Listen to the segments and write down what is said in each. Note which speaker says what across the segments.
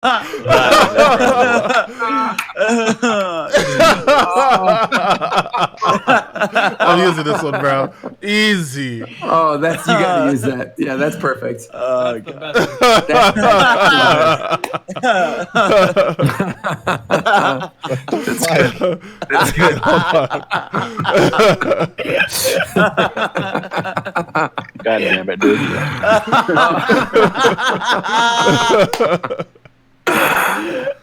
Speaker 1: I'm using this one, bro. Easy.
Speaker 2: Oh, that's you got to use that. Yeah, that's perfect.
Speaker 3: That's the best.
Speaker 2: That's good.
Speaker 4: God damn it, dude.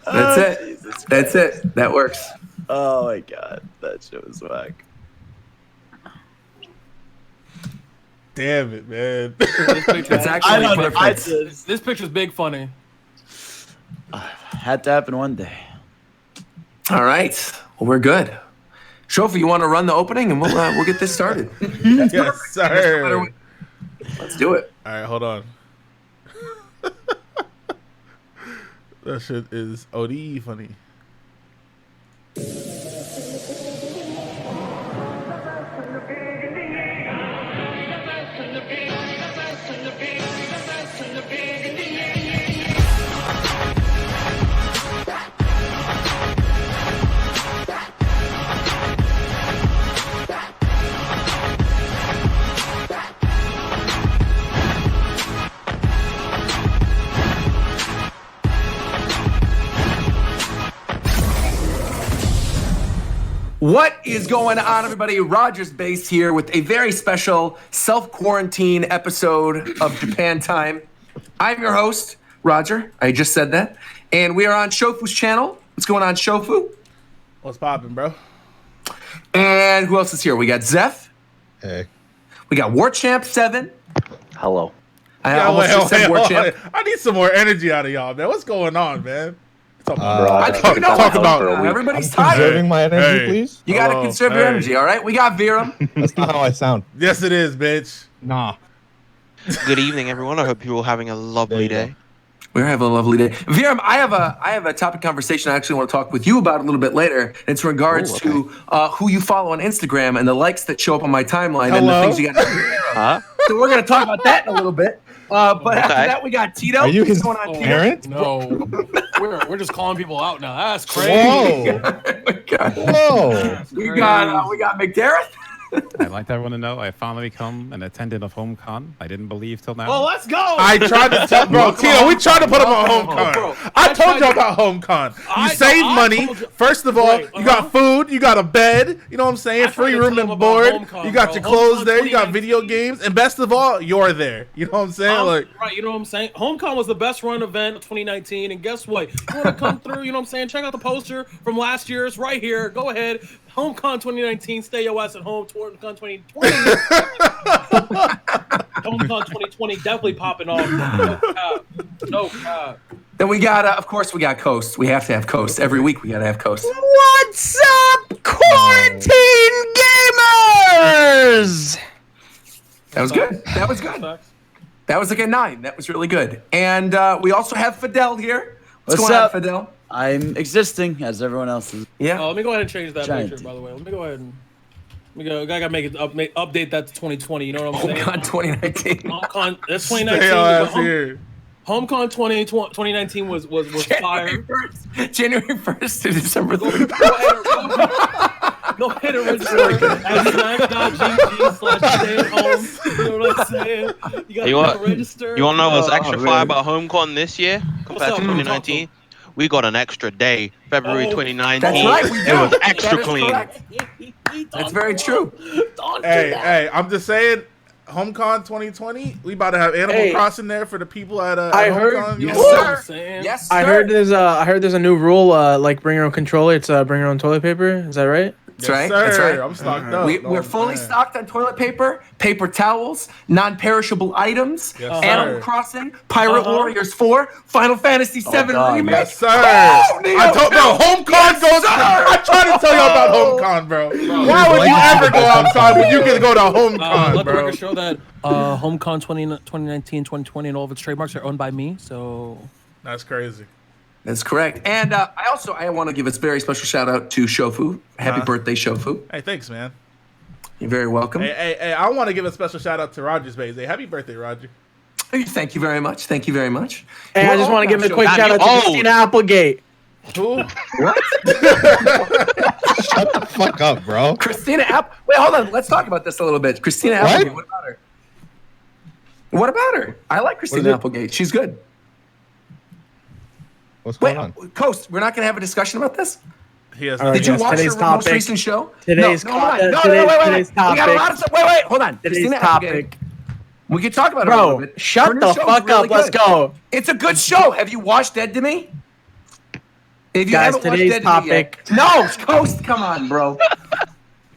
Speaker 2: That's it. That's it. That works.
Speaker 5: Oh my god, that shit was whack.
Speaker 1: Damn it, man.
Speaker 2: It's actually perfect.
Speaker 3: This picture's big funny.
Speaker 5: Had to happen one day.
Speaker 2: All right. Well, we're good. Shofu, you want to run the opening and we'll get this started.
Speaker 1: Yes, sir.
Speaker 2: Let's do it.
Speaker 1: All right, hold on. That shit is OD funny.
Speaker 2: What is going on, everybody? Roger's Base here with a very special self-quarantine episode of Japan Time. I'm your host, Roger. I just said that. And we are on Shofu's channel. What's going on, Shofu?
Speaker 1: What's poppin', bro?
Speaker 2: And who else is here? We got Zeph.
Speaker 6: Hey.
Speaker 2: We got War Champ 7.
Speaker 4: Hello.
Speaker 2: I almost just said War Champ.
Speaker 1: I need some more energy out of y'all, man. What's going on, man?
Speaker 2: I think
Speaker 1: talk about
Speaker 2: everybody's
Speaker 6: Conserving
Speaker 2: tired.
Speaker 6: my energy,
Speaker 1: Hey.
Speaker 6: please.
Speaker 2: You got to conserve your energy, all right? We got Viram.
Speaker 6: That's not how I sound.
Speaker 1: Yes, it is, bitch.
Speaker 6: Nah.
Speaker 7: Good evening, everyone. I hope you're all having a lovely day.
Speaker 2: We're having a lovely day. Viram, I have a topic conversation I actually want to talk with you about a little bit later. It's in regards to who you follow on Instagram and the likes that show up on my timeline and the things you got to do. So we're going to talk about that in a little bit. But after that, we got Tito.
Speaker 6: Are you his
Speaker 2: going on, Tito?
Speaker 6: parent?
Speaker 3: No, we're just calling people out now. That's crazy.
Speaker 6: Whoa. Whoa.
Speaker 2: We got McDareth.
Speaker 8: I'd like everyone to know I finally become an attendant of HomeCon. I didn't believe till now.
Speaker 3: Well, let's go.
Speaker 1: I tried to tell, bro, Tito, we tried to put him on HomeCon.
Speaker 3: bro.
Speaker 1: I told y'all about HomeCon. You save money. First of all, you got food, you got a bed, you know what I'm saying?
Speaker 3: I
Speaker 1: Free
Speaker 3: tried to
Speaker 1: room
Speaker 3: tell
Speaker 1: and
Speaker 3: him
Speaker 1: board.
Speaker 3: about HomeCon,
Speaker 1: You got
Speaker 3: bro.
Speaker 1: your clothes
Speaker 3: HomeCon
Speaker 1: there, you got
Speaker 3: 2019.
Speaker 1: video games, and best of all, you're there. You know what I'm saying? Like,
Speaker 3: Right, you know what I'm saying? HomeCon was the best run event of 2019, and guess what? You want to come through, you know what I'm saying? Check out the poster from last year's right here. Go ahead. HomeCon 2019, stay your ass at home. HomeCon 2020. HomeCon 2020 definitely popping off. No cap.
Speaker 2: Then we got, of course, we got Coast. We have to have Coast. Every week we got to have Coast.
Speaker 5: What's up, quarantine gamers?
Speaker 2: That was good. That was good. That was like a 9. That was really good. And we also have Fidel here. What's going
Speaker 5: up?
Speaker 2: on, Fidel?
Speaker 5: I'm existing as everyone else is.
Speaker 2: Yeah.
Speaker 3: Let me go ahead and change that
Speaker 5: Giant
Speaker 3: picture, by the way. Let me go ahead and I gotta make it update that to 2020. You know what I'm saying?
Speaker 2: HomeCon 2019.
Speaker 3: HomeCon, that's
Speaker 1: stay
Speaker 3: 2019.
Speaker 1: your ass
Speaker 3: but
Speaker 1: here.
Speaker 3: HomeCon 2019 was fire.
Speaker 2: January 1st to December 3rd.
Speaker 3: Go ahead and register at slash.gg/stay-at-home. You know what I'm saying? You gotta register.
Speaker 7: You want to know what's extra fire about HomeCon this year compared
Speaker 3: up,
Speaker 7: to
Speaker 3: bro?
Speaker 7: 2019? We got an extra day, February 2019.
Speaker 2: That's right, we do.
Speaker 7: It was extra
Speaker 2: That is
Speaker 7: clean.
Speaker 2: correct. That's very true.
Speaker 1: Hey, I'm just saying, HomeCon 2020, we about to have Animal Crossing there for the people at
Speaker 9: I heard-
Speaker 1: HomeCon.
Speaker 2: Yes,
Speaker 3: You know what
Speaker 2: sir.
Speaker 3: I'm saying?
Speaker 2: Yes, sir.
Speaker 9: I heard there's a new rule, like bring your own controller. It's bring your own toilet paper. Is that right?
Speaker 2: That's right.
Speaker 1: Sir,
Speaker 2: That's right.
Speaker 1: I'm stocked up.
Speaker 2: We're fully stocked on toilet paper, paper towels, non-perishable items,
Speaker 1: Yes,
Speaker 2: Animal
Speaker 1: sir.
Speaker 2: Crossing, Pirate Warriors 4, Final Fantasy 7
Speaker 5: God,
Speaker 2: remake.
Speaker 1: Yes, sir.
Speaker 2: Oh, Neo.
Speaker 1: I told bro, HomeCon goes. I tried to tell y'all about HomeCon, bro. Why would you ever go outside when you can go to HomeCon,
Speaker 3: Let the
Speaker 1: bro?
Speaker 3: record show that HomeCon 2019, 2020, and all of its trademarks are owned by me. So
Speaker 1: That's crazy.
Speaker 2: That's correct. And I want to give a very special shout out to Shofu. Happy birthday, Shofu.
Speaker 1: Hey, thanks, man.
Speaker 2: You're very welcome.
Speaker 1: Hey, I want to give a special shout out to Roger's Base. Hey, happy birthday, Roger.
Speaker 2: Thank you very much. Thank you very much.
Speaker 9: Hey, I just want to give a quick shout out to
Speaker 7: Oh.
Speaker 9: Christina Applegate.
Speaker 2: What?
Speaker 6: Shut the fuck up, bro.
Speaker 2: Christina App. Wait, hold on. Let's talk about this a little bit. Christina
Speaker 6: What?
Speaker 2: Applegate. What about her? What about her? I like Christina Applegate. She's good.
Speaker 6: What's
Speaker 2: Wait,
Speaker 6: going on?
Speaker 2: Coast, we're not going to have a discussion about this?
Speaker 3: He has
Speaker 9: All right,
Speaker 2: Did you
Speaker 9: yes,
Speaker 2: watch her
Speaker 9: today's
Speaker 2: most
Speaker 9: topic.
Speaker 2: recent show?
Speaker 9: Today's
Speaker 2: no, hold on.
Speaker 9: topic.
Speaker 2: No, wait.
Speaker 9: Today's
Speaker 2: We got a lot of
Speaker 9: topic.
Speaker 2: stuff. Wait, hold on.
Speaker 9: Today's
Speaker 2: Christina
Speaker 9: topic.
Speaker 2: Applegate. We can talk about her a little
Speaker 9: Bro,
Speaker 2: bit. Her
Speaker 9: shut
Speaker 2: new
Speaker 9: the
Speaker 2: show's
Speaker 9: fuck
Speaker 2: really
Speaker 9: up. Let's
Speaker 2: good.
Speaker 9: go.
Speaker 2: It's a good show. Have you watched Dead to Me? If you
Speaker 9: Guys,
Speaker 2: haven't watched
Speaker 9: today's
Speaker 2: Dead to Me yet,
Speaker 9: topic.
Speaker 2: no, Coast, come on, bro.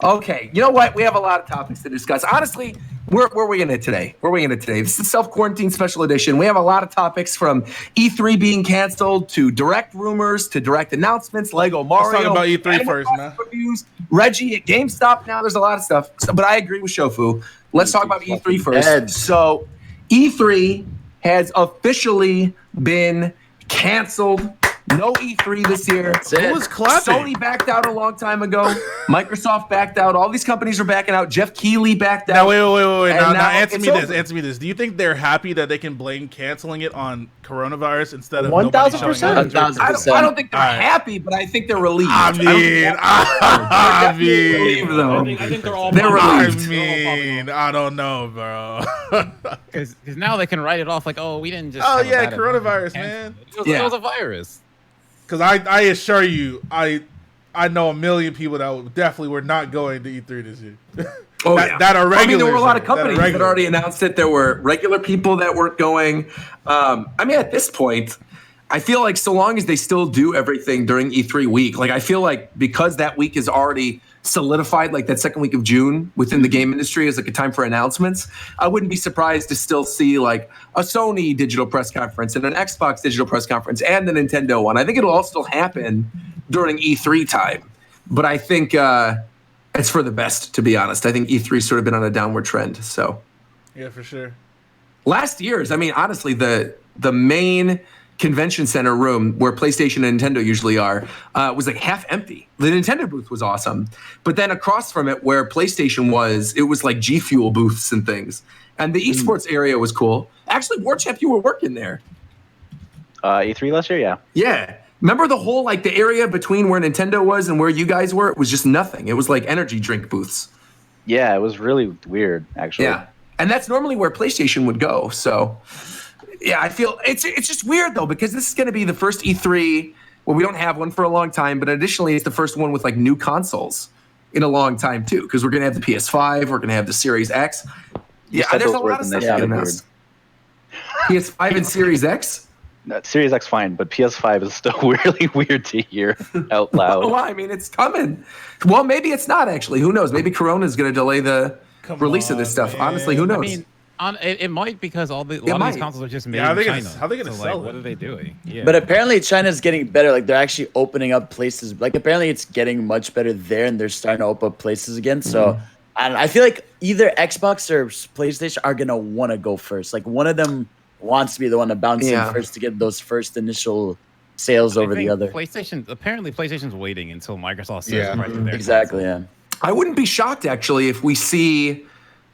Speaker 2: Okay, you know what? We have a lot of topics to discuss. Honestly, where are we in it today? This is the self-quarantine special edition. We have a lot of topics from E3 being canceled to direct rumors to direct announcements, Lego Mario.
Speaker 1: Let's talk about E3
Speaker 2: Animal
Speaker 1: first,
Speaker 2: Crossing
Speaker 1: man.
Speaker 2: Reviews, Reggie at GameStop. Now there's a lot of stuff, but I agree with Shofu. Let's talk about E3 first.
Speaker 5: Dead.
Speaker 2: So E3 has officially been canceled. No E3 this year.
Speaker 5: That's it.
Speaker 1: Who was clapping?
Speaker 2: Sony backed out a long time ago. Microsoft backed out. All these companies are backing out. Jeff Keighley backed out.
Speaker 1: Now wait.
Speaker 2: And
Speaker 1: Now
Speaker 2: now
Speaker 1: answer
Speaker 2: it's
Speaker 1: me this.
Speaker 2: over.
Speaker 1: Answer me this. Do you think they're happy that they can blame canceling it on coronavirus instead of nobody showing
Speaker 9: 1000%.
Speaker 1: up?
Speaker 5: 1000%.
Speaker 2: I don't think they're
Speaker 1: Alright.
Speaker 2: happy, but I think they're relieved.
Speaker 1: I
Speaker 2: Relieved, though.
Speaker 3: I think they're all.
Speaker 2: They're
Speaker 3: popping.
Speaker 2: relieved.
Speaker 1: I don't know, bro.
Speaker 8: Because now they can write it off like, oh, we didn't just.
Speaker 1: Oh,
Speaker 8: have a
Speaker 1: yeah,
Speaker 8: bad
Speaker 1: coronavirus,
Speaker 8: event.
Speaker 1: man.
Speaker 8: It was,
Speaker 2: Yeah.
Speaker 8: it was a virus.
Speaker 1: Because I assure you, I know a million people that definitely were not going to E3 this year.
Speaker 2: Oh,
Speaker 1: that,
Speaker 2: yeah.
Speaker 1: that are regulars.
Speaker 2: I mean, there were a lot of
Speaker 1: that are
Speaker 2: companies that
Speaker 1: regulars.
Speaker 2: already announced it. There were regular people that weren't going. I mean, at this point, I feel like so long as they still do everything during E3 week, like I feel like because that week is already solidified, like that second week of June within the game industry is like a time for announcements, I wouldn't be surprised to still see like a Sony digital press conference and an Xbox digital press conference and the Nintendo one. I think it'll all still happen during E3 time, but I think it's for the best, to be honest. I think E3's sort of been on a downward trend. So
Speaker 1: Yeah, for sure.
Speaker 2: last year's, I mean, honestly, the main convention center room where PlayStation and Nintendo usually are was like half empty. The Nintendo booth was awesome, but then across from it where PlayStation was, it was like G Fuel booths and things. And the esports area was cool. Actually, Warchamp, you were working there.
Speaker 4: E3 last year, yeah.
Speaker 2: Yeah. Remember the whole, like the area between where Nintendo was and where you guys were? It was just nothing. It was like energy drink booths.
Speaker 4: Yeah, it was really weird, actually.
Speaker 2: Yeah. And that's normally where PlayStation would go. So, yeah, I feel it's just weird, though, because this is going to be the first E3 where we don't have one for a long time. But additionally, it's the first one with like new consoles in a long time, too, because we're going to have the PS5. We're going to have the Series X. Yeah,
Speaker 4: said
Speaker 2: there's a
Speaker 4: those
Speaker 2: lot
Speaker 4: words
Speaker 2: of
Speaker 4: and they
Speaker 2: stuff
Speaker 4: sounded
Speaker 2: announced. PS5 and Series X?
Speaker 4: Series X fine, but PS5 is still really weird to hear out loud.
Speaker 2: Well, I mean, it's coming. Well, maybe it's not, actually. Who knows? Maybe Corona is going to delay the release of this stuff.
Speaker 1: man.
Speaker 2: Honestly, who knows?
Speaker 8: I mean, it might because a lot of these
Speaker 2: might.
Speaker 8: consoles are just made
Speaker 1: Yeah,
Speaker 8: in China.
Speaker 1: how they gonna
Speaker 8: so,
Speaker 1: sell
Speaker 8: like,
Speaker 1: it?
Speaker 8: what are they doing? Yeah.
Speaker 5: But apparently China's getting better. Like they're actually opening up places. Like apparently it's getting much better there, and they're starting to open up places again. So I feel like either Xbox or PlayStation are gonna want to go first. Like one of them wants to be the one to bounce
Speaker 2: Yeah.
Speaker 5: in first to get those first initial sales
Speaker 8: I
Speaker 5: over the
Speaker 8: think
Speaker 5: other.
Speaker 8: PlayStation's waiting until Microsoft says
Speaker 6: Yeah.
Speaker 8: right to their
Speaker 5: Exactly. Yeah.
Speaker 2: I wouldn't be shocked, actually, if we see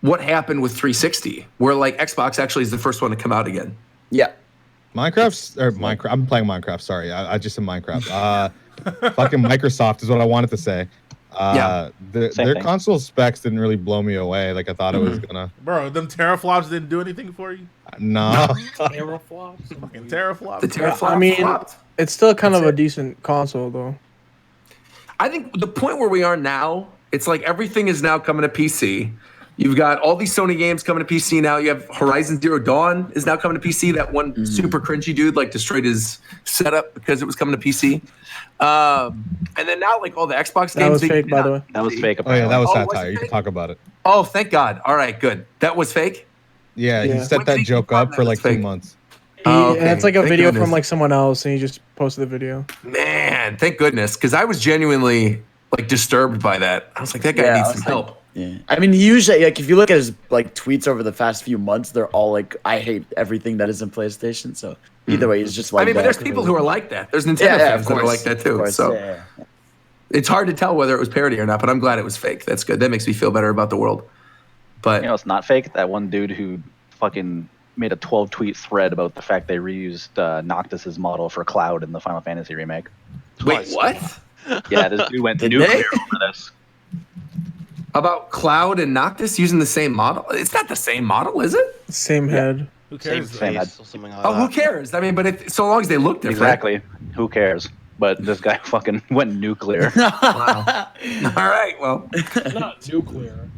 Speaker 2: what happened with 360, where like Xbox actually is the first one to come out again.
Speaker 5: Yeah.
Speaker 6: Minecraft. I'm playing Minecraft. Sorry, I just said Minecraft. Fucking Microsoft is what I wanted to say.
Speaker 2: Yeah.
Speaker 6: Their
Speaker 4: thing.
Speaker 6: console specs didn't really blow me away. Like I thought it was gonna.
Speaker 1: Bro, them teraflops didn't do anything for you?
Speaker 6: No.
Speaker 3: Teraflops.
Speaker 1: Fucking teraflops.
Speaker 2: The teraflop
Speaker 9: I mean,
Speaker 2: flopped.
Speaker 9: it's still kind of
Speaker 2: That's
Speaker 9: a
Speaker 2: it.
Speaker 9: decent console, though.
Speaker 2: I think the point where we are now, it's like everything is now coming to PC. You've got all these Sony games coming to PC now. You have Horizon Zero Dawn is now coming to PC. That one super cringy dude like destroyed his setup because it was coming to PC. And then now like all the Xbox games.
Speaker 9: That was
Speaker 2: they-
Speaker 9: fake, by the way.
Speaker 4: That was fake,
Speaker 6: Oh yeah,
Speaker 4: apparently.
Speaker 6: that was
Speaker 2: Oh, was
Speaker 6: satire.
Speaker 2: it
Speaker 6: You can
Speaker 2: fake?
Speaker 6: talk about it.
Speaker 2: Oh, thank God. All right, good. That was fake?
Speaker 6: Yeah,
Speaker 9: Yeah.
Speaker 6: he set
Speaker 2: When
Speaker 6: that
Speaker 2: did he
Speaker 6: joke
Speaker 2: confirm
Speaker 6: up
Speaker 2: that
Speaker 6: for
Speaker 2: it's
Speaker 6: like 2
Speaker 2: fake?
Speaker 6: months.
Speaker 2: Oh,
Speaker 9: And it's like a
Speaker 2: okay. Thank
Speaker 9: video
Speaker 2: goodness.
Speaker 9: from like someone else, and he just posted the video.
Speaker 2: Man, thank goodness. Because I was genuinely like disturbed by that. I was like, that guy
Speaker 5: Yeah, I
Speaker 2: needs
Speaker 5: was
Speaker 2: some
Speaker 5: like-
Speaker 2: help.
Speaker 5: Yeah. I mean, he usually like if you look at his like tweets over the past few months, they're all like, "I hate everything that isn't PlayStation." So either way, he's just like.
Speaker 2: I mean, but
Speaker 5: that.
Speaker 2: there's people who are like that. There's Nintendo
Speaker 5: Yeah,
Speaker 2: fans
Speaker 5: of
Speaker 2: that are
Speaker 5: course,
Speaker 2: like that
Speaker 5: of
Speaker 2: too.
Speaker 5: course,
Speaker 2: So
Speaker 5: yeah.
Speaker 2: it's hard to tell whether it was parody or not, but I'm glad it was fake. That's good. That makes me feel better about the world. But
Speaker 4: You know, it's not fake. That one dude who fucking made a 12-tweet thread about the fact they reused Noctis's model for Cloud in the Final Fantasy remake.
Speaker 2: Wait, what?
Speaker 4: Yeah, this dude went
Speaker 5: Did
Speaker 4: nuclear
Speaker 5: they?
Speaker 4: over this.
Speaker 2: About Cloud and Noctis using the same model? It's not the same model, is it?
Speaker 9: Same head.
Speaker 3: Who
Speaker 7: Same
Speaker 3: cares?
Speaker 4: Same
Speaker 7: face or something like
Speaker 2: Oh, who
Speaker 7: that.
Speaker 2: cares? I mean, but so long as they look different.
Speaker 4: Exactly. Who cares? But this guy fucking went nuclear.
Speaker 2: Wow. All right. Well,
Speaker 3: Not nuclear.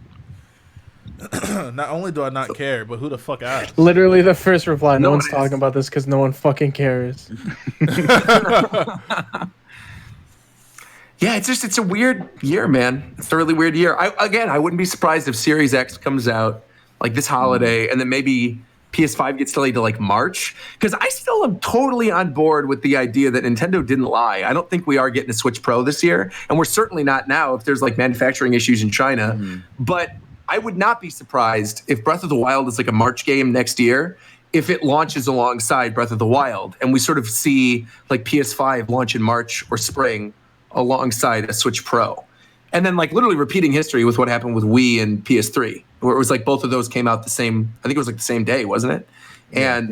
Speaker 1: Not only do I not care, but who the fuck asked?
Speaker 9: Literally the first reply. No
Speaker 2: No
Speaker 9: one's
Speaker 2: one is.
Speaker 9: talking about this because no one fucking cares.
Speaker 2: yeah, it's a weird year, man. It's a really weird year. I wouldn't be surprised if Series X comes out like this holiday, and then maybe PS5 gets delayed to like March. Because I still am totally on board with the idea that Nintendo didn't lie. I don't think we are getting a Switch Pro this year, and we're certainly not now if there's like manufacturing issues in China. But I would not be surprised if Breath of the Wild is like a March game next year, if it launches alongside Breath of the Wild, and we sort of see like PS5 launch in March or spring alongside a Switch Pro. And then like literally repeating history with what happened with Wii and PS3, where it was like both of those came out the same, I think it was like the same day, wasn't it? And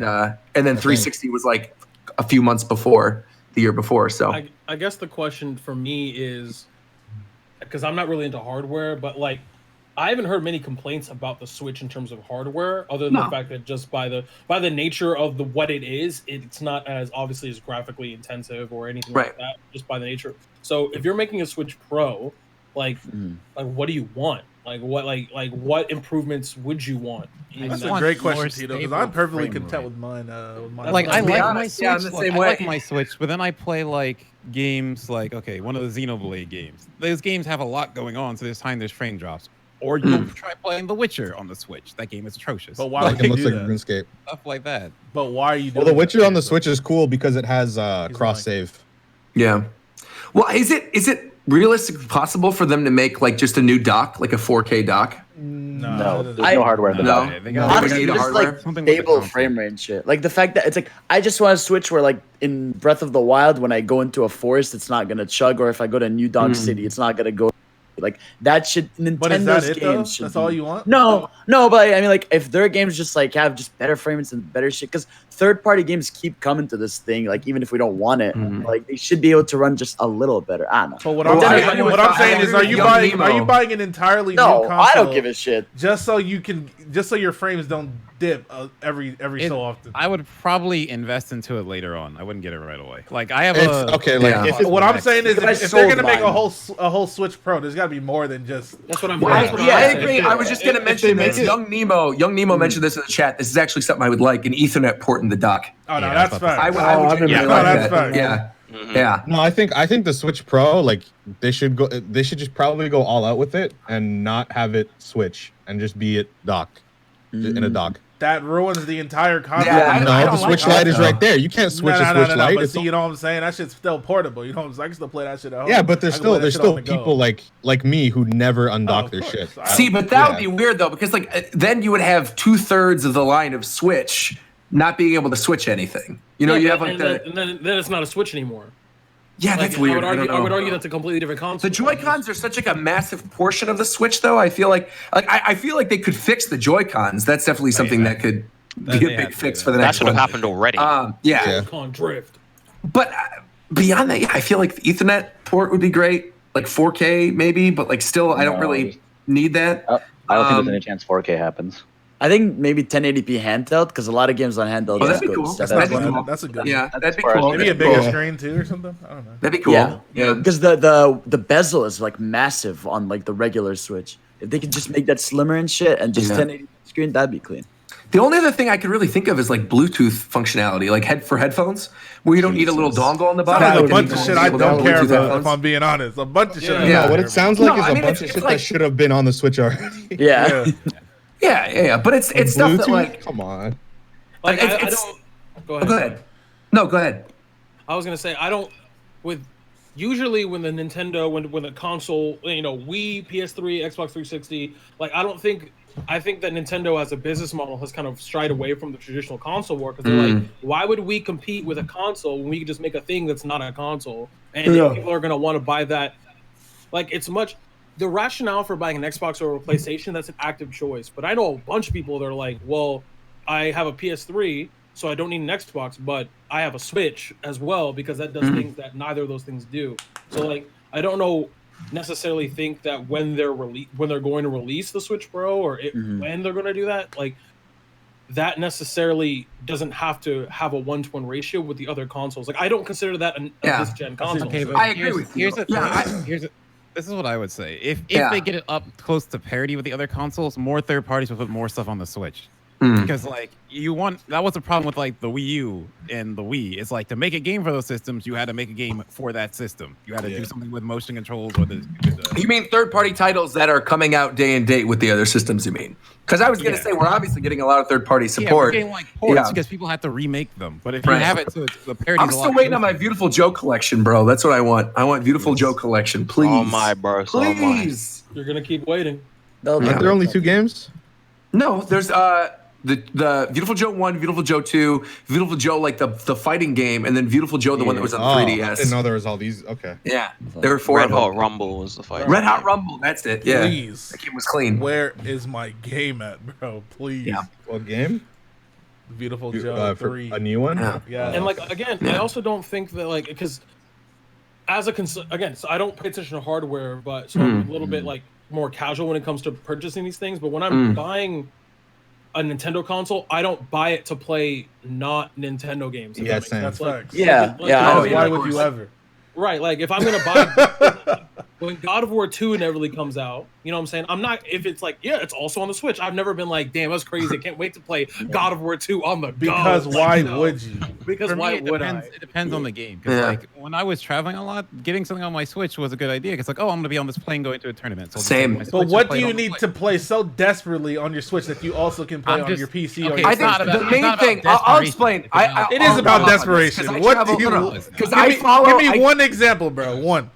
Speaker 2: then 360 was like a few months before, the year before. So
Speaker 3: I guess the question for me is, because I'm not really into hardware, but like I haven't heard many complaints about the Switch in terms of hardware, other than the fact that just by the nature of what it is, it's not as obviously as graphically intensive or anything like that. Just by the nature. So if you're making a Switch Pro, like what do you want? Like what improvements would you want?
Speaker 1: That's
Speaker 8: I
Speaker 1: a
Speaker 8: want
Speaker 1: great question,
Speaker 8: more
Speaker 1: Tito, because
Speaker 8: stable
Speaker 1: I'm perfectly
Speaker 8: frame
Speaker 1: content
Speaker 8: rate.
Speaker 1: with mine.
Speaker 8: Like I
Speaker 2: To be
Speaker 8: like my
Speaker 2: honest,
Speaker 8: Switch.
Speaker 2: yeah, I'm the
Speaker 8: like,
Speaker 2: same
Speaker 8: I
Speaker 2: way.
Speaker 8: like my Switch, but then I play like games like one of the Xenoblade games. Those games have a lot going on, so there's frame drops. Or you try playing The Witcher on the Switch. That game is atrocious.
Speaker 1: But why
Speaker 6: Like
Speaker 1: would
Speaker 6: it
Speaker 1: you
Speaker 6: looks
Speaker 1: do
Speaker 6: like
Speaker 1: that?
Speaker 6: RuneScape.
Speaker 8: Stuff like that.
Speaker 1: But why are you doing
Speaker 6: Well, The Witcher
Speaker 1: that?
Speaker 6: on the Switch is cool because it has cross save.
Speaker 2: yeah. Well, is it realistically possible for them to make like just a new dock, like a 4K dock?
Speaker 4: No, there's no hardware in the
Speaker 2: No.
Speaker 4: dock.
Speaker 8: They
Speaker 2: No.
Speaker 8: got
Speaker 2: Honestly,
Speaker 5: Honestly,
Speaker 2: need
Speaker 5: just
Speaker 2: hardware?
Speaker 5: like
Speaker 8: Something with the
Speaker 5: stable
Speaker 8: console.
Speaker 5: frame rate and shit. Like the fact that it's like I just want to switch where like in Breath of the Wild when I go into a forest it's not gonna chug, or if I go to New Donk City it's not gonna go. Like that should Nintendo's
Speaker 1: But is that it, though?
Speaker 5: games should
Speaker 1: That's
Speaker 5: be-
Speaker 1: all you want?
Speaker 5: No, but I mean like if their games just like have just better frame rates and better shit, because third-party games keep coming to this thing. Like even if we don't want it, like they should be able to run just a little better. I don't know.
Speaker 1: But what
Speaker 2: Well,
Speaker 1: I'm
Speaker 2: I
Speaker 1: saying,
Speaker 2: agree
Speaker 1: what
Speaker 2: with-
Speaker 1: I'm saying
Speaker 2: I
Speaker 1: is,
Speaker 2: agree
Speaker 1: are
Speaker 2: with
Speaker 1: you
Speaker 2: Young
Speaker 1: buying?
Speaker 2: Nemo.
Speaker 1: Are you buying an entirely
Speaker 5: No,
Speaker 1: new console?
Speaker 5: I don't give a shit.
Speaker 1: Just so your frames don't dip every so often.
Speaker 8: I would probably invest into it later on. I wouldn't get it right away. Like I have
Speaker 6: It's,
Speaker 8: a
Speaker 6: okay, like
Speaker 2: Yeah.
Speaker 6: if it,
Speaker 1: What I'm saying is,
Speaker 5: If I
Speaker 1: if they're
Speaker 5: sold
Speaker 1: gonna make
Speaker 5: mine.
Speaker 1: a whole Switch Pro, there's got to be more than just.
Speaker 3: That's what I'm.
Speaker 2: Well,
Speaker 3: that's what I'm
Speaker 2: I
Speaker 3: saying.
Speaker 2: agree. I was just going to mention this. Young Nemo mentioned this in the chat. This is actually something I would like, an Ethernet port in the dock.
Speaker 1: Oh no,
Speaker 8: Yeah,
Speaker 1: that's
Speaker 8: I thought
Speaker 1: fine.
Speaker 2: I would
Speaker 9: I've been
Speaker 2: genuinely
Speaker 9: really
Speaker 2: like
Speaker 1: that's
Speaker 2: that.
Speaker 1: fine.
Speaker 2: Yeah. Yeah.
Speaker 6: no, I think the Switch Pro, like they should just probably go all out with it and not have it switch and just be it dock in a dock.
Speaker 1: That ruins the entire concept.
Speaker 2: Yeah, I
Speaker 6: No,
Speaker 2: don't
Speaker 6: the
Speaker 2: like
Speaker 6: Switch
Speaker 2: that,
Speaker 6: Lite is
Speaker 2: though.
Speaker 6: right there. You can't switch a Switch Lite.
Speaker 1: But
Speaker 6: It's
Speaker 1: see, you know what I'm saying? That shit's still portable. You know what I'm saying? I can still play that shit at home.
Speaker 6: yeah, but there's
Speaker 1: I can play
Speaker 6: still
Speaker 1: that shit on the go.
Speaker 6: people like me who never undock
Speaker 1: of
Speaker 6: their
Speaker 1: course.
Speaker 6: shit.
Speaker 2: See, but that would be weird though, because like then you would have 2/3 of the line of Switch not being able to switch anything. You know, you have like
Speaker 3: and
Speaker 2: the
Speaker 3: then it's not a Switch anymore.
Speaker 2: yeah,
Speaker 3: Like,
Speaker 2: that's weird.
Speaker 3: I would
Speaker 2: don't know.
Speaker 3: argue that's a completely different console.
Speaker 2: The Joy-Cons are such like a massive portion of the Switch, though. I feel like I feel like they could fix the Joy-Cons. That's definitely something that could be a
Speaker 8: they
Speaker 2: big
Speaker 8: have to
Speaker 2: fix
Speaker 8: do
Speaker 2: for the
Speaker 8: that.
Speaker 7: That
Speaker 2: next
Speaker 7: should have
Speaker 2: one.
Speaker 7: happened already.
Speaker 2: Yeah.
Speaker 3: Joy-Con drift.
Speaker 2: But beyond that, yeah, I feel like the Ethernet port would be great, like 4K maybe, but like still, I don't
Speaker 4: No.
Speaker 2: really need that.
Speaker 4: I don't think there's any chance 4K happens.
Speaker 5: I think maybe 1080p handheld because a lot of games on handheld.
Speaker 2: Oh, that'd
Speaker 5: just
Speaker 2: be
Speaker 5: go
Speaker 2: cool.
Speaker 5: 720.
Speaker 2: That'd be cool.
Speaker 1: That's a good.
Speaker 2: Yeah, that'd be
Speaker 4: far as
Speaker 2: cool.
Speaker 1: Maybe a
Speaker 2: That'd
Speaker 1: bigger
Speaker 2: be cool.
Speaker 1: screen too, or something. I don't know.
Speaker 2: That'd be cool.
Speaker 5: Yeah,
Speaker 2: Yeah.
Speaker 5: because the bezel is like massive on like the regular Switch. If they could just make that slimmer and shit and just
Speaker 2: Yeah.
Speaker 5: 1080p screen, that'd be clean.
Speaker 2: The only other thing I could really think of is like Bluetooth functionality, like for headphones, where you don't need a little dongle on the
Speaker 1: Sounds
Speaker 2: bottom.
Speaker 1: like a
Speaker 2: Like,
Speaker 1: bunch
Speaker 2: you
Speaker 1: of
Speaker 2: can
Speaker 1: shit I
Speaker 2: enable
Speaker 1: don't
Speaker 2: Bluetooth
Speaker 1: care about.
Speaker 2: headphones.
Speaker 1: If I'm being honest, a bunch of shit. I don't
Speaker 2: Yeah.
Speaker 6: No, what
Speaker 1: care
Speaker 6: it sounds
Speaker 2: No,
Speaker 6: like is
Speaker 2: I
Speaker 6: a
Speaker 2: mean,
Speaker 6: bunch of
Speaker 2: it's
Speaker 6: shit
Speaker 2: like-
Speaker 6: that should have been on the Switch already.
Speaker 5: Yeah.
Speaker 1: about.
Speaker 2: Yeah. But it's stuff that
Speaker 6: Bluetooth?
Speaker 2: like.
Speaker 6: Come on.
Speaker 3: Like
Speaker 2: It's-
Speaker 3: I
Speaker 2: it's-
Speaker 3: don't. Go
Speaker 2: Oh, go ahead. No, go ahead.
Speaker 3: I was gonna say I don't. With usually when the Nintendo when the console, you know, Wii, PS3, Xbox 360, like I think that Nintendo as a business model has kind of strayed away from the traditional console war because they're like, why would we compete with a console when we could just make a thing that's not a console? And people are gonna want to buy that. Like it's much. The rationale for buying an Xbox or a PlayStation, that's an active choice. But I know a bunch of people that are like, well, I have a PS3, so I don't need an Xbox, but I have a Switch as well because that does things that neither of those things do. So like, I don't know necessarily think that when they're going to release the Switch Pro or when they're going to do that, like that necessarily doesn't have to have a 1-to-1 ratio with the other consoles. Like I don't consider that a this gen console.
Speaker 8: Okay, but
Speaker 2: I agree with you.
Speaker 8: This is what I would say. If they get it up close to parity with the other consoles, more third parties will put more stuff on the Switch. Because like that was the problem with like the Wii U and the Wii. It's like to make a game for those systems, you had to make a game for that system. You had to do something with motion controls or
Speaker 2: You mean third-party titles that are coming out day and date with the other systems? You mean? Because I was going to say we're obviously getting a lot of third-party support.
Speaker 8: Yeah, we're getting like ports because people have to remake them. But if you have it, so it's the parity.
Speaker 2: I'm still waiting on my Beautiful Joe collection, bro. That's what I want. I want Beautiful Joe collection, please.
Speaker 7: Oh my, bro.
Speaker 2: Please.
Speaker 3: You're gonna keep waiting.
Speaker 6: Aren't there only 2 games?
Speaker 2: No, there's the Beautiful Joe 1, Beautiful Joe 2, Beautiful Joe like the fighting game, and then Beautiful Joe the one that was on 3DS.
Speaker 6: I didn't know there was all these. Okay.
Speaker 2: Yeah, there were 4
Speaker 7: Red
Speaker 2: of them.
Speaker 7: Hot Rumble was the fight.
Speaker 2: Red Hot Rumble, that's it. Yeah,
Speaker 1: Please.
Speaker 2: that game was clean.
Speaker 1: Where is my game at, bro? Please.
Speaker 2: Yeah.
Speaker 6: What game?
Speaker 1: Beautiful Joe 3.
Speaker 6: A new one?
Speaker 1: Yeah.
Speaker 3: And like again, I also don't think that like because as again, so I don't pay attention to hardware, but so I'm a little bit like more casual when it comes to purchasing these things. But when I'm buying a Nintendo console, I don't buy it to play not Nintendo games.
Speaker 6: Yeah, same.
Speaker 1: That's
Speaker 3: like,
Speaker 1: facts.
Speaker 3: why
Speaker 1: would you ever?
Speaker 3: Right, like if I'm gonna buy when God of War 2 inevitably comes out, you know what I'm saying? I'm not if it's like, yeah, it's also on the Switch. I've never been like, damn, that's crazy. I can't wait to play God of War 2 on the go.
Speaker 1: Because why would you?
Speaker 3: Because
Speaker 8: For me,
Speaker 3: why
Speaker 8: it
Speaker 3: would
Speaker 8: depends,
Speaker 3: I?
Speaker 8: It depends on the game. Because like when I was traveling a lot, getting something on my Switch was a good idea. Because like, oh, I'm gonna be on this plane going to a tournament. So I'll just
Speaker 2: Same.
Speaker 8: take my
Speaker 1: But
Speaker 8: Switch
Speaker 1: what
Speaker 8: and play
Speaker 1: do
Speaker 8: it
Speaker 1: you
Speaker 8: on the
Speaker 1: need
Speaker 8: Switch.
Speaker 1: to play so desperately on your Switch that you also can play on your PC?
Speaker 8: Okay,
Speaker 1: or your
Speaker 2: I think
Speaker 8: not about-
Speaker 2: the
Speaker 8: it's
Speaker 2: main
Speaker 8: not
Speaker 2: thing.
Speaker 8: about
Speaker 2: I'll
Speaker 8: desperation.
Speaker 2: explain.
Speaker 1: It is about desperation. What do you?
Speaker 2: Because I follow.
Speaker 1: Give me one example, bro. One.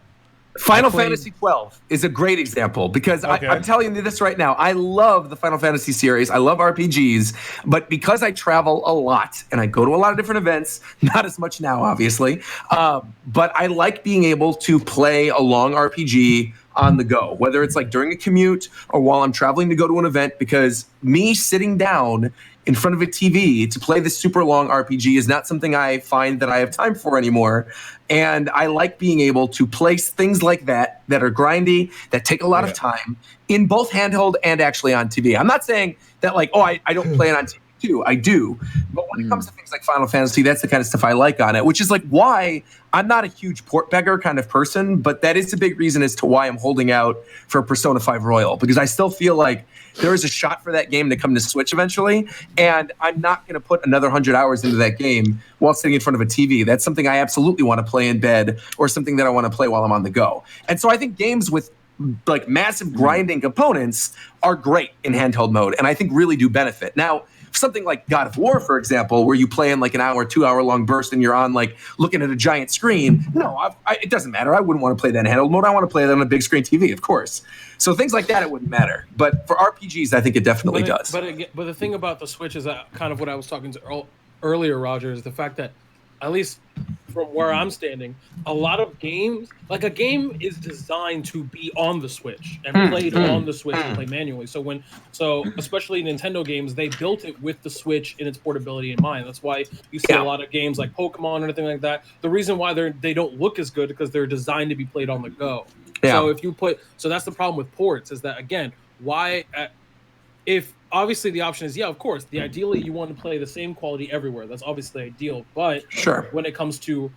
Speaker 2: Final Fantasy 12 is a great example because I'm telling you this right now. I love the Final Fantasy series. I love RPGs, but because I travel a lot and I go to a lot of different events, not as much now, obviously, but I like being able to play a long RPG on the go, whether it's like during a commute or while I'm traveling to go to an event, because me sitting down in front of a TV to play this super long RPG is not something I find that I have time for anymore. And I like being able to place things like that are grindy, that take a lot of time in both handheld and actually on TV. I'm not saying that like, oh, I don't play it on TV too. I do. But when it comes to things like Final Fantasy, that's the kind of stuff I like on it, which is like why I'm not a huge port beggar kind of person, but that is a big reason as to why I'm holding out for Persona 5 Royal, because I still feel like there is a shot for that game to come to Switch eventually, and I'm not going to put another 100 hours into that game while sitting in front of a TV. That's something I absolutely want to play in bed or something that I want to play while I'm on the go. And so I think games with like massive grinding components are great in handheld mode, and I think really do benefit. Now, something like God of War, for example, where you play in like an hour, 2 hour long burst and you're on like looking at a giant screen. No, it doesn't matter. I wouldn't want to play that in handheld mode. I want to play that on a big screen TV, of course. So things like that, it wouldn't matter. But for RPGs, I think it definitely does.
Speaker 3: But the thing about the Switch is that kind of what I was talking to earlier, Roger, is the fact that at least from where I'm standing, a lot of games, like a game is designed to be on the Switch and played on the Switch and played manually. So especially Nintendo games, they built it with the Switch and its portability in mind. That's why you see a lot of games like Pokemon and anything like that. The reason why they don't look as good because they're designed to be played on the go. Yeah. So that's the problem with ports is that again, if obviously the option is, of course, ideally you want to play the same quality everywhere. That's obviously ideal. But when it comes to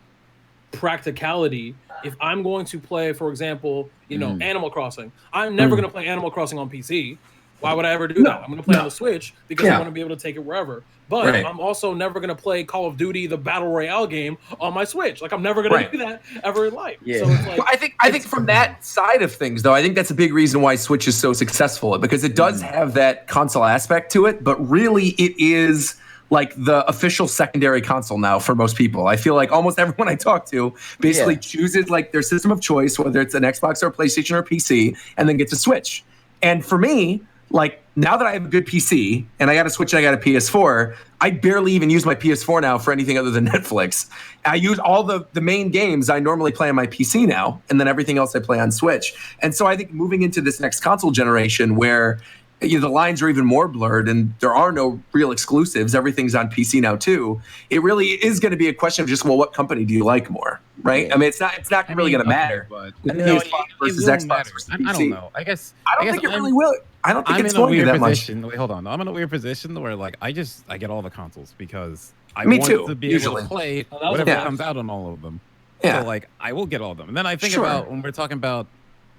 Speaker 3: practicality, if I'm going to play, for example, Animal Crossing, I'm never going to play Animal Crossing on PC. Why would I ever do that? I'm going to play on the Switch because I want to be able to take it wherever. But I'm also never going to play Call of Duty, the Battle Royale game, on my Switch. Like, I'm never going to do that ever in life.
Speaker 2: Yeah.
Speaker 3: So it's like,
Speaker 2: well, I think from that side of things, though, I think that's a big reason why Switch is so successful, because it does have that console aspect to it, but really it is like the official secondary console now for most people. I feel like almost everyone I talk to basically chooses like their system of choice, whether it's an Xbox or a PlayStation or PC, and then gets a Switch. And for me, like now that I have a good PC and I got a Switch and I got a PS4, I barely even use my PS4 now for anything other than Netflix. I use all the main games I normally play on my PC now, and then everything else I play on Switch. And so I think moving into this next console generation where the lines are even more blurred, and there are no real exclusives. Everything's on PC now too. It really is going to be a question of just, well, what company do you like more, right?
Speaker 5: Yeah.
Speaker 2: I mean, it's not really going to matter.
Speaker 8: But
Speaker 2: With
Speaker 8: no,
Speaker 2: PS5 versus
Speaker 8: it won't
Speaker 2: Xbox
Speaker 8: matter.
Speaker 2: versus
Speaker 8: I
Speaker 2: PC.
Speaker 8: don't know. I guess
Speaker 2: I don't think it really will. I don't think
Speaker 8: I'm
Speaker 2: it's
Speaker 8: in a
Speaker 2: going to
Speaker 8: weird
Speaker 2: that much.
Speaker 8: position. Wait, hold on. I'm in a weird position where like I get all the consoles because I
Speaker 2: Me
Speaker 8: want
Speaker 2: too,
Speaker 8: to be
Speaker 2: usually.
Speaker 8: able to play
Speaker 3: Oh, that was
Speaker 8: whatever
Speaker 2: yeah.
Speaker 8: comes out on all of them.
Speaker 2: Yeah.
Speaker 8: So like I will get all of them. And then I think
Speaker 2: Sure.
Speaker 8: about when we're talking about,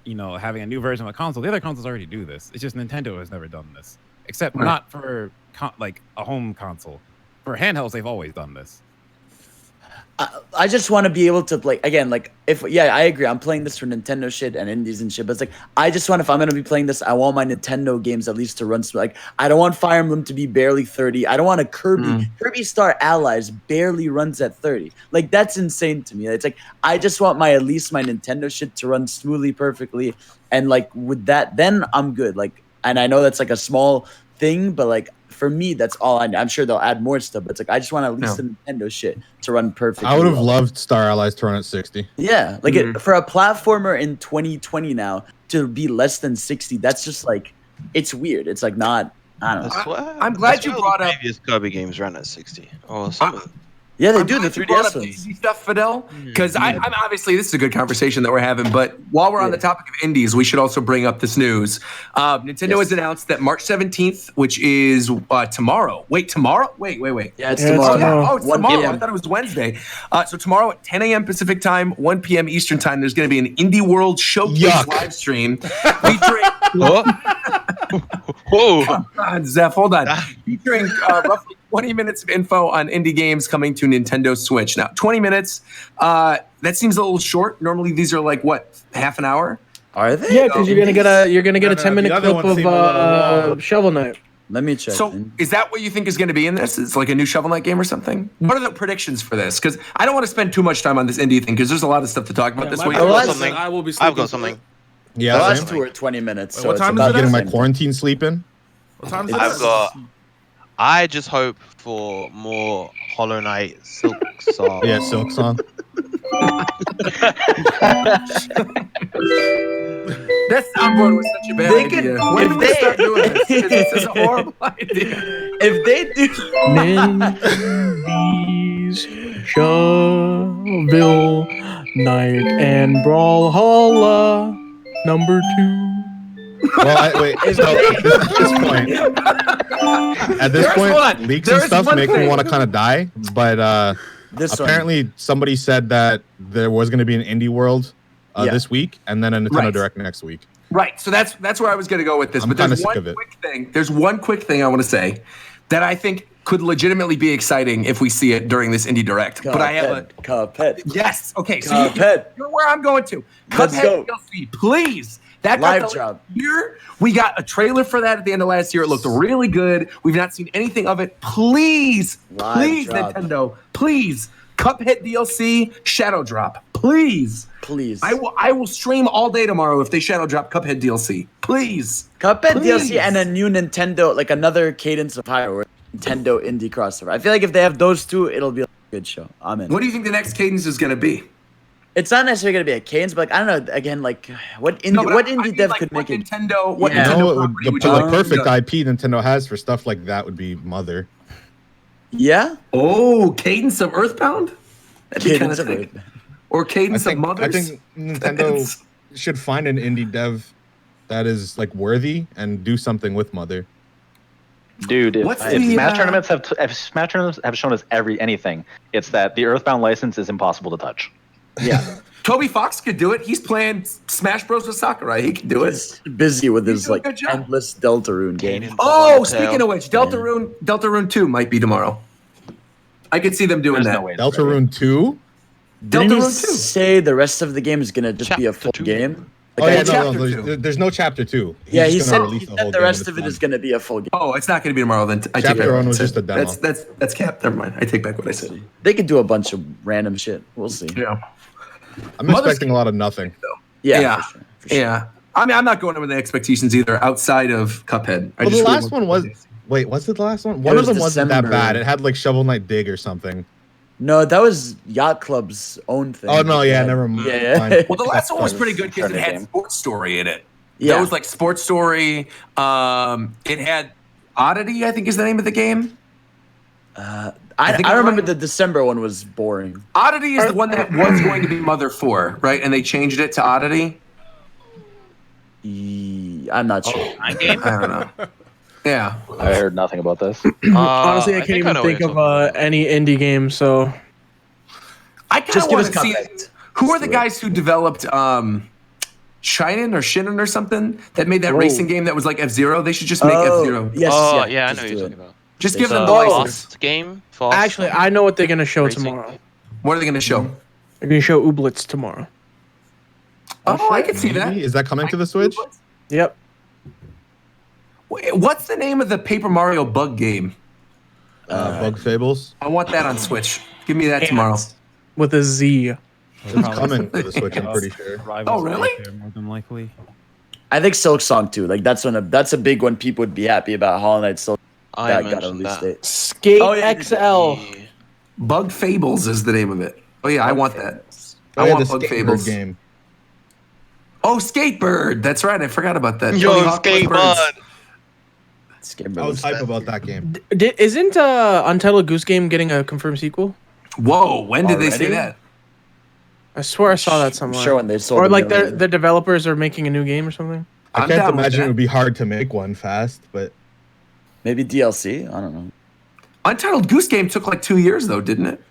Speaker 8: having a new version of a console. The other consoles already do this. It's just Nintendo has never done this, except
Speaker 2: Right.
Speaker 8: not for like a home console. For handhelds, they've always done this.
Speaker 5: I just want to be able to play again. Like I agree. I'm playing this for Nintendo shit and indies and shit. But it's like I just want, if I'm gonna be playing this, I want my Nintendo games at least to run. Like I don't want Fire Emblem to be barely 30. I don't want a Kirby Star Allies barely runs at 30. Like that's insane to me. It's like I just want at least my Nintendo shit to run smoothly, perfectly, and like with that, then I'm good. Like, and I know that's like a small thing, but like for me, that's all I need. I'm sure they'll add more stuff, but it's like I just want at least the Nintendo shit to run perfectly.
Speaker 6: I would have loved Star Allies to run at 60.
Speaker 5: Yeah, like for a platformer in 2020 now to be less than 60, that's just like it's weird. It's like not. I don't know.
Speaker 2: I'm glad you brought up
Speaker 7: previous Kirby games ran at 60. Or some of them.
Speaker 5: Yeah, they
Speaker 2: I'm
Speaker 5: do the
Speaker 2: glad you brought
Speaker 5: 3DS
Speaker 2: up the
Speaker 5: ones.
Speaker 2: indie stuff, Fidel, because I'm obviously this is a good conversation that we're having. But while we're on the topic of indies, we should also bring up this news. Nintendo has announced that March 17th, which is tomorrow. Wait, tomorrow? Wait.
Speaker 5: Yeah, it's
Speaker 9: Yeah,
Speaker 5: tomorrow.
Speaker 9: it's tomorrow.
Speaker 2: Oh, it's
Speaker 5: 1
Speaker 2: tomorrow.
Speaker 5: p.m.
Speaker 2: I thought it was Wednesday. So tomorrow at 10 a.m. Pacific time, 1 p.m. Eastern time, there's going to be an Indie World Showcase
Speaker 6: Yuck.
Speaker 2: live stream featuring.
Speaker 7: Whoa!
Speaker 2: Come on, Zeph, hold on. Featuring roughly 20 minutes of info on indie games coming to Nintendo Switch. Now, 20 minutes, that seems a little short. Normally, these are like, what, half an hour?
Speaker 5: Are they?
Speaker 9: Yeah, because you're gonna get a
Speaker 1: No, no,
Speaker 9: 10-minute
Speaker 1: the other
Speaker 9: clip
Speaker 1: ones seem a little long.
Speaker 9: of Shovel Knight.
Speaker 5: Let me check.
Speaker 2: So, is that what you think is going to be in this? It's like a new Shovel Knight game or something? What are the predictions for this? Because I don't want to spend too much time on this indie thing because there's a lot of stuff to talk about this week.
Speaker 3: I've got
Speaker 7: something.
Speaker 3: something. I will be
Speaker 7: I've
Speaker 3: sleeping
Speaker 7: got something.
Speaker 5: the
Speaker 6: Yeah,
Speaker 5: last
Speaker 6: same.
Speaker 5: two are 20 minutes.
Speaker 1: Wait,
Speaker 5: So
Speaker 1: what
Speaker 5: it's
Speaker 1: time is
Speaker 5: about
Speaker 1: it
Speaker 5: the
Speaker 6: Getting my
Speaker 5: same.
Speaker 6: quarantine sleep in.
Speaker 1: What time is
Speaker 7: I've
Speaker 1: it?
Speaker 7: got. I just hope for more Hollow Knight Silk Song.
Speaker 6: Yeah, Silk Song.
Speaker 2: That soundboard was such a bad
Speaker 5: They could-
Speaker 2: idea.
Speaker 5: if
Speaker 2: When did we
Speaker 5: they-
Speaker 2: start doing this? 'Cause this is a horrible idea.
Speaker 5: If they do,
Speaker 9: Mendes, Shovel Knight, and Brawlhalla #2.
Speaker 6: Well, wait.
Speaker 5: If
Speaker 6: So,
Speaker 5: they-
Speaker 6: at this
Speaker 2: Hold on.
Speaker 6: point, leaks and
Speaker 2: There's
Speaker 6: stuff
Speaker 2: one
Speaker 6: make me
Speaker 2: thing.
Speaker 6: want to kind of die. But
Speaker 5: this one.
Speaker 6: apparently, somebody said that there was going to be an indie world
Speaker 5: Yeah.
Speaker 6: this week, and then a Nintendo
Speaker 2: Right.
Speaker 6: Direct next week.
Speaker 2: Right. So that's where I was going to go with this.
Speaker 6: I'm
Speaker 2: But
Speaker 6: kinda
Speaker 2: there's
Speaker 6: sick
Speaker 2: one
Speaker 6: of it.
Speaker 2: quick thing. There's one quick thing I want to say that I think could legitimately be exciting if we see it during this Indie Direct. But I have a
Speaker 5: Cuphead.
Speaker 2: yes. Okay. So
Speaker 5: Cuphead.
Speaker 2: you're where I'm going to.
Speaker 5: Let's
Speaker 2: Cuphead
Speaker 5: go.
Speaker 2: DLC, please. That
Speaker 5: Live
Speaker 2: got the
Speaker 5: drop.
Speaker 2: year. We got a trailer for that at the end of last year. It looked really good. We've not seen anything of it. Please,
Speaker 5: Live
Speaker 2: please,
Speaker 5: drop.
Speaker 2: Nintendo, please, Cuphead DLC, Shadow Drop, please.
Speaker 5: Please.
Speaker 2: I will stream all day tomorrow if they Shadow Drop Cuphead DLC. Please.
Speaker 5: Cuphead
Speaker 2: Please.
Speaker 5: DLC and a new Nintendo, like another Cadence of Hyrule, or Nintendo indie crossover. I feel like if they have those two, it'll be a good show. I'm in.
Speaker 2: What do you think the next cadence is going to be?
Speaker 5: It's not necessarily gonna be a Cadence, but like, I don't know. Again, like what indie,
Speaker 2: No, but
Speaker 5: what
Speaker 2: I
Speaker 5: indie
Speaker 2: mean,
Speaker 5: dev
Speaker 2: like,
Speaker 5: could
Speaker 2: what
Speaker 5: make it?
Speaker 2: Nintendo, what
Speaker 5: Yeah.
Speaker 6: You
Speaker 2: Nintendo
Speaker 6: know,
Speaker 2: property would
Speaker 6: the
Speaker 2: you like
Speaker 6: perfect
Speaker 2: to-
Speaker 6: IP Nintendo has for stuff like that would be Mother.
Speaker 5: Yeah,
Speaker 2: Oh, Cadence of Earthbound? That'd be
Speaker 5: Cadence
Speaker 2: kinda
Speaker 5: of
Speaker 2: sick.
Speaker 5: Earthbound.
Speaker 2: Or Cadence of
Speaker 6: I
Speaker 2: Mothers?
Speaker 6: think Nintendo should find an indie dev that is like worthy and do something with Mother.
Speaker 4: Dude, if,
Speaker 2: What's
Speaker 4: if
Speaker 2: the,
Speaker 4: Smash
Speaker 2: uh,
Speaker 4: tournaments have shown us anything, it's that the Earthbound license is impossible to touch.
Speaker 5: yeah.
Speaker 2: Toby Fox could do it. He's playing Smash Bros. With Sakurai. He can do it.
Speaker 5: He's busy with his
Speaker 2: doing a
Speaker 5: like
Speaker 2: good job.
Speaker 5: endless Deltarune game.
Speaker 7: Cadence.
Speaker 2: Oh,
Speaker 7: Undertale.
Speaker 2: speaking of which, Deltarune 2 might be tomorrow. I could see them doing
Speaker 4: There's
Speaker 2: that.
Speaker 4: no way. it's ready.
Speaker 6: Deltarune 2?
Speaker 5: Didn't he
Speaker 2: Deltarune 2.
Speaker 5: say the rest of the game is gonna just be a
Speaker 7: Chapter
Speaker 5: full
Speaker 7: 2.
Speaker 5: game?
Speaker 6: Oh, yeah,
Speaker 2: Chapter
Speaker 6: no,
Speaker 2: two.
Speaker 6: there's no chapter 2. He's
Speaker 5: Yeah, he
Speaker 6: just
Speaker 5: said,
Speaker 6: gonna release the whole
Speaker 5: the
Speaker 6: game
Speaker 5: rest
Speaker 6: when
Speaker 5: of it
Speaker 6: it's
Speaker 5: is
Speaker 6: done.
Speaker 5: gonna be a full game.
Speaker 2: Oh, it's not going to be tomorrow then. I take
Speaker 6: Chapter
Speaker 2: back what
Speaker 6: one
Speaker 2: I
Speaker 6: was
Speaker 2: said.
Speaker 6: just a demo.
Speaker 2: That's cap. Never mind. I take back what I said.
Speaker 5: They could do a bunch of random shit. We'll see.
Speaker 2: Yeah.
Speaker 6: I'm
Speaker 2: Mother's
Speaker 6: expecting a lot of nothing.
Speaker 5: Yeah.
Speaker 2: Yeah.
Speaker 5: For sure, for sure.
Speaker 2: Yeah. I mean, I'm not going in with the expectations either outside of Cuphead.
Speaker 6: Well, the last one was. Wait, was it the last one? One of
Speaker 5: was
Speaker 6: them wasn't that
Speaker 5: December.
Speaker 6: bad. It had like Shovel Knight Dig or something.
Speaker 5: No, that was Yacht Club's own thing.
Speaker 6: Oh, no, yeah, never mind.
Speaker 5: Yeah, yeah.
Speaker 2: Well, the last one was pretty good because it
Speaker 4: Started
Speaker 2: had
Speaker 4: game.
Speaker 2: Sports Story in it.
Speaker 5: Yeah.
Speaker 2: That was like Sports Story. It had Oddity, I think is the name of the game.
Speaker 5: I remember the December one was boring.
Speaker 2: Oddity is the one that was going to be Mother 4, right? And they changed it to Oddity.
Speaker 5: I'm not sure.
Speaker 2: I don't know. Yeah.
Speaker 4: I heard nothing about this.
Speaker 9: Honestly, I can't even think of any indie game. So
Speaker 2: I kind
Speaker 5: Just
Speaker 2: of
Speaker 5: give
Speaker 2: want
Speaker 5: us
Speaker 2: to see
Speaker 5: context.
Speaker 2: who are the guys who developed Shinin or something that made that racing game that was like F-Zero. They should just make F-Zero.
Speaker 5: Yes,
Speaker 7: Oh,
Speaker 5: yeah,
Speaker 7: yeah, I
Speaker 5: just
Speaker 7: know what
Speaker 5: do
Speaker 7: you're
Speaker 5: it.
Speaker 7: talking about.
Speaker 2: Just give them
Speaker 5: Oh.
Speaker 2: the license.
Speaker 7: Fast game? Fast.
Speaker 9: actually, I know what they're gonna show
Speaker 7: Racing.
Speaker 9: tomorrow.
Speaker 2: What are they going to show?
Speaker 9: They're gonna show Ooblets tomorrow.
Speaker 2: Oh, I can see that.
Speaker 6: Maybe? Is that coming to the Switch?
Speaker 9: Yep.
Speaker 2: Wait, what's the name of the Paper Mario bug game?
Speaker 6: Bug Fables.
Speaker 2: I want that on Switch. Give me that tomorrow.
Speaker 9: With a Z.
Speaker 6: It's coming to the Switch, I'm pretty sure.
Speaker 2: Oh, really?
Speaker 8: More than likely.
Speaker 5: I think Silk Song too. Like that's a big one. People would be happy about Hollow Knight Silk.
Speaker 7: I
Speaker 5: That got a
Speaker 7: mentioned
Speaker 5: release
Speaker 7: that.
Speaker 5: date.
Speaker 9: Skate
Speaker 5: Oh, yeah,
Speaker 9: XL.
Speaker 2: Bug Fables is the name of it. Oh, yeah, I want that.
Speaker 6: Oh,
Speaker 2: I
Speaker 6: yeah,
Speaker 2: want
Speaker 6: the
Speaker 2: Bug
Speaker 6: Skatebird
Speaker 2: Fables.
Speaker 6: game.
Speaker 2: Oh, Skatebird. That's right. I forgot about that.
Speaker 7: Yo,
Speaker 2: Tony Hawk plus birds.
Speaker 7: skateboard.
Speaker 6: I was hype about that game.
Speaker 9: Isn't Untitled Goose Game getting a confirmed sequel?
Speaker 2: Whoa, when did they say
Speaker 5: Already?
Speaker 2: that?
Speaker 9: I swear I saw that
Speaker 5: I'm
Speaker 9: somewhere.
Speaker 5: sure when they sold
Speaker 9: Or
Speaker 5: the
Speaker 9: like
Speaker 5: million.
Speaker 9: the developers are making a new game or something.
Speaker 6: I
Speaker 2: I'm
Speaker 6: can't
Speaker 2: down with
Speaker 6: imagine
Speaker 2: that.
Speaker 6: it would be hard to make one fast, but
Speaker 5: Maybe DLC. I don't know.
Speaker 2: Untitled Goose Game took like 2 years, though, didn't it?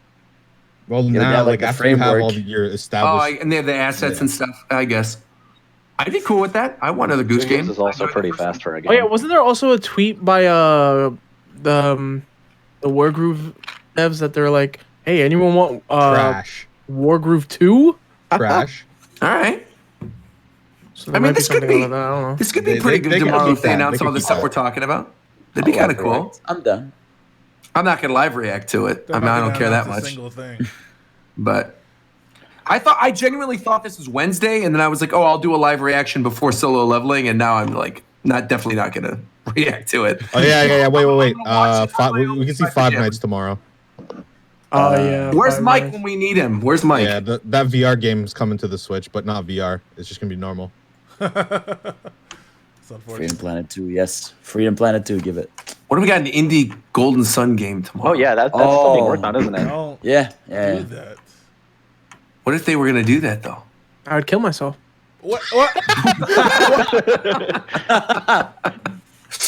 Speaker 6: well,
Speaker 5: they
Speaker 6: now
Speaker 5: have,
Speaker 6: like
Speaker 5: the
Speaker 6: after you have all
Speaker 5: framework.
Speaker 6: your
Speaker 2: Oh,
Speaker 6: established,
Speaker 2: and they have the assets and stuff, I guess. I'd be cool with that. I want another Goose Game.
Speaker 4: This is also pretty fast for a game.
Speaker 9: Oh yeah, wasn't there also a tweet by the Wargroove devs that they're like, hey, anyone want
Speaker 6: trash,
Speaker 9: Wargroove 2?
Speaker 6: trash.
Speaker 2: All right.
Speaker 9: So there
Speaker 2: I mean,
Speaker 9: might
Speaker 2: this could
Speaker 9: something
Speaker 2: be
Speaker 9: about that, I don't know.
Speaker 2: this could be
Speaker 6: They-
Speaker 2: pretty
Speaker 6: they-
Speaker 2: good
Speaker 6: they can
Speaker 2: tomorrow
Speaker 6: keep
Speaker 2: if they
Speaker 6: that.
Speaker 2: announce
Speaker 6: They
Speaker 2: all
Speaker 6: can
Speaker 2: the
Speaker 6: keep
Speaker 2: stuff
Speaker 6: that.
Speaker 2: we're talking about. That'd be kind of cool.
Speaker 5: I'm done.
Speaker 2: I'm not gonna live react to it. I mean, I don't care that much.
Speaker 1: Single thing.
Speaker 2: But I genuinely thought this was Wednesday, and then I was like, oh, I'll do a live reaction before solo leveling, and now I'm like, definitely not gonna react to it.
Speaker 6: Oh yeah. Wait.
Speaker 2: watch it.
Speaker 6: We can see Five Nights tomorrow.
Speaker 9: Oh yeah.
Speaker 2: Where's
Speaker 9: Five
Speaker 2: Mike
Speaker 9: Nights.
Speaker 2: when we need him? Where's Mike?
Speaker 6: Yeah, that VR game is coming to the Switch, but not VR. It's just gonna be normal.
Speaker 1: It's unfortunate.
Speaker 5: Freedom Planet 2. Yes. Freedom Planet 2. Give it.
Speaker 2: What do we got? An indie Golden Sun game tomorrow?
Speaker 4: Oh yeah, that's still being
Speaker 5: Oh.
Speaker 4: worked on, isn't it?
Speaker 1: Don't
Speaker 5: Yeah.
Speaker 1: do
Speaker 5: Yeah.
Speaker 1: that.
Speaker 2: What if they were gonna do that though?
Speaker 9: I would kill myself.
Speaker 1: What?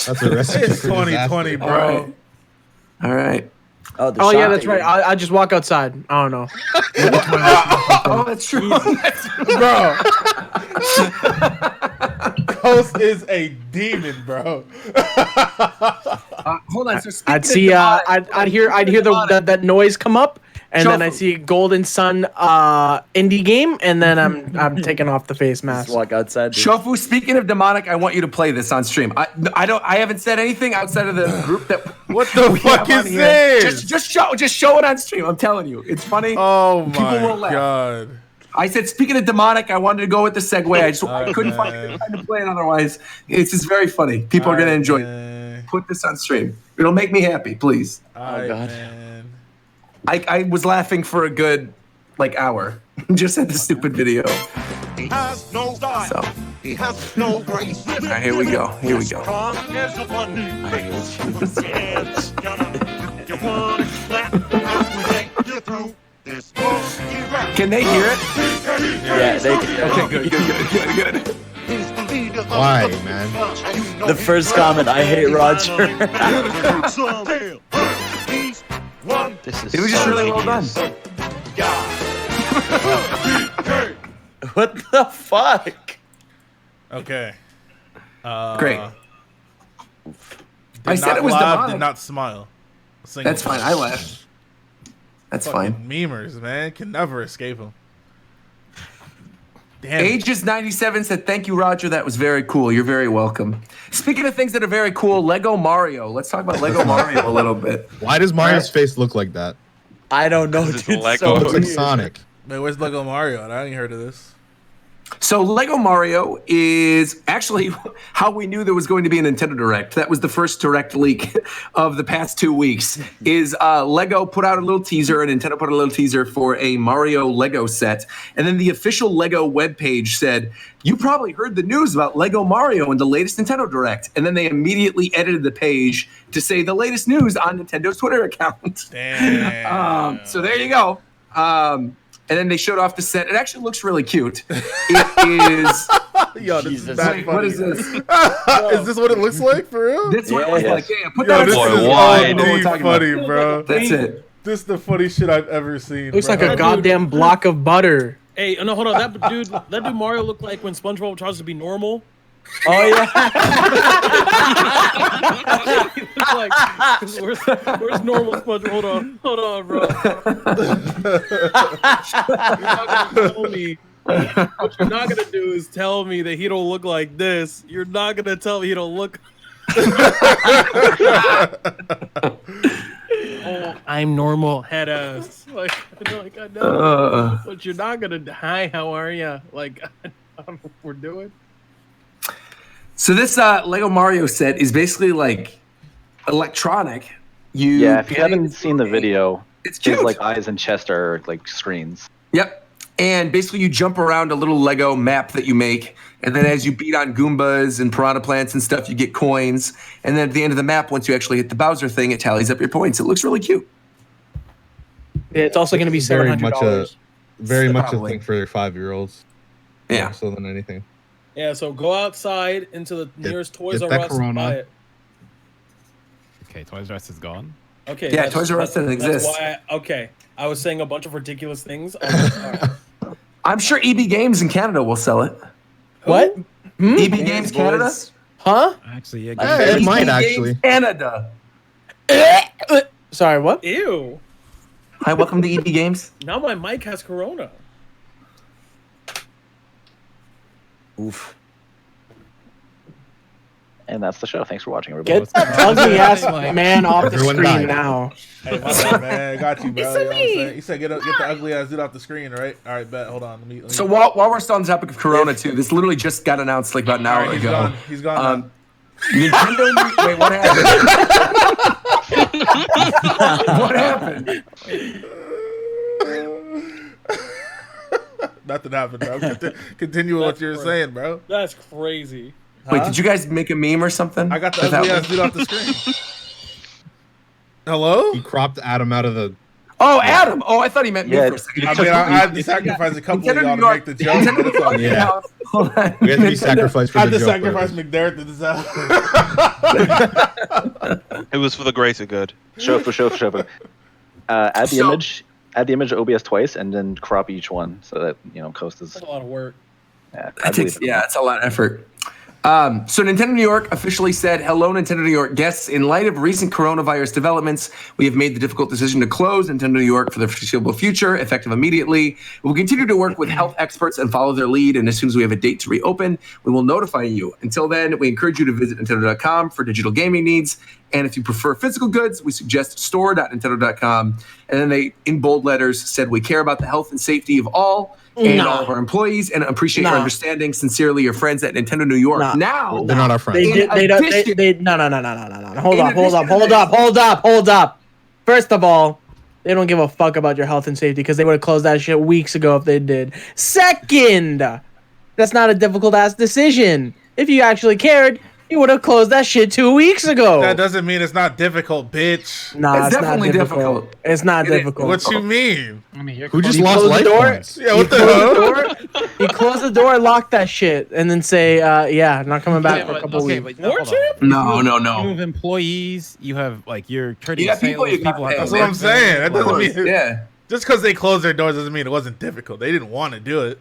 Speaker 6: That's a recipe
Speaker 1: It's
Speaker 6: for
Speaker 1: 2020,
Speaker 6: disaster.
Speaker 1: bro.
Speaker 2: All right.
Speaker 5: Oh, the
Speaker 9: Oh yeah,
Speaker 5: shot
Speaker 9: that's right. I just walk outside. I don't know.
Speaker 2: Oh, that's true.
Speaker 1: Bro. Ghost is a demon, bro.
Speaker 2: Hold on. So speaking
Speaker 9: I'd see. I'd hear that noise come up, and then I
Speaker 2: Shofu.
Speaker 9: see Golden Sun indie game, and then I'm taking off the face
Speaker 5: Just
Speaker 9: mask.
Speaker 5: walk outside. Dude.
Speaker 2: Shofu, speaking of demonic, I want you to play this on stream. I haven't said anything outside of the group that.
Speaker 1: What the
Speaker 2: we
Speaker 1: fuck
Speaker 2: have
Speaker 1: is
Speaker 2: on here.
Speaker 1: this?
Speaker 2: Just show it on stream. I'm telling you, it's funny.
Speaker 1: Oh
Speaker 2: People
Speaker 1: my
Speaker 2: will laugh.
Speaker 1: god.
Speaker 2: I said, speaking of demonic, I wanted to go with the segue. I
Speaker 1: Oh,
Speaker 2: couldn't find
Speaker 1: man.
Speaker 2: time to play it otherwise. It's just very funny. People are gonna enjoy it.
Speaker 1: Man.
Speaker 2: Put this on stream. It'll make me happy, please.
Speaker 1: Alright,
Speaker 5: God.
Speaker 1: man.
Speaker 2: I was laughing for a good hour just at the stupid video.
Speaker 10: He has no style.
Speaker 2: So,
Speaker 10: He has no grace.
Speaker 2: all right, here we go. Here we go.
Speaker 10: Strong as a bunny face. Yes, gonna you want it flat. We take you through this funky rap.
Speaker 2: Can they hear it?
Speaker 5: Yeah, they can.
Speaker 2: Okay, good.
Speaker 10: He's the leader of
Speaker 6: Why,
Speaker 10: the
Speaker 6: man?
Speaker 10: bunch, and you know
Speaker 5: The
Speaker 10: he's
Speaker 5: first
Speaker 10: right.
Speaker 5: comment, I hate Roger.
Speaker 10: Some tail. He's one
Speaker 7: This is
Speaker 2: It was just
Speaker 7: so
Speaker 2: really well done.
Speaker 7: genius.
Speaker 10: guy.
Speaker 5: What the fuck?
Speaker 1: Okay.
Speaker 2: Great.
Speaker 1: Did
Speaker 2: I said
Speaker 1: not
Speaker 2: it was
Speaker 1: laugh,
Speaker 2: demonic.
Speaker 1: Did not smile. A single
Speaker 2: That's fine. I laughed. That's
Speaker 1: Fucking
Speaker 2: fine.
Speaker 1: memers, man. Can never escape them. Damn.
Speaker 2: Ages 97 said, thank you, Roger. That was very cool. You're very welcome. Speaking of things that are very cool, Lego Mario. Let's talk about Lego Mario a little bit.
Speaker 6: Why does Mario's face look like that?
Speaker 5: I don't know,
Speaker 7: This is
Speaker 5: dude.
Speaker 7: Lego.
Speaker 5: So
Speaker 6: It looks like
Speaker 5: weird.
Speaker 6: Sonic.
Speaker 1: Man, where's Lego Mario? I ain't heard of this.
Speaker 2: So Lego Mario is actually how we knew there was going to be a Nintendo Direct. That was the first Direct leak of the past 2 weeks. Is Lego put out a little teaser, and Nintendo put a little teaser for a Mario Lego set. And then the official Lego webpage said, you probably heard the news about Lego Mario in the latest Nintendo Direct. And then they immediately edited the page to say the latest news on Nintendo's Twitter account.
Speaker 1: Damn.
Speaker 2: So there you go. And then they showed off the set. It actually looks really cute. It is.
Speaker 1: Yo, this is
Speaker 5: Jesus.
Speaker 1: bad
Speaker 2: Wait,
Speaker 1: funny.
Speaker 2: what is this?
Speaker 1: Is this what it looks like for real?
Speaker 2: This is what it looks
Speaker 5: Yes.
Speaker 2: like. Yeah, put
Speaker 1: Yo,
Speaker 2: that
Speaker 1: this
Speaker 2: in
Speaker 1: is
Speaker 2: the
Speaker 7: wide.
Speaker 2: what we're
Speaker 1: OD
Speaker 2: talking
Speaker 1: funny,
Speaker 2: about.
Speaker 1: bro.
Speaker 2: That's it.
Speaker 1: This is the funniest shit I've ever seen.
Speaker 9: Looks
Speaker 1: bro.
Speaker 9: like a goddamn block of butter.
Speaker 3: Hey, no, hold on. That dude Mario looked like when SpongeBob tries to be normal.
Speaker 5: Oh yeah.
Speaker 3: He looks like, where's normal SpongeBob? Hold on, bro. What you're not gonna do is tell me that he don't look like this. You're not gonna tell me he don't look. Oh, I'm normal, head ass. Like I know, but you're not gonna. Hi, how are you? Like, I don't know what we're doing.
Speaker 2: So this Lego Mario set is basically like electronic.
Speaker 4: If you haven't seen the video,
Speaker 2: it's cute.
Speaker 4: his like eyes and chest are like screens.
Speaker 2: Yep. And basically you jump around a little Lego map that you make. And then as you beat on Goombas and Piranha Plants and stuff, you get coins. And then at the end of the map, once you actually hit the Bowser thing, it tallies up your points. It looks really cute.
Speaker 9: Yeah, it's also going to be
Speaker 6: Very
Speaker 9: $700.
Speaker 6: Very much a
Speaker 2: Probably.
Speaker 6: thing for 5-year-olds.
Speaker 2: Yeah.
Speaker 6: More so than anything.
Speaker 3: Yeah, so go outside into the nearest Toys
Speaker 8: get
Speaker 3: R
Speaker 8: that
Speaker 3: Us and
Speaker 8: Corona.
Speaker 3: buy it.
Speaker 8: Okay, Toys R Us is gone.
Speaker 3: Okay.
Speaker 2: Yeah, Toys R Us doesn't exist.
Speaker 3: Why I was saying a bunch of ridiculous things.
Speaker 2: I'm sure EB Games in Canada will sell it.
Speaker 9: What?
Speaker 2: EB Games Canada?
Speaker 9: Huh?
Speaker 8: Actually, yeah.
Speaker 6: It might
Speaker 2: EB
Speaker 6: actually.
Speaker 2: Games Canada.
Speaker 9: Sorry, what?
Speaker 3: Ew.
Speaker 2: Hi, welcome to EB Games.
Speaker 3: Now my mic has Corona.
Speaker 5: Oof.
Speaker 4: And that's the show. Thanks for watching, everybody.
Speaker 9: Get that ugly ass man off the
Speaker 6: Everyone
Speaker 9: screen
Speaker 6: died.
Speaker 9: now.
Speaker 1: Hey, my bad, man. I got you, bro. You know what I'm saying? You said get the ugly ass dude off the screen, right? All right, bet. Hold on. Let me
Speaker 2: So while we're still on the topic of Corona too, this literally just got announced like about an
Speaker 1: All
Speaker 2: hour
Speaker 1: right, he's
Speaker 2: ago.
Speaker 1: gone. He's gone.
Speaker 2: Nintendo. Wait, what happened? What happened?
Speaker 1: Nothing happened, bro. Continue what you were saying, bro.
Speaker 3: That's crazy.
Speaker 2: Wait, did you guys make a meme or something?
Speaker 1: I got the
Speaker 2: With that
Speaker 1: ugly
Speaker 2: one?
Speaker 1: ass dude off the screen. Hello?
Speaker 6: He cropped Adam out of the.
Speaker 2: Oh, Adam. Oh, I thought he meant me
Speaker 4: Yeah,
Speaker 2: for a second.
Speaker 1: I mean, I had to sacrifice a couple of
Speaker 2: Nintendo
Speaker 1: y'all
Speaker 2: New
Speaker 1: to
Speaker 2: York.
Speaker 1: make the joke, but it's all
Speaker 6: Yeah.
Speaker 2: Hold on.
Speaker 6: We had to be
Speaker 2: Nintendo-
Speaker 6: sacrificed for
Speaker 1: I had
Speaker 6: the
Speaker 1: to
Speaker 6: joke.
Speaker 1: sacrifice
Speaker 6: purpose.
Speaker 1: McDerritt to this out.
Speaker 7: It was for the greater good.
Speaker 4: Shofu. Add the
Speaker 2: So-
Speaker 4: image. Add the image to OBS twice, and then crop each one so that Coast is.
Speaker 3: That's a lot of work.
Speaker 4: Yeah,
Speaker 2: That takes, it's a lot of effort. So Nintendo New York officially said, hello, Nintendo New York guests. In light of recent coronavirus developments, we have made the difficult decision to close Nintendo New York for the foreseeable future, effective immediately. We will continue to work with health experts and follow their lead. And as soon as we have a date to reopen, we will notify you. Until then, we encourage you to visit Nintendo.com for digital gaming needs. And if you prefer physical goods, we suggest store.nintendo.com. And then they, in bold letters, said, we care about the health and safety of all and all of our employees and appreciate your understanding. Sincerely, your friends at Nintendo New York. Now,
Speaker 6: They're not our friends.
Speaker 9: No. Hold up. First of all, they don't give a fuck about your health and safety because they would have closed that shit weeks ago if they did. Second, that's not a difficult ass decision. If you actually cared, you would have closed that shit 2 weeks ago.
Speaker 1: That doesn't mean it's not difficult, bitch.
Speaker 9: Nah,
Speaker 2: It's
Speaker 9: it's
Speaker 2: definitely
Speaker 9: not difficult.
Speaker 2: difficult.
Speaker 9: It's not difficult.
Speaker 1: What you mean?
Speaker 8: I mean, you're
Speaker 6: Who just
Speaker 9: You
Speaker 6: lost
Speaker 9: close the
Speaker 6: life
Speaker 9: door?
Speaker 6: points?
Speaker 1: Yeah, what the
Speaker 9: Close
Speaker 1: hell?
Speaker 9: the door. You close the door, lock that shit, and then say, "Yeah, not coming back for a couple weeks."
Speaker 8: But hold on. You have employees. You have like your trading
Speaker 2: You got people
Speaker 8: sales
Speaker 2: you got
Speaker 8: people.
Speaker 2: pay.
Speaker 8: have
Speaker 1: That's
Speaker 8: to
Speaker 1: what I'm
Speaker 8: work
Speaker 1: saying.
Speaker 8: there.
Speaker 1: That doesn't mean
Speaker 2: yeah.
Speaker 1: just because they closed their doors doesn't mean it wasn't difficult. They didn't want to do it,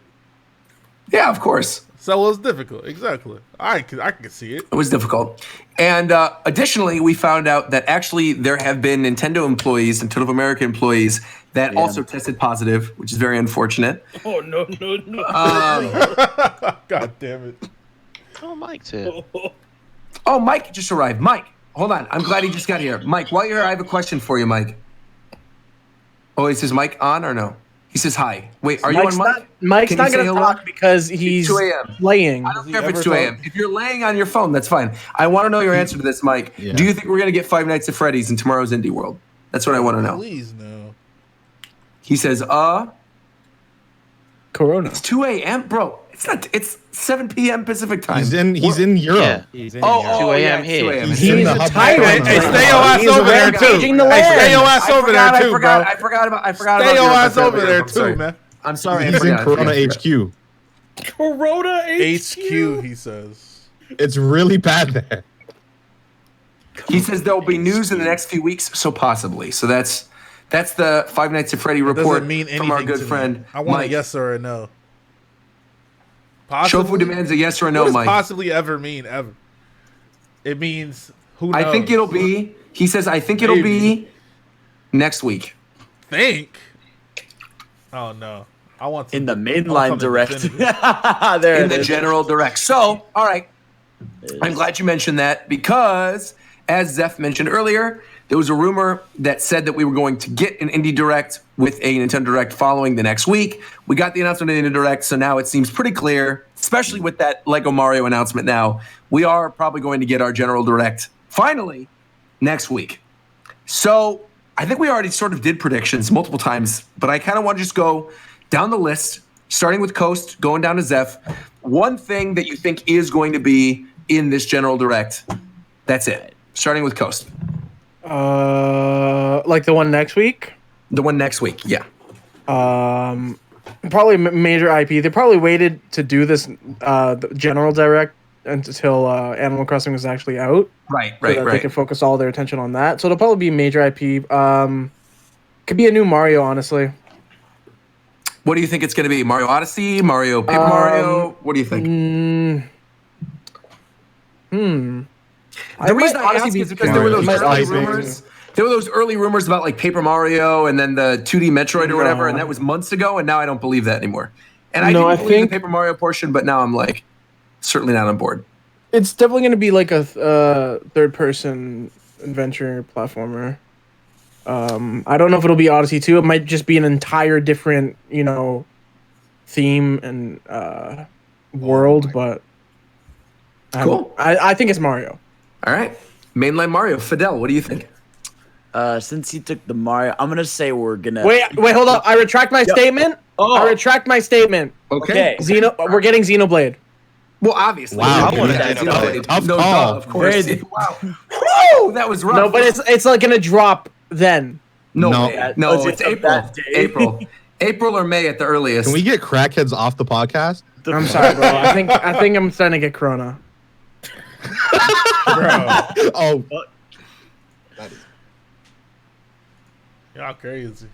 Speaker 2: Yeah, of course.
Speaker 1: so it was difficult. Exactly. I can see it.
Speaker 2: It was difficult. And additionally, we found out that actually there have been Nintendo employees, Nintendo of America employees, that also tested positive, which is very unfortunate.
Speaker 3: Oh no.
Speaker 1: God damn it.
Speaker 7: Oh, Mike's here.
Speaker 2: Oh, Mike just arrived. Mike, hold on. I'm glad he just got here. Mike, while you're here, I have a question for you, Mike. Oh, is his mic on or no? He says hi. Wait, are
Speaker 9: Mike's
Speaker 2: you on mic?
Speaker 9: Mike's
Speaker 2: Can
Speaker 9: not
Speaker 2: you say
Speaker 9: going to
Speaker 2: hello?
Speaker 9: talk because he's
Speaker 2: 2 a.m.
Speaker 9: laying.
Speaker 2: I don't care if it's 2 a.m. If you're laying on your phone, that's fine. I want to know your answer to this, Mike.
Speaker 6: Yeah.
Speaker 2: Do you think we're going to get Five Nights at Freddy's in tomorrow's Indie World? That's what I want to know.
Speaker 1: Please no.
Speaker 2: He says,
Speaker 9: Corona.
Speaker 2: it's 2 a.m. Bro, it's not. It's 7 p.m. Pacific time.
Speaker 6: He's in Europe.
Speaker 7: Yeah.
Speaker 8: He's in
Speaker 2: Oh,
Speaker 8: Europe.
Speaker 7: 2 a.m.
Speaker 2: yeah,
Speaker 7: here.
Speaker 2: 2 a.m.
Speaker 6: He's
Speaker 9: He's
Speaker 6: in the
Speaker 9: a
Speaker 6: hub.
Speaker 9: tyrant.
Speaker 1: Hey, stay your ass
Speaker 9: He's
Speaker 1: over there
Speaker 9: rampaging
Speaker 1: too.
Speaker 9: the
Speaker 1: Hey,
Speaker 9: land.
Speaker 1: stay your ass over there too, bro.
Speaker 2: I forgot about
Speaker 1: Stay
Speaker 2: your
Speaker 1: your ass
Speaker 2: prepared
Speaker 1: over there
Speaker 2: I'm sorry.
Speaker 1: too, man.
Speaker 2: I'm sorry. I
Speaker 6: He's in
Speaker 2: forgot.
Speaker 6: Corona
Speaker 2: I forgot.
Speaker 6: HQ.
Speaker 3: Corona
Speaker 1: HQ, he says.
Speaker 6: It's really bad there.
Speaker 2: He says there will be news in the next few weeks, so possibly. So that's the Five Nights at Freddy report
Speaker 1: Doesn't mean anything
Speaker 2: from our good
Speaker 1: to me.
Speaker 2: friend
Speaker 1: I want
Speaker 2: Mike.
Speaker 1: a yes or a no.
Speaker 2: Shofu demands a yes or a no,
Speaker 1: what does
Speaker 2: Mike.
Speaker 1: possibly ever mean ever? It means who knows?
Speaker 2: I think it'll be. He says I think it'll be next week.
Speaker 1: Think. Oh no. I want
Speaker 5: In the
Speaker 1: I want
Speaker 5: mainline
Speaker 1: something
Speaker 5: direct.
Speaker 1: definitive.
Speaker 5: There
Speaker 2: In
Speaker 5: it
Speaker 2: the
Speaker 5: is.
Speaker 2: general direct. So, all right. I'm glad you mentioned that because, as Zeph mentioned earlier, there was a rumor that said that we were going to get an Indie Direct with a Nintendo Direct following the next week. We got the announcement of the Indie Direct, so now it seems pretty clear, especially with that Lego Mario announcement now, we are probably going to get our General Direct finally next week. So I think we already sort of did predictions multiple times, but I kind of want to just go down the list, starting with Coast, going down to Zeph. One thing that you think is going to be in this General Direct. That's it. Starting with Coast.
Speaker 9: Like the one next week.
Speaker 2: The one next week, yeah.
Speaker 9: Probably major IP. They probably waited to do this the general direct until Animal Crossing was actually out.
Speaker 2: Right,
Speaker 9: So
Speaker 2: right,
Speaker 9: that They
Speaker 2: right.
Speaker 9: can focus all their attention on that. So it'll probably be major IP. Could be a new Mario, honestly.
Speaker 2: What do you think it's going to be? Mario Odyssey? Mario Paper Mario? What do you think? The reason I ask is because there were those
Speaker 6: Mario
Speaker 2: early
Speaker 6: Typing.
Speaker 2: rumors. There were those early rumors about like Paper Mario and then the 2D Metroid or whatever, and that was months ago, and now I don't believe that anymore. And I
Speaker 9: No,
Speaker 2: didn't
Speaker 9: I
Speaker 2: believe
Speaker 9: think-
Speaker 2: the Paper Mario portion, but now I'm like certainly not on board.
Speaker 9: It's definitely going to be like a third-person adventure platformer. I don't know if it'll be Odyssey 2. It might just be an entire different, theme and world, but
Speaker 2: Cool.
Speaker 9: I think it's Mario.
Speaker 2: All right. Mainline Mario. Fidel, what do you think?
Speaker 5: Since he took the Mario, I'm gonna say we're gonna
Speaker 9: Wait, hold up. I retract my statement.
Speaker 2: Oh.
Speaker 9: I retract my statement.
Speaker 2: Okay.
Speaker 9: We're getting Xenoblade.
Speaker 2: Well, obviously.
Speaker 6: Wow,
Speaker 7: I wanted
Speaker 2: Yeah,
Speaker 7: that.
Speaker 2: Xenoblade.
Speaker 6: Tough
Speaker 2: No,
Speaker 6: call.
Speaker 2: duh, of course.
Speaker 5: Very-
Speaker 2: Wow. Whoa, that was rough.
Speaker 9: No, but it's like gonna drop then.
Speaker 2: No,
Speaker 6: No.
Speaker 2: way. No,
Speaker 5: Was
Speaker 2: it's
Speaker 5: it
Speaker 2: April.
Speaker 5: that day?
Speaker 2: April or May at the earliest.
Speaker 6: Can we get crackheads off the podcast?
Speaker 9: I'm sorry, bro. I think I'm starting to get Corona.
Speaker 6: Oh,
Speaker 1: Y'all crazy.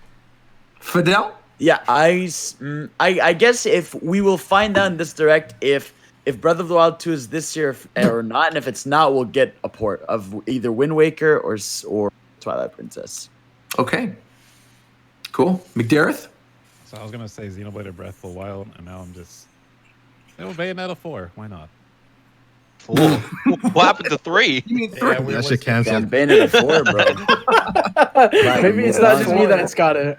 Speaker 2: Fidel?
Speaker 5: Yeah, I guess if we will find out in this direct if Breath of the Wild 2 is this year or not, and if it's not, we'll get a port of either Wind Waker or Twilight Princess.
Speaker 2: Okay. Cool. McDareth?
Speaker 8: So I was gonna say Xenoblade or Breath of the Wild, and now I'm just Bayonetta 4. Why not?
Speaker 7: What happened to 3?
Speaker 2: You mean 3?
Speaker 6: that shit
Speaker 5: Yeah,
Speaker 6: canceled.
Speaker 5: Bayonetta 4, bro.
Speaker 9: Maybe it's not just me that's got it.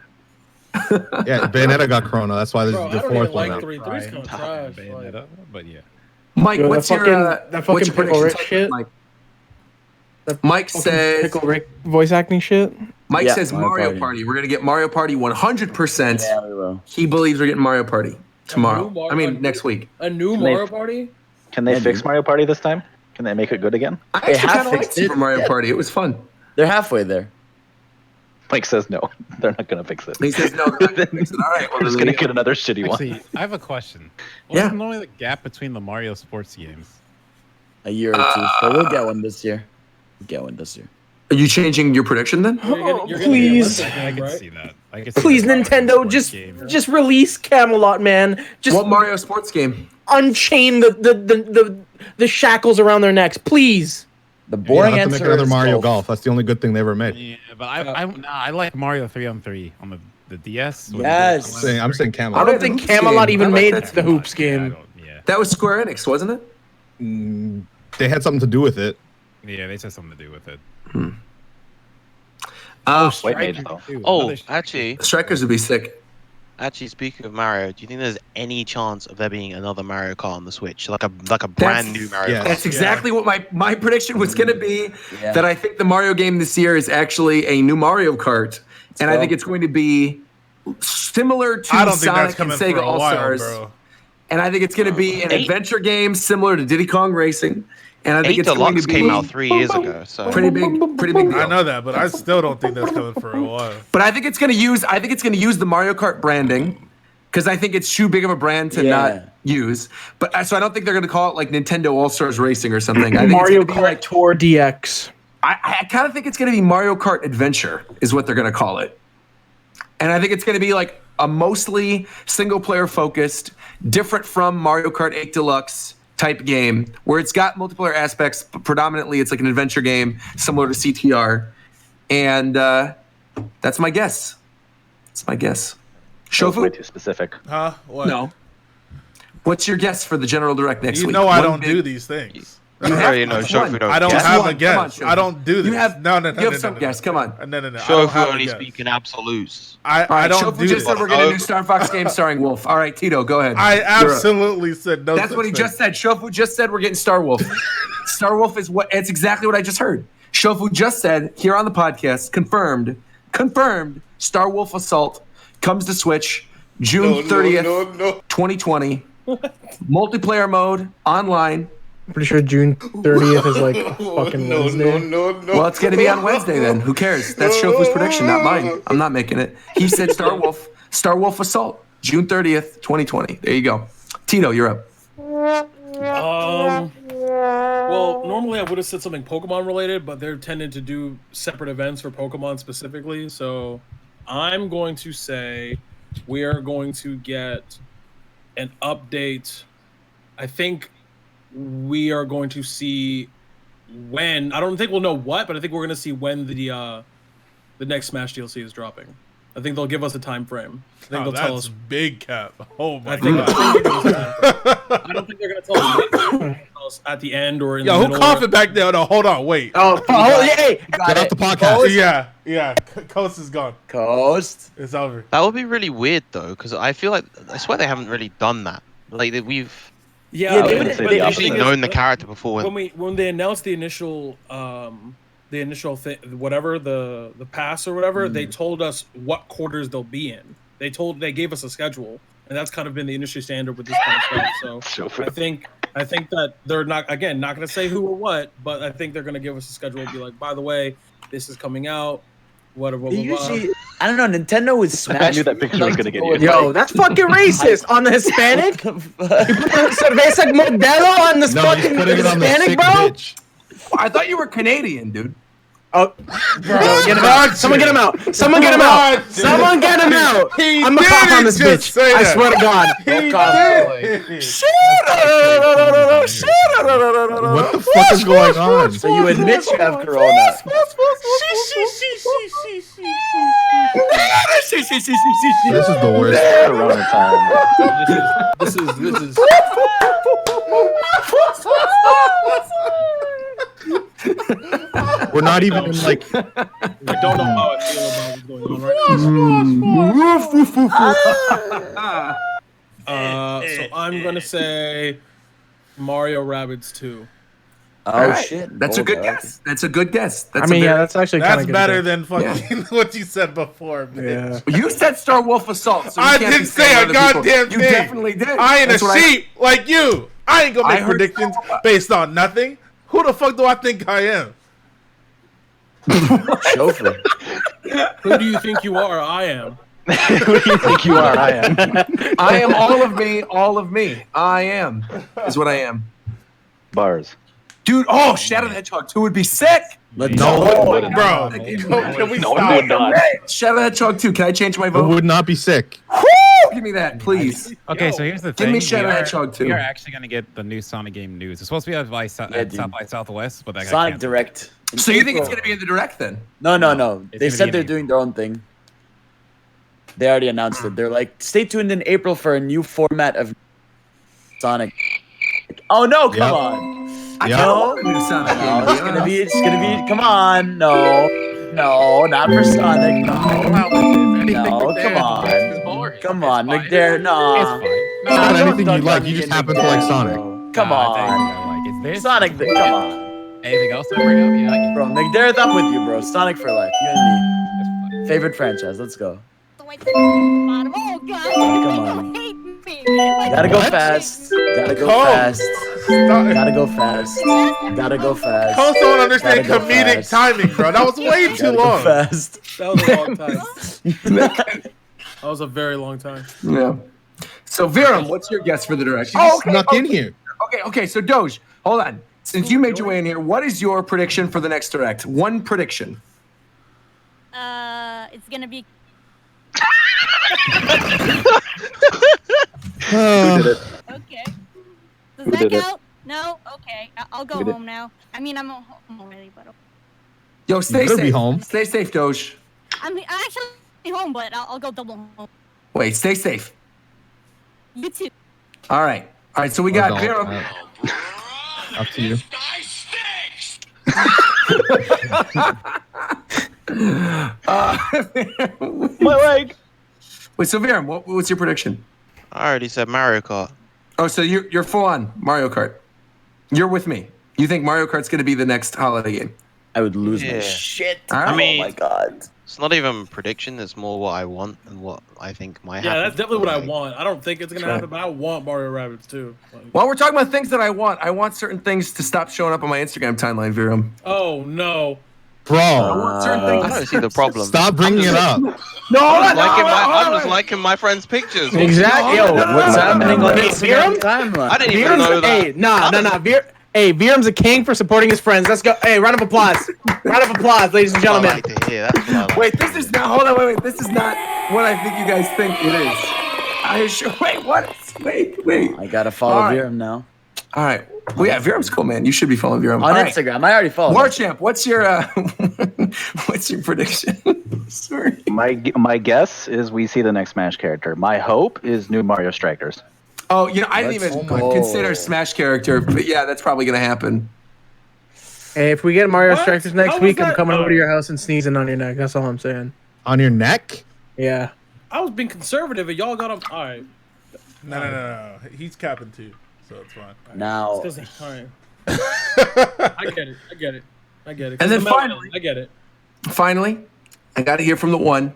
Speaker 6: Yeah, Bayonetta got Corona. That's why there's
Speaker 3: Bro, I
Speaker 6: the
Speaker 3: don't
Speaker 6: fourth
Speaker 3: even
Speaker 6: one
Speaker 3: like
Speaker 6: out.
Speaker 3: 3. 3's kind of trash. Like,
Speaker 8: Bayonetta, but yeah.
Speaker 2: Mike,
Speaker 9: Yo,
Speaker 2: what's
Speaker 9: that
Speaker 2: your
Speaker 9: fucking
Speaker 2: what's your
Speaker 9: Pickle Rick
Speaker 2: prediction?
Speaker 9: shit?
Speaker 2: Mike,
Speaker 9: That
Speaker 2: Mike
Speaker 9: fucking
Speaker 2: says
Speaker 9: Pickle Rick voice acting shit.
Speaker 2: Mike
Speaker 5: Yeah,
Speaker 2: says
Speaker 5: Mario
Speaker 2: Mario
Speaker 5: Party.
Speaker 2: Party. We're gonna get Mario Party 100%.
Speaker 5: Yeah, we will.
Speaker 2: He believes we're getting Mario Party tomorrow.
Speaker 3: new Mario-
Speaker 2: I mean next week.
Speaker 3: a new
Speaker 4: Can they-
Speaker 3: Mario Party?
Speaker 4: Can they
Speaker 5: Yeah,
Speaker 4: fix
Speaker 5: dude.
Speaker 4: Mario Party this time? Can they make it good again?
Speaker 2: I
Speaker 5: They
Speaker 2: actually
Speaker 5: have
Speaker 2: kind of liked
Speaker 5: fixed it.
Speaker 2: Super Mario
Speaker 5: Yeah.
Speaker 2: Party. It was fun.
Speaker 5: They're halfway there.
Speaker 4: Mike says no. They're not gonna fix it.
Speaker 2: He says no. They're not gonna fix it. All right. Well,
Speaker 4: We're just
Speaker 2: then
Speaker 4: gonna
Speaker 2: there
Speaker 4: get another shitty one.
Speaker 8: Actually, I have a question. What's
Speaker 2: Yeah.
Speaker 8: normally the gap between the Mario sports games?
Speaker 5: A year or two. But we'll get one this year. We'll get one this year.
Speaker 2: Are you changing your prediction then?
Speaker 3: You're gonna
Speaker 9: please.
Speaker 3: Get
Speaker 8: I
Speaker 3: Olympic
Speaker 8: can
Speaker 3: game,
Speaker 8: see
Speaker 3: right?
Speaker 8: that. I can see
Speaker 9: Please,
Speaker 8: the Mario
Speaker 9: Nintendo,
Speaker 8: sports
Speaker 9: just
Speaker 8: game.
Speaker 9: just release Camelot, man. Just
Speaker 2: What Mario sports game?
Speaker 9: unchain the shackles around their necks, please.
Speaker 5: The
Speaker 6: You don't
Speaker 5: boring
Speaker 6: have to make
Speaker 5: answer
Speaker 6: another
Speaker 5: is
Speaker 6: Mario
Speaker 5: golf.
Speaker 6: Golf. That's the only good thing they ever made.
Speaker 8: Yeah, but I like Mario 3-on-3 on the DS. What is it?
Speaker 5: Yes.
Speaker 6: I'm saying
Speaker 9: I
Speaker 6: Camelot.
Speaker 9: don't
Speaker 2: the
Speaker 9: think
Speaker 2: Hoops
Speaker 9: Camelot
Speaker 2: game.
Speaker 9: even
Speaker 2: I like
Speaker 9: made
Speaker 2: that.
Speaker 9: the Hoops
Speaker 8: Yeah, I
Speaker 9: game.
Speaker 8: don't- yeah.
Speaker 2: That was Square Enix, wasn't it?
Speaker 6: They had something to do with it.
Speaker 8: Yeah, they said something to do with it.
Speaker 4: White Mage though.
Speaker 8: Dude,
Speaker 7: Oh,
Speaker 8: another sh-
Speaker 7: actually,
Speaker 2: Strikers would be sick.
Speaker 7: Actually, speaking of Mario, do you think there's any chance of there being another Mario Kart on the Switch, like a brand new Mario Kart?
Speaker 2: That's exactly what my prediction was going to be.
Speaker 5: Yeah.
Speaker 2: That I think the Mario game this year is actually a new Mario Kart, and I think it's going to be similar to
Speaker 1: I don't think that's
Speaker 2: Sonic and
Speaker 1: coming for
Speaker 2: Sega
Speaker 1: a
Speaker 2: All
Speaker 1: while,
Speaker 2: Stars.
Speaker 1: bro.
Speaker 2: And I think it's going to be an adventure game similar to Diddy Kong Racing. And I think
Speaker 7: 8
Speaker 2: it's going to
Speaker 7: Deluxe
Speaker 2: be
Speaker 7: came out 3 years ago, so
Speaker 2: pretty big deal.
Speaker 1: I know that, but I still don't think that's coming for a while.
Speaker 2: But I think it's going to use the Mario Kart branding because I think it's too big of a brand to not use. But so I don't think they're going to call it like Nintendo All Stars Racing or something. I think
Speaker 9: Mario
Speaker 2: it's going to be
Speaker 9: Kart
Speaker 2: like
Speaker 9: Tour DX.
Speaker 2: I kind of think it's going to be Mario Kart Adventure is what they're going to call it. And I think it's going to be like a mostly single player focused, different from Mario Kart 8 Deluxe type game where it's got multiplayer aspects, but predominantly it's like an adventure game similar to CTR. And that's my guess. That's my guess.
Speaker 4: That was way
Speaker 2: Shofu?
Speaker 4: too specific.
Speaker 1: Huh? What?
Speaker 2: No. What's your guess for the General Direct next
Speaker 1: You
Speaker 2: week?
Speaker 1: know I
Speaker 2: One
Speaker 1: don't
Speaker 2: big-
Speaker 1: do these things.
Speaker 7: you already know
Speaker 2: Just
Speaker 7: Shofu
Speaker 2: one.
Speaker 7: don't
Speaker 1: I don't
Speaker 7: guess.
Speaker 1: have
Speaker 2: one.
Speaker 1: a
Speaker 2: Come
Speaker 1: guess.
Speaker 2: on, Shofu.
Speaker 1: I don't do this.
Speaker 2: You have-
Speaker 1: no.
Speaker 2: you have some guess. Come on.
Speaker 1: No. I don't
Speaker 7: Shofu
Speaker 1: have a
Speaker 7: only
Speaker 1: guess.
Speaker 7: speak in absolutes.
Speaker 1: I
Speaker 2: All right,
Speaker 1: don't
Speaker 2: Shofu
Speaker 1: do
Speaker 2: just
Speaker 1: this.
Speaker 2: said we're getting a new Star Fox game starring Wolf. All right, Tito, go ahead.
Speaker 1: I
Speaker 2: You're up.
Speaker 1: absolutely said no.
Speaker 2: That's
Speaker 1: such
Speaker 2: what he
Speaker 1: thing.
Speaker 2: just said. Shofu just said we're getting Star Wolf. Star Wolf is what? It's exactly what I just heard. Shofu just said here on the podcast, confirmed. Star Wolf Assault comes to Switch June 30th, 2020. Multiplayer mode online.
Speaker 9: I'm pretty sure June 30th is like fucking Wednesday.
Speaker 2: Well, it's going to be on Wednesday then. Who cares? That's Shofu's prediction, not mine. I'm not making it. He said Star Wolf Assault, June 30th, 2020. There you go. Tito, you're up.
Speaker 3: Well, normally I would have said something Pokemon related, but they're tending to do separate events for Pokemon specifically. So I'm going to say we are going to get an update. I think we are going to see when. I don't think we'll know what, but I think we're going to see when the next Smash DLC is dropping. I think they'll give us a time frame. I think they'll tell us.
Speaker 1: big cap. Oh my
Speaker 3: God. I don't think they're going to tell us at the end or in the middle.
Speaker 1: Who coughing back there? No, hold on, wait.
Speaker 5: Hey,
Speaker 6: Get out the podcast.
Speaker 1: Yeah. Coast is gone.
Speaker 5: Coast.
Speaker 1: It's over.
Speaker 7: That would be really weird though, because I feel like I swear they haven't really done that. Like we've
Speaker 3: Yeah,
Speaker 7: they've usually known the character before.
Speaker 3: When they announced the initial thing, whatever the pass or whatever, they told us what quarters they'll be in. They gave us a schedule, and that's kind of been the industry standard with this kind of stuff. So I think that they're not going to say who or what, but I think they're going to give us a schedule and be like, by the way, this is coming out. Whatever.
Speaker 5: Usually, I don't know. Nintendo was Smash.
Speaker 4: I knew that picture was gonna get you.
Speaker 9: Yo, that's fucking racist on the Hispanic. You put Cerveza Modelo on the fucking Hispanic, bro.
Speaker 6: Bitch.
Speaker 2: I thought you were Canadian, dude.
Speaker 9: Oh, bro, get him out. Someone get him out. Someone get him out. Someone get him out. I'm gonna cough on this bitch. I swear to God.
Speaker 6: What the fuck is going on?
Speaker 5: So you admit you have corona.
Speaker 6: This is the worst.
Speaker 4: Corona time.
Speaker 3: This is.
Speaker 6: We're not even in like.
Speaker 3: I don't know how I feel about what's going on right now. So I'm gonna say Mario Rabbids 2.
Speaker 5: Oh shit!
Speaker 2: That's a good guess. That's a good guess. That's
Speaker 9: that's actually kind
Speaker 1: That's
Speaker 9: of
Speaker 1: better than fucking what you said before.
Speaker 9: Yeah.
Speaker 2: You said Star Wolf Assault. So you
Speaker 1: I
Speaker 2: can't
Speaker 1: didn't
Speaker 2: be
Speaker 1: say
Speaker 2: saying
Speaker 1: a
Speaker 2: other people.
Speaker 1: goddamn thing.
Speaker 2: You definitely did.
Speaker 1: I ain't
Speaker 2: That's
Speaker 1: a
Speaker 2: what
Speaker 1: sheep like you. I ain't gonna
Speaker 2: I
Speaker 1: make
Speaker 2: heard
Speaker 1: predictions
Speaker 2: Star Wars.
Speaker 1: based on nothing. Who the fuck do I think I am?
Speaker 5: Chauffeur.
Speaker 3: Who do you think you are? I am.
Speaker 4: Who do you think you are? I am.
Speaker 2: I am all of me. All of me. I am. Is what I am.
Speaker 4: Bars.
Speaker 2: Dude, Shadow the Hedgehog 2 would be sick.
Speaker 5: Let's
Speaker 6: No,
Speaker 5: go.
Speaker 1: Bro, can we
Speaker 4: No one
Speaker 1: stop?
Speaker 4: would not.
Speaker 2: Shadow the Hedgehog 2. Can I change my
Speaker 6: It
Speaker 2: vote?
Speaker 6: would not be sick.
Speaker 2: Give me that, please.
Speaker 8: Okay, so here's the
Speaker 2: Give
Speaker 8: thing.
Speaker 2: me Shadow Hedgehog 2.
Speaker 8: We are actually going to get the new Sonic game news. It's supposed to be out by South by Southwest, but that got
Speaker 5: Sonic
Speaker 8: canceled.
Speaker 5: Direct. in
Speaker 2: So you think it's
Speaker 5: April.
Speaker 2: going to be in the direct then?
Speaker 5: No.
Speaker 8: It's
Speaker 5: They
Speaker 8: gonna be
Speaker 5: said they're
Speaker 8: in
Speaker 5: doing their own thing. They already announced it. They're like, stay tuned in April for a new format of Sonic. Oh no! Come
Speaker 6: Yep.
Speaker 5: on.
Speaker 2: I
Speaker 6: Yeah.
Speaker 2: kind of want the new Sonic game.
Speaker 5: No, it's gonna be. Come on. No, not for Sonic. No, come on. Come on, McDare. No.
Speaker 8: It's fine.
Speaker 6: It's not anything you like. You just happen to like Sonic.
Speaker 5: Come
Speaker 8: Nah, I think
Speaker 5: on.
Speaker 8: I like it's this.
Speaker 5: Sonic, come on.
Speaker 8: Anything else to bring up? Yeah, I can.
Speaker 5: Bro, McDare, I'm with you, bro. Sonic for life. You and
Speaker 8: It's fine.
Speaker 5: me. Favorite franchise. Let's go.
Speaker 11: Oh god,
Speaker 5: Come on.
Speaker 11: hate me. Like,
Speaker 5: Gotta go fast. Gotta go
Speaker 1: Cole.
Speaker 5: fast.
Speaker 1: Stop.
Speaker 5: Gotta go fast. Gotta go fast.
Speaker 1: Coast don't understand
Speaker 5: Gotta go
Speaker 1: comedic
Speaker 5: fast.
Speaker 1: timing, bro. That was way too
Speaker 5: Gotta go
Speaker 1: long.
Speaker 5: fast.
Speaker 3: That was a long time. That was a very long time.
Speaker 2: Yeah. So Viram, what's your guess for the direction?
Speaker 6: Oh, snuck in here.
Speaker 2: Okay. So Doge, hold on. Since you made your way in here, what is your prediction for the next direct? One prediction.
Speaker 11: It's gonna be.
Speaker 4: Who did it?
Speaker 11: Okay. Does
Speaker 4: Who
Speaker 11: that
Speaker 4: did it?
Speaker 11: count? No? Okay. I'll go
Speaker 4: Who did-
Speaker 11: home now. I mean, I'm home already, but
Speaker 2: Yo, stay
Speaker 6: better
Speaker 2: safe.
Speaker 6: be home.
Speaker 2: Stay safe, Doge.
Speaker 11: I'm actually home, but I'll go double home.
Speaker 2: Wait, stay safe.
Speaker 11: You too.
Speaker 2: All right. So we got
Speaker 6: Don't.
Speaker 2: Viram.
Speaker 6: Up to you.
Speaker 4: My leg.
Speaker 2: Wait, so Viram, what's your prediction?
Speaker 7: I already said Mario Kart.
Speaker 2: Oh, so you're full on Mario Kart. You're with me. You think Mario Kart's going to be the next holiday game?
Speaker 5: I would lose my
Speaker 7: Yeah.
Speaker 5: shit.
Speaker 2: I
Speaker 7: mean-
Speaker 5: Oh my god.
Speaker 7: It's not even prediction. It's more what I want and what I think might happen.
Speaker 3: Yeah, that's definitely what I
Speaker 7: Like,
Speaker 3: want. I don't think it's gonna
Speaker 2: Right.
Speaker 3: happen, but I want Mario Rabbids too. Like,
Speaker 2: Well, we're talking about things that I want certain things to stop showing up on my Instagram timeline, Viram.
Speaker 3: oh no.
Speaker 6: Bro,
Speaker 2: I want certain things.
Speaker 7: I don't see the problem.
Speaker 6: stop bringing it up.
Speaker 2: No,
Speaker 7: I'm just liking my friends' pictures.
Speaker 9: Exactly. Yo,
Speaker 5: What's happening on
Speaker 9: Hey,
Speaker 5: Instagram
Speaker 9: Viram?
Speaker 5: timeline?
Speaker 7: I didn't even know
Speaker 9: Virum's,
Speaker 7: that.
Speaker 9: hey, nah. Hey, Viram's a king for supporting his friends. Let's go. Hey, round of applause. Round of applause, ladies and
Speaker 7: I
Speaker 9: gentlemen.
Speaker 7: like to hear. That's what I like.
Speaker 2: Wait, this is not. Hold on, wait. This is not what I think you guys think it is. I assure. Wait, what? Wait.
Speaker 5: I gotta follow
Speaker 2: All right.
Speaker 5: Viram now.
Speaker 2: All right. Well, yeah, Viram's cool, man. You should be following Viram.
Speaker 5: On
Speaker 2: All right.
Speaker 5: Instagram. I already followed
Speaker 2: War
Speaker 5: him.
Speaker 2: Champ, what's your what's your prediction? Sorry.
Speaker 4: My guess is we see the next Smash character. My hope is new Mario Strikers.
Speaker 2: Oh, I didn't
Speaker 5: Let's
Speaker 2: even
Speaker 5: go.
Speaker 2: consider Smash character, but yeah, that's probably gonna happen.
Speaker 9: Hey, if we get Mario
Speaker 3: What?
Speaker 9: Strikers
Speaker 3: How
Speaker 9: next
Speaker 3: was
Speaker 9: week, I'm
Speaker 3: that?
Speaker 9: coming over to your house and sneezing on your neck. That's all I'm saying.
Speaker 6: On your neck?
Speaker 9: Yeah.
Speaker 3: I was being conservative and y'all got him. All right.
Speaker 1: No. He's capping too, so it's fine.
Speaker 5: Now,
Speaker 3: All right. I get it.
Speaker 2: And then
Speaker 3: The
Speaker 2: finally-
Speaker 3: I get it.
Speaker 2: Finally, I got to hear from the one,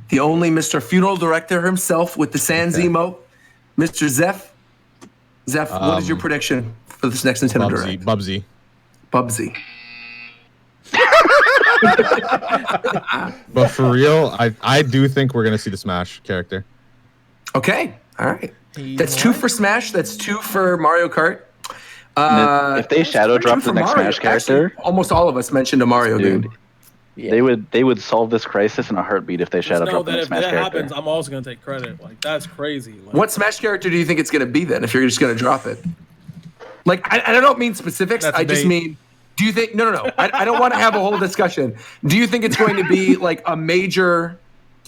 Speaker 2: the only Mr. Funeral Director himself with the Sans emote, Mr. Zeph. Zeph, what is your prediction for this next Nintendo Direct?
Speaker 6: Bubsy.
Speaker 2: Bubsy.
Speaker 6: But for real, I do think we're gonna see the Smash character.
Speaker 2: Okay, all right. That's 2 for Smash. That's 2 for Mario Kart.
Speaker 4: If they shadow drop
Speaker 2: two
Speaker 4: the
Speaker 2: for
Speaker 4: next
Speaker 2: Mario.
Speaker 4: Smash character,
Speaker 2: Actually, almost all of us mentioned a Mario
Speaker 4: dude,
Speaker 2: game.
Speaker 5: yeah.
Speaker 4: they would solve this crisis in a heartbeat if they shadow
Speaker 3: Just know
Speaker 4: drop the
Speaker 3: that
Speaker 4: next
Speaker 3: if
Speaker 4: Smash
Speaker 3: that
Speaker 4: character.
Speaker 3: happens, I'm also gonna take credit. Like that's crazy. Like,
Speaker 2: What Smash character do you think it's going to be then? If you're just going to drop it, like I don't mean specifics.
Speaker 1: That's
Speaker 2: I just
Speaker 1: bait.
Speaker 2: mean, do you think? No. I don't want to have a whole discussion. Do you think it's going to be like a major,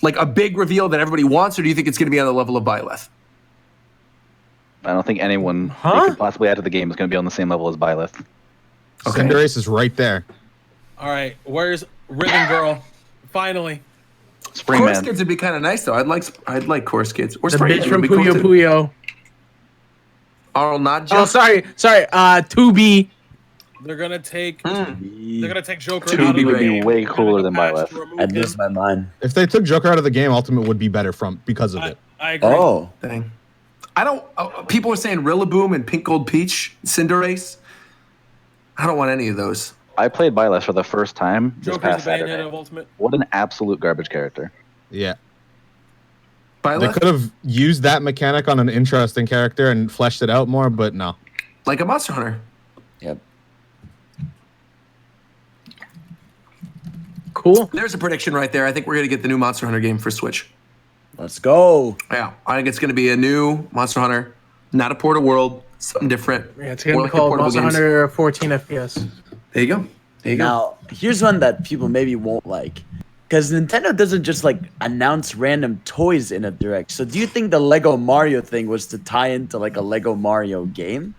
Speaker 2: like a big reveal that everybody wants, or do you think it's going to be on the level of Byleth?
Speaker 4: I don't think anyone they could possibly add to the game is going to be on the same level as Byleth.
Speaker 2: Okay.
Speaker 6: Cinderace is right there.
Speaker 3: all right, where's Ribbon Girl? Finally.
Speaker 4: Spring
Speaker 2: Course
Speaker 4: Man.
Speaker 2: Kids would be kind of nice though. I'd like Course Kids. Or
Speaker 9: The
Speaker 2: Spring
Speaker 9: bitch
Speaker 2: Man
Speaker 9: from
Speaker 2: would be cool
Speaker 9: Puyo
Speaker 2: too.
Speaker 9: Puyo.
Speaker 2: Arl not
Speaker 9: Oh,
Speaker 2: just.
Speaker 9: sorry. 2B.
Speaker 3: They're gonna take.
Speaker 2: Mm.
Speaker 3: They're gonna take Joker
Speaker 2: Two
Speaker 3: out of the
Speaker 2: would be
Speaker 3: game.
Speaker 4: way
Speaker 3: They're
Speaker 4: cooler
Speaker 3: gonna
Speaker 4: than
Speaker 3: patch
Speaker 4: Byleth.
Speaker 3: to remove
Speaker 5: I'd
Speaker 3: him.
Speaker 5: lose my mind.
Speaker 6: If they took Joker out of the game, Ultimate would be better because of it.
Speaker 3: I agree.
Speaker 5: Oh,
Speaker 2: Thing. I don't. People are saying Rillaboom and Pink Gold Peach, Cinderace. I don't want any of those.
Speaker 4: I played Byleth for the first time this
Speaker 3: Joker's
Speaker 4: past
Speaker 3: the Bayonetta
Speaker 4: Saturday.
Speaker 3: of Ultimate.
Speaker 4: What an absolute garbage character.
Speaker 6: Yeah.
Speaker 2: Byleth?
Speaker 6: They could have used that mechanic on an interesting character and fleshed it out more, but no.
Speaker 2: Like a Monster Hunter.
Speaker 5: yep.
Speaker 9: Cool.
Speaker 2: There's a prediction right there. I think we're gonna get the new Monster Hunter game for Switch.
Speaker 5: Let's go.
Speaker 2: Yeah, I think it's gonna be a new Monster Hunter, not a Port of World, something different.
Speaker 9: Yeah, it's going to
Speaker 2: More
Speaker 9: be
Speaker 2: like the
Speaker 9: called
Speaker 2: portable
Speaker 9: Monster
Speaker 2: games.
Speaker 9: Hunter 14 FPS.
Speaker 2: There you go. There you go.
Speaker 5: Now, here's one that people maybe won't like. Because Nintendo doesn't just like announce random toys in a direct. So do you think the Lego Mario thing was to tie into like a Lego Mario game?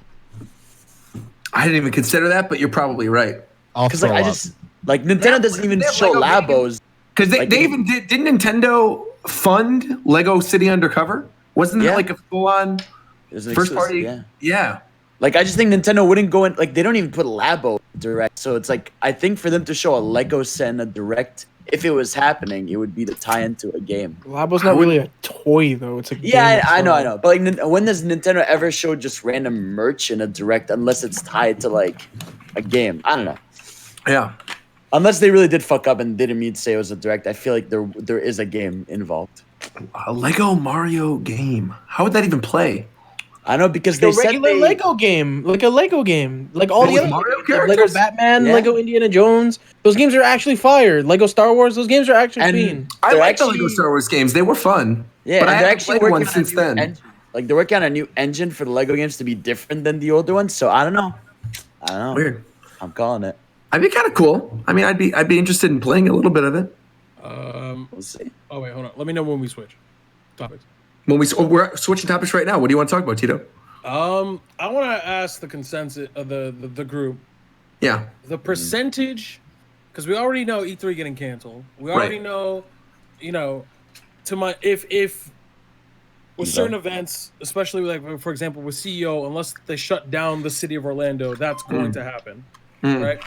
Speaker 2: I didn't even consider that, but you're probably right.
Speaker 6: I'll
Speaker 5: Because like
Speaker 6: throw
Speaker 5: I
Speaker 6: up.
Speaker 5: just like Nintendo doesn't even
Speaker 2: they have
Speaker 5: show
Speaker 2: Lego
Speaker 5: Labos.
Speaker 2: Because they
Speaker 5: Like,
Speaker 2: even didn't Nintendo fund Lego City Undercover? Wasn't it
Speaker 5: Yeah.
Speaker 2: like a full-on
Speaker 5: It was an
Speaker 2: first
Speaker 5: exclusive,
Speaker 2: party?
Speaker 5: Yeah. Like, I just think Nintendo wouldn't go in. Like, they don't even put Labo Direct. So it's like, I think for them to show a Lego set in a Direct, if it was happening, it would be to tie into a game.
Speaker 9: Labo's not really a toy though. It's a game.
Speaker 5: Yeah, I know. But like, when does Nintendo ever show just random merch in a Direct unless it's tied to like a game? I don't know.
Speaker 2: Yeah.
Speaker 5: Unless they really did fuck up and didn't mean to say it was a Direct, I feel like there is a game involved.
Speaker 2: A Lego Mario game. How would that even play?
Speaker 5: I know because
Speaker 9: The
Speaker 5: they said
Speaker 9: regular Lego game, like a Lego game, like all the other
Speaker 2: Mario
Speaker 9: games, like Lego
Speaker 2: characters?
Speaker 9: Batman,
Speaker 5: Yeah.
Speaker 9: Lego Indiana Jones. Those games are actually fire. Lego Star Wars. Those games are actually
Speaker 5: And-
Speaker 9: clean.
Speaker 2: I
Speaker 5: They're
Speaker 2: like the
Speaker 5: actually-
Speaker 2: Lego Star Wars games. They were fun.
Speaker 5: Yeah,
Speaker 2: but I
Speaker 5: and they're
Speaker 2: haven't
Speaker 5: actually
Speaker 2: played one
Speaker 5: working on
Speaker 2: since
Speaker 5: a new
Speaker 2: then.
Speaker 5: engine. Like they're working on a new engine for the Lego games to be different than the older ones. So I don't know.
Speaker 2: Weird.
Speaker 5: I'm calling it.
Speaker 2: I'd be kind of cool. I mean, I'd be interested in playing a little bit of it.
Speaker 5: We'll see.
Speaker 3: Oh wait, hold on. Let me know when we switch topics.
Speaker 2: When we're switching topics right now. What do you want to talk about, Tito?
Speaker 3: I want to ask the consensus of the group.
Speaker 2: Yeah.
Speaker 3: The percentage, because we already know E3 getting canceled. We already know, if with certain events, especially like for example with CEO, unless they shut down the city of Orlando, that's going to happen, right?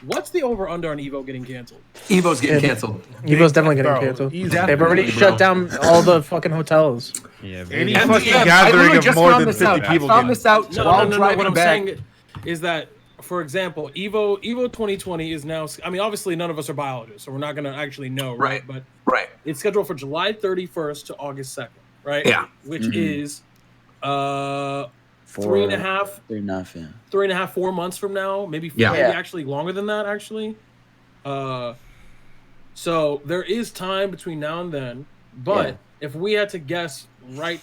Speaker 3: What's the over under on Evo getting canceled?
Speaker 2: Evo's getting canceled.
Speaker 9: Evo's definitely getting
Speaker 1: Bro,
Speaker 9: canceled.
Speaker 1: easy.
Speaker 9: They've already
Speaker 2: Definitely,
Speaker 9: shut
Speaker 2: bro.
Speaker 9: down all the fucking hotels.
Speaker 8: Yeah,
Speaker 1: Any
Speaker 8: very-
Speaker 1: fucking
Speaker 2: I
Speaker 1: gathering
Speaker 2: literally
Speaker 1: of
Speaker 2: just
Speaker 1: more
Speaker 2: found
Speaker 1: than
Speaker 2: this
Speaker 1: 50
Speaker 2: out. I
Speaker 1: people.
Speaker 2: found
Speaker 1: getting-
Speaker 2: this out while driving
Speaker 3: What I'm
Speaker 2: back.
Speaker 3: saying is that, for example, Evo 2020 is now. I mean, obviously, none of us are biologists, so we're not going to actually know, right? But
Speaker 2: Right.
Speaker 3: it's scheduled for July 31st to August 2nd, right?
Speaker 2: Yeah.
Speaker 3: Which is 3.5,
Speaker 5: 3.5, yeah.
Speaker 3: 3.5, 4 months from now, maybe
Speaker 2: Yeah.
Speaker 3: maybe actually longer than that, actually. So there is time between now and then, but
Speaker 5: Yeah.
Speaker 3: if we had to guess,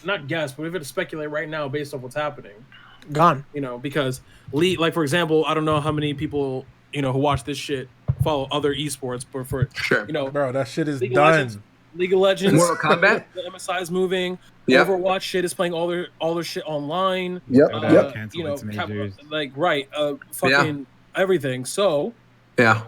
Speaker 3: not guess, but if we had to speculate right now based on what's happening,
Speaker 9: Gone.
Speaker 3: because like for example, I don't know how many people who watch this shit follow other esports, but for
Speaker 2: Sure.
Speaker 1: Bro, that shit is
Speaker 3: League of
Speaker 1: done.
Speaker 3: Legends, League of Legends,
Speaker 2: Mortal Kombat?
Speaker 3: the MSI is moving.
Speaker 2: Yep.
Speaker 3: Overwatch shit is playing all their shit online.
Speaker 2: Yep.
Speaker 8: Cancel its
Speaker 3: Cap-
Speaker 8: majors.
Speaker 3: like fucking everything. So
Speaker 2: Yeah.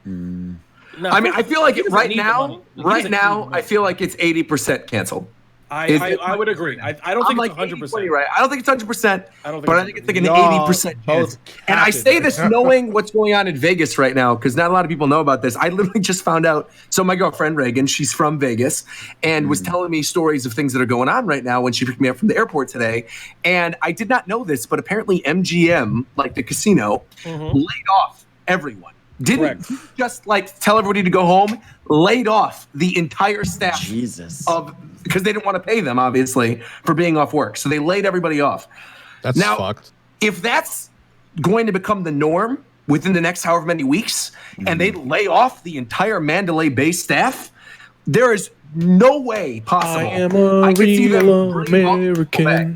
Speaker 3: now,
Speaker 2: I mean, I feel like
Speaker 3: he doesn't
Speaker 2: right
Speaker 3: need the
Speaker 2: now,
Speaker 3: money. He doesn't need the
Speaker 2: I
Speaker 3: money.
Speaker 2: feel like it's 80% canceled.
Speaker 3: I would agree. I don't think it's 100%.
Speaker 2: Right. I don't think it's 100%.
Speaker 3: I don't think
Speaker 2: But
Speaker 3: it's
Speaker 2: I think it's like an
Speaker 1: Y'all
Speaker 2: 80% chance.
Speaker 1: both
Speaker 2: And I
Speaker 1: capping.
Speaker 2: say this knowing what's going on in Vegas right now, because not a lot of people know about this. I literally just found out. So my girlfriend Reagan, she's from Vegas, and was telling me stories of things that are going on right now when she picked me up from the airport today. And I did not know this, but apparently MGM, like the casino, laid off everyone. Didn't just like tell everybody to go home, laid off the entire staff
Speaker 5: Jesus.
Speaker 2: because they didn't want to pay them, obviously, for being off work. So they laid everybody off.
Speaker 6: That's
Speaker 2: Now,
Speaker 6: fucked.
Speaker 2: If that's going to become the norm within the next however many weeks, and they lay off the entire Mandalay Bay staff, there is no way possible.
Speaker 9: I am a
Speaker 2: I could see them
Speaker 9: real
Speaker 2: bringing all the people back.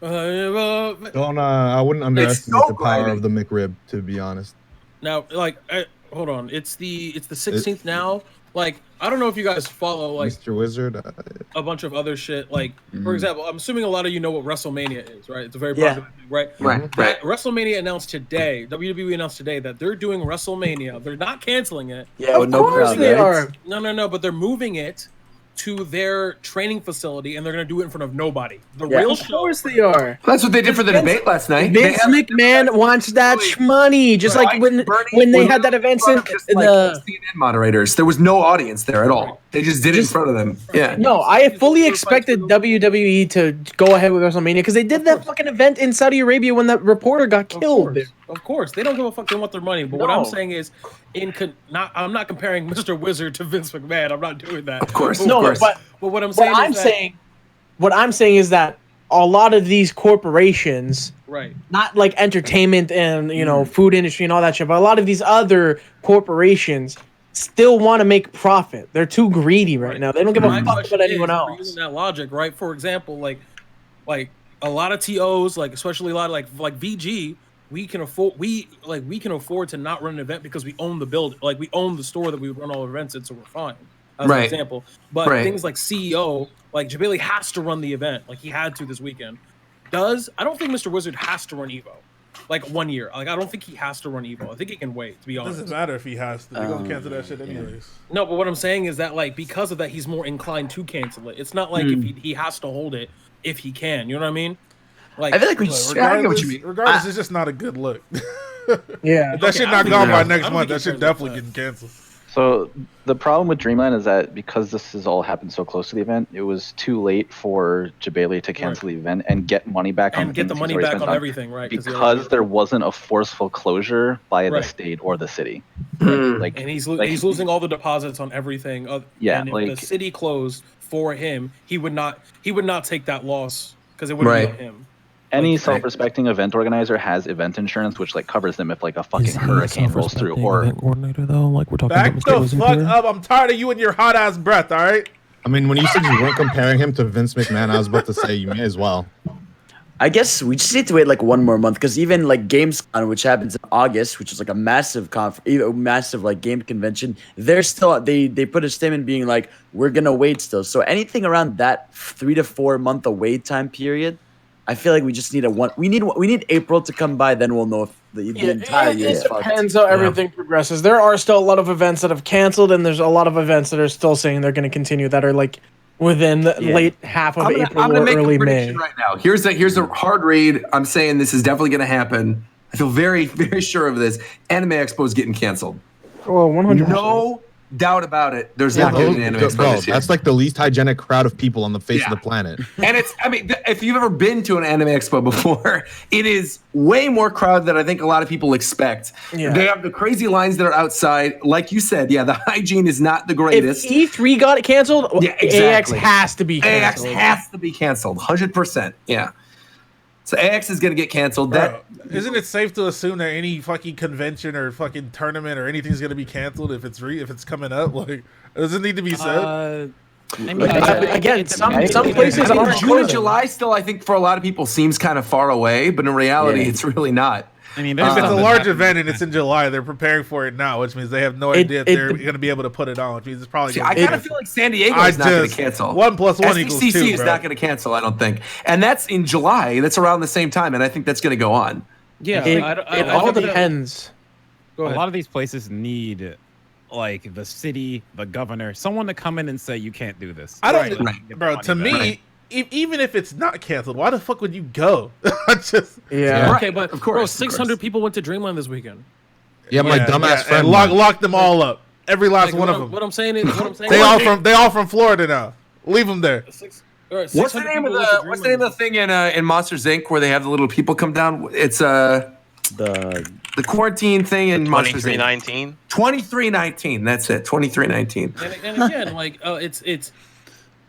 Speaker 9: American.
Speaker 6: Don't I wouldn't underestimate
Speaker 2: so
Speaker 6: the power
Speaker 2: grimy.
Speaker 6: of the McRib, to be honest.
Speaker 3: Now, hold on. It's the 16th now. Like, I don't know if you guys follow like
Speaker 6: Mr. Wizard.
Speaker 3: a bunch of other shit. Like, for example, I'm assuming a lot of you know what WrestleMania is, right? It's a very
Speaker 5: Yeah.
Speaker 3: popular thing, right?
Speaker 2: Right.
Speaker 3: WrestleMania announced today. WWE announced today that they're doing WrestleMania. They're not canceling it.
Speaker 5: Yeah, with no
Speaker 9: course
Speaker 5: crowd,
Speaker 9: they
Speaker 5: right?
Speaker 9: are.
Speaker 3: No, but they're moving it to their training facility, and they're gonna do it in front of nobody. The
Speaker 5: Yeah.
Speaker 3: real
Speaker 9: Of
Speaker 3: show.
Speaker 9: course they are.
Speaker 2: That's what they did for the debate last night.
Speaker 9: Vince McMahon wants that money, just like when they had that event in
Speaker 2: just like
Speaker 9: the.
Speaker 2: CNN moderators. There was no audience there at all. They just did it in front of them. Yeah.
Speaker 9: No, I fully expected WWE to go ahead with WrestleMania because they did that fucking event in Saudi Arabia when that reporter got killed.
Speaker 3: Of course, they don't give a fuck. They want their money. But what I'm
Speaker 9: No.
Speaker 3: saying is, I'm not comparing Mr. Wizard to Vince McMahon. I'm not doing that.
Speaker 2: Of course.
Speaker 3: But,
Speaker 2: of course.
Speaker 9: but
Speaker 3: what I'm saying is that,
Speaker 9: what I'm saying is that a lot of these corporations,
Speaker 3: right?
Speaker 9: not like entertainment and food industry and all that shit, but a lot of these other corporations still want to make profit. They're too greedy right now. They don't give a
Speaker 3: My
Speaker 9: fuck
Speaker 3: question
Speaker 9: about anyone
Speaker 3: is, if we're
Speaker 9: else.
Speaker 3: Using that logic, right? For example, like a lot of TOs, like especially a lot of like VG, we can afford to not run an event because we own the building, like we own the store that we run all events in, so we're fine. As an example, but things like CEO, like Jabali has to run the event, like he had to this weekend. I don't think Mr. Wizard has to run Evo. like 1 year. Like I don't think he has to run Evo. I think he can wait. To be
Speaker 1: It
Speaker 3: honest,
Speaker 1: doesn't matter if he has to. They're gonna cancel that shit anyways.
Speaker 3: no. But what I'm saying is that like because of that, he's more inclined to cancel it. It's not like if he has to hold it if he can. You know what I mean? Like
Speaker 5: I feel like we
Speaker 1: Look,
Speaker 5: just.
Speaker 1: regardless, it's just not a good look.
Speaker 9: Yeah.
Speaker 1: If that shit not gone by next month, that shit definitely getting canceled.
Speaker 4: So the problem with Dreamland is that because this has all happened so close to the event, it was too late for Jabali to cancel the event and get money back on
Speaker 3: and get the money back on everything, right?
Speaker 4: Because there wasn't a forceful closure by the state or the city. Like,
Speaker 3: and he's losing all the deposits on everything.
Speaker 4: Yeah,
Speaker 3: and if
Speaker 4: like
Speaker 3: the city closed for him, he would not take that loss because it wouldn't be on him.
Speaker 4: any self-respecting event organizer has event insurance, which like covers them if like a fucking hurricane rolls through. Or
Speaker 12: event coordinator though, like we're talking
Speaker 1: Back
Speaker 12: about
Speaker 1: the fuck up! I'm tired of you and your hot ass breath. All right.
Speaker 6: I mean, when you said you weren't comparing him to Vince McMahon, I was about to say you may as well.
Speaker 5: I guess we just need to wait like one more month because even like Gamescom, which happens in August, which is like a massive massive like game convention, they're still they put a statement being like we're gonna wait still. So anything around that 3 to 4 month away time period, I feel like we just need we need April to come by, then we'll know if the entire year is fucked.
Speaker 9: It depends how everything progresses. There are still a lot of events that have canceled, and there's a lot of events that are still saying they're going to continue that are like within the late half of April or early May.
Speaker 2: Right now, here's a hard read. I'm saying this is definitely going to happen. I feel very, very sure of this. Anime Expo is getting canceled.
Speaker 9: Well, 100%.
Speaker 2: No doubt about it. There's not going to be an Anime Expo
Speaker 6: Bro,
Speaker 2: this year.
Speaker 6: that's like the least hygienic crowd of people on the face of the planet.
Speaker 2: And I mean, if you've ever been to an Anime Expo before, it is way more crowded than I think a lot of people expect.
Speaker 9: Yeah.
Speaker 2: They have the crazy lines that are outside. Like you said, the hygiene is not the greatest.
Speaker 9: If E3 got canceled,
Speaker 2: exactly.
Speaker 9: AX has to be canceled.
Speaker 2: AX has to be canceled, 100%. Yeah. So AX is going to get canceled.
Speaker 1: Bro, isn't it safe to assume that any fucking convention or fucking tournament or anything is going to be canceled if it's coming up? Like, does it need to be said?
Speaker 8: I mean,
Speaker 9: again, some places
Speaker 2: I mean,
Speaker 9: are
Speaker 2: June and July still, I think, for a lot of people seems kind of far away, but in reality, it's really not.
Speaker 8: I mean,
Speaker 1: if it's a large event and it's in July, they're preparing for it now, which means they have no idea if they're going to be able to put it on. Which means it's probably.
Speaker 2: I kind of feel like San Diego is not going to cancel.
Speaker 1: 1 + 1 equals 2.
Speaker 2: SDCC is not going to cancel, I don't think, and that's in July. That's around the same time, and I think that's going to go on.
Speaker 3: Yeah,
Speaker 9: it all depends.
Speaker 8: A lot of these places need like the city, the governor, someone to come in and say you can't do this.
Speaker 1: I don't, bro. To me, even if it's not canceled, why the fuck would you go?
Speaker 3: Okay, but of course, 600 people went to Dreamland this weekend.
Speaker 6: Yeah, my dumbass friend.
Speaker 1: And lock them all up. Every last one of them.
Speaker 3: What I'm saying is,
Speaker 1: they all from Florida now. Leave them there.
Speaker 2: What's the name of the thing in Monsters Inc. where they have the little people come down? It's the quarantine thing in Monsters Inc.
Speaker 7: 2319.
Speaker 2: 2319. That's it. 2319.
Speaker 3: And again, like it's